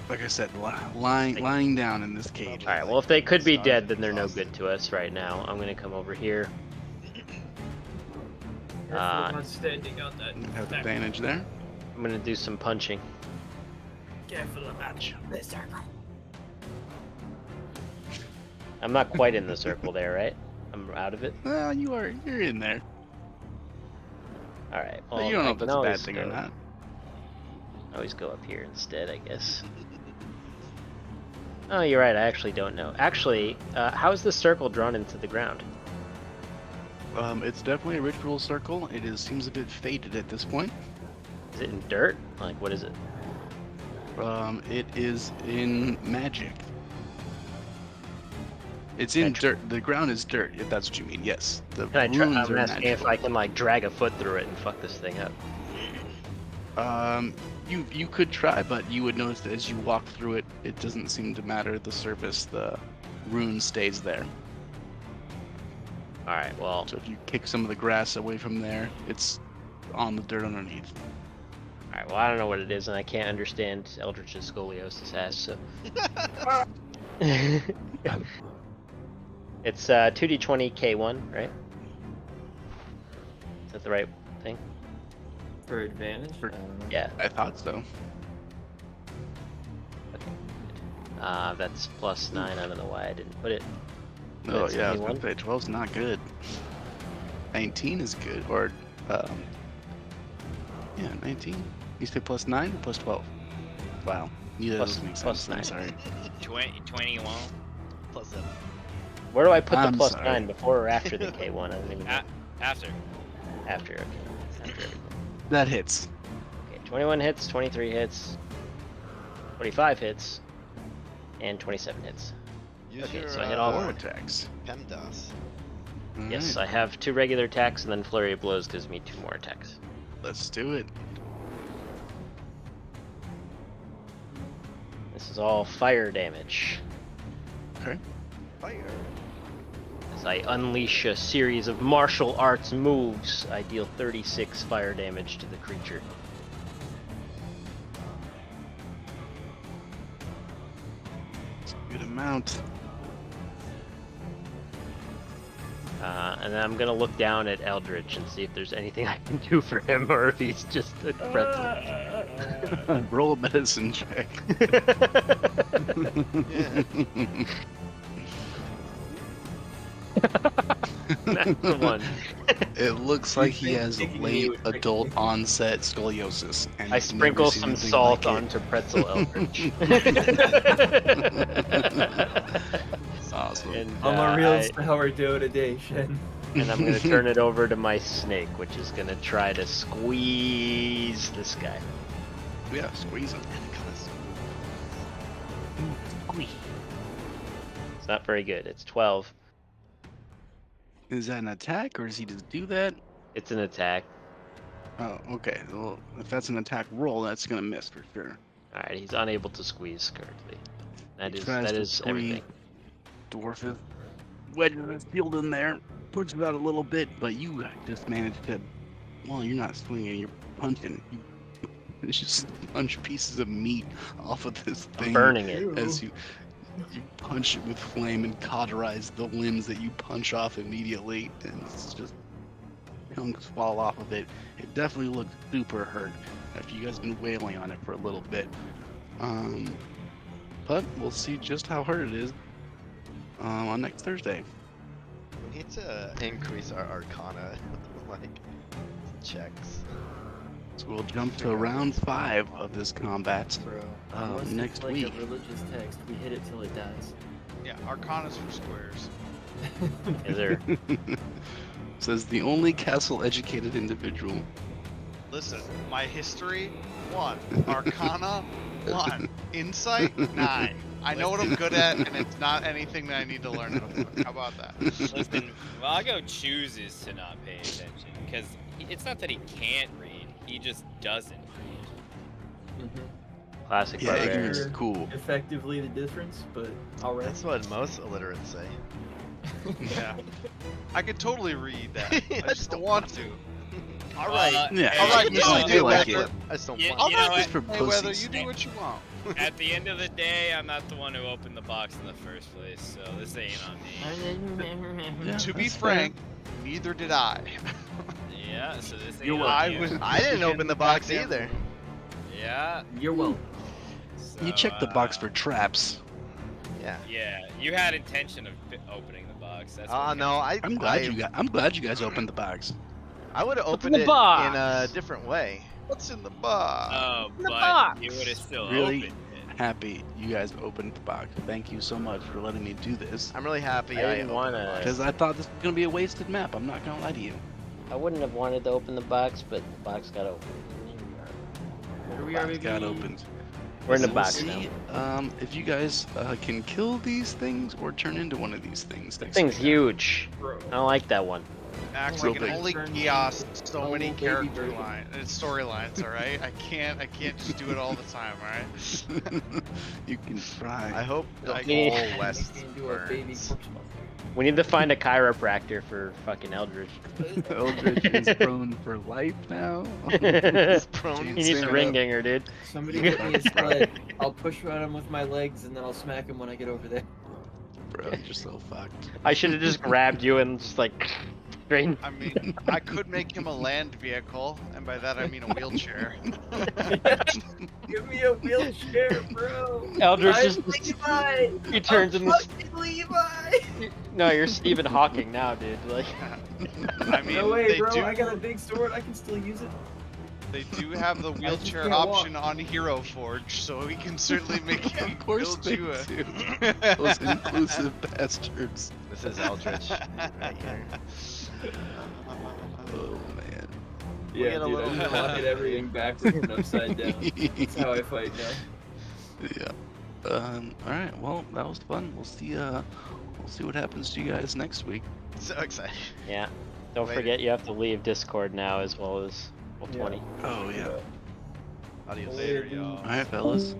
like I said, lying down in this cage. All right. Well, if they could be Sorry, dead, then they're no exhausted. good to us right now. I'm gonna come over here. Careful not standing on that. You have advantage there. I'm gonna do some punching. Careful about this circle. I'm not quite in the circle there, right? I'm out of it. Well, you're in there. All right. But Well, you don't know I if can that's a bad always thing go, or not. always go up here instead, I guess. Oh, you're right. I actually don't know. Actually, how is this circle drawn into the ground? It's definitely a ritual circle. Seems a bit faded at this point. Is it in dirt? Like, what is it? It is in magic. It's in dirt. The ground is dirt, if that's what you mean. Yes. The Can I try? runes I'm are asking if magical. I can like drag a foot through it and fuck this thing up. You could try, but you would notice that as you walk through it, it doesn't seem to matter the surface. The rune stays there. All right. Well, So if you kick some of the grass away from there, it's on the dirt underneath. all right. Well, I don't know what it is, and I can't understand Eldritch's scoliosis ass. So. It's 2d20 K1, right? Is that the right thing? For advantage? For- I don't know. Yeah. I thought so. That's plus 9. I don't know why I didn't put it. Oh That's yeah, I was 21? gonna say 12's not good. 19 is good, or yeah, 19. You say plus 9 or plus 12? Wow, neither Plus- doesn't make plus sense. I'm 9. sorry. 21. Plus 7. Where do I put the I'm plus sorry. 9? Before or after the K1? I don't even know. After. After, okay. After everything. That hits. Okay, 21 hits, 23 hits, 25 hits, and 27 hits. Use Okay, your so I hit all 4 four. attacks. PEMDAS. Yes, Alright, I have 2 regular attacks, and then Flurry of Blows gives me 2 more attacks. let's do it. This is all fire damage. Okay. Fire. As I unleash a series of martial arts moves, I deal 36 fire damage to the creature. Good amount. And then I'm gonna look down at Eldritch and see if there's anything I can do for him, or if he's just a pretzel. Roll a medicine check. That's one. It looks like he think has kicking late me would fix adult me? onset scoliosis. And I you've sprinkle never seen some anything salt like it. onto pretzel Eldritch. Awesome. And, I'm uh, a real I- sourdough today, Shen. and I'm gonna turn it over to my snake, which is gonna try to squeeze this guy. Yeah, squeeze him. It's not very good. It's 12. Is that an attack, or does he just do that? It's an attack. Oh, okay. Well, if that's an attack roll, that's gonna miss for sure. All right, he's unable to squeeze currently. He tries That to is squeeze. everything. Dwarf is wedging his shield in there, pushes it out a little bit, but you just managed to. Well, you're not swinging, you're punching. You just punch pieces of meat off of this I'm thing burning it. as you punch it with flame and cauterize the limbs that you punch off immediately, and it's just chunks fall off of it. It definitely looked super hurt after you guys been wailing on it for a little bit. But we'll see just how hurt it is on next Thursday. We need to increase our Arcana, like, checks. So we'll jump to round 5 of this combat Bro, unless it's next like week. a religious text, we hit it till it dies. Yeah, Arcana's for squares. Is there? Says the only castle-educated individual. Listen, my history 1, Arcana 1, Insight 9. I know what I'm good at, and it's not anything that I need to learn in a book. How about that? Listen, Vago chooses to not pay attention because it's not that he can't read; he just doesn't read. Classic Yeah, barbarian. ignorance is cool. Effectively the difference, but alright. That's what most illiterates say. Yeah. I could totally read that. I I just don't want to. Alright. Yeah, Alright, you Mr. I do like Mayweather. it. I just don't You- want you know Alright, what? For Mr. Mayweather, pussies. you do what you want. At the end of the day, I'm not the one who opened the box in the first place, so this ain't on me. Yeah, To be that's frank, neither did I. Yeah, so this ain't You're on I you. was. I didn't open the box either. Yeah. You're welcome. So, You check the box for traps. Yeah. Yeah, you had intention of opening the box. That's what No, counts. I'm glad you guys opened the box. I would have What's in opened the it box? in a different way. What's in the box? Oh, the but box. you would have still Really? opened it. Happy you guys opened the box. Thank you so much for letting me do this. I'm really happy I I, didn't opened wanna- the box. Because I thought this was gonna be a wasted map. I'm not gonna lie to you. I wouldn't have wanted to open the box, but the box got opened. What are we Box already got opened. We're in the We'll box now. see, if you guys can kill these things or turn into one of these things. That next thing's week. huge. Bro. I don't like that one. Max, real I can big. only Turn kiosk so little many baby character version. storylines. All right, I can't just do it all the time. All right. You can I try. hope the I can't- whole West Make me into a baby burns. corpse monster. We need to find a chiropractor for fucking Eldritch. Eldritch is prone for life now. he Prone needs a Stand ring up. dinger, dude. Somebody get me a sled. I'll push at him with my legs and then I'll smack him when I get over there. Bro, you're so fucked. I should have just grabbed you and just like drained. I mean, I could make him a land vehicle, and by that I mean a wheelchair. Give me a wheelchair, bro. Eldritch I'm just Levi. he turns I'm into fucking Levi. no, you're Stephen Hawking now, dude. Like I mean, No way, they bro. do. I got a big sword. I can still use it. They do have the wheelchair can't walk. option on Hero Forge, so we can certainly make him Of course build they you a. do. Those inclusive bastards. This is Eldritch right here. Oh man. Yeah, get a dude. little I just pocket everything backwards and upside down. That's how I fight now. Yeah. All right. Well, that was fun. We'll see. We'll see what happens to you guys next week. So excited. yeah. Don't Later. forget you have to leave Discord now as well as well 20. Oh yeah. Adios. Later, y'all. All right, fellas.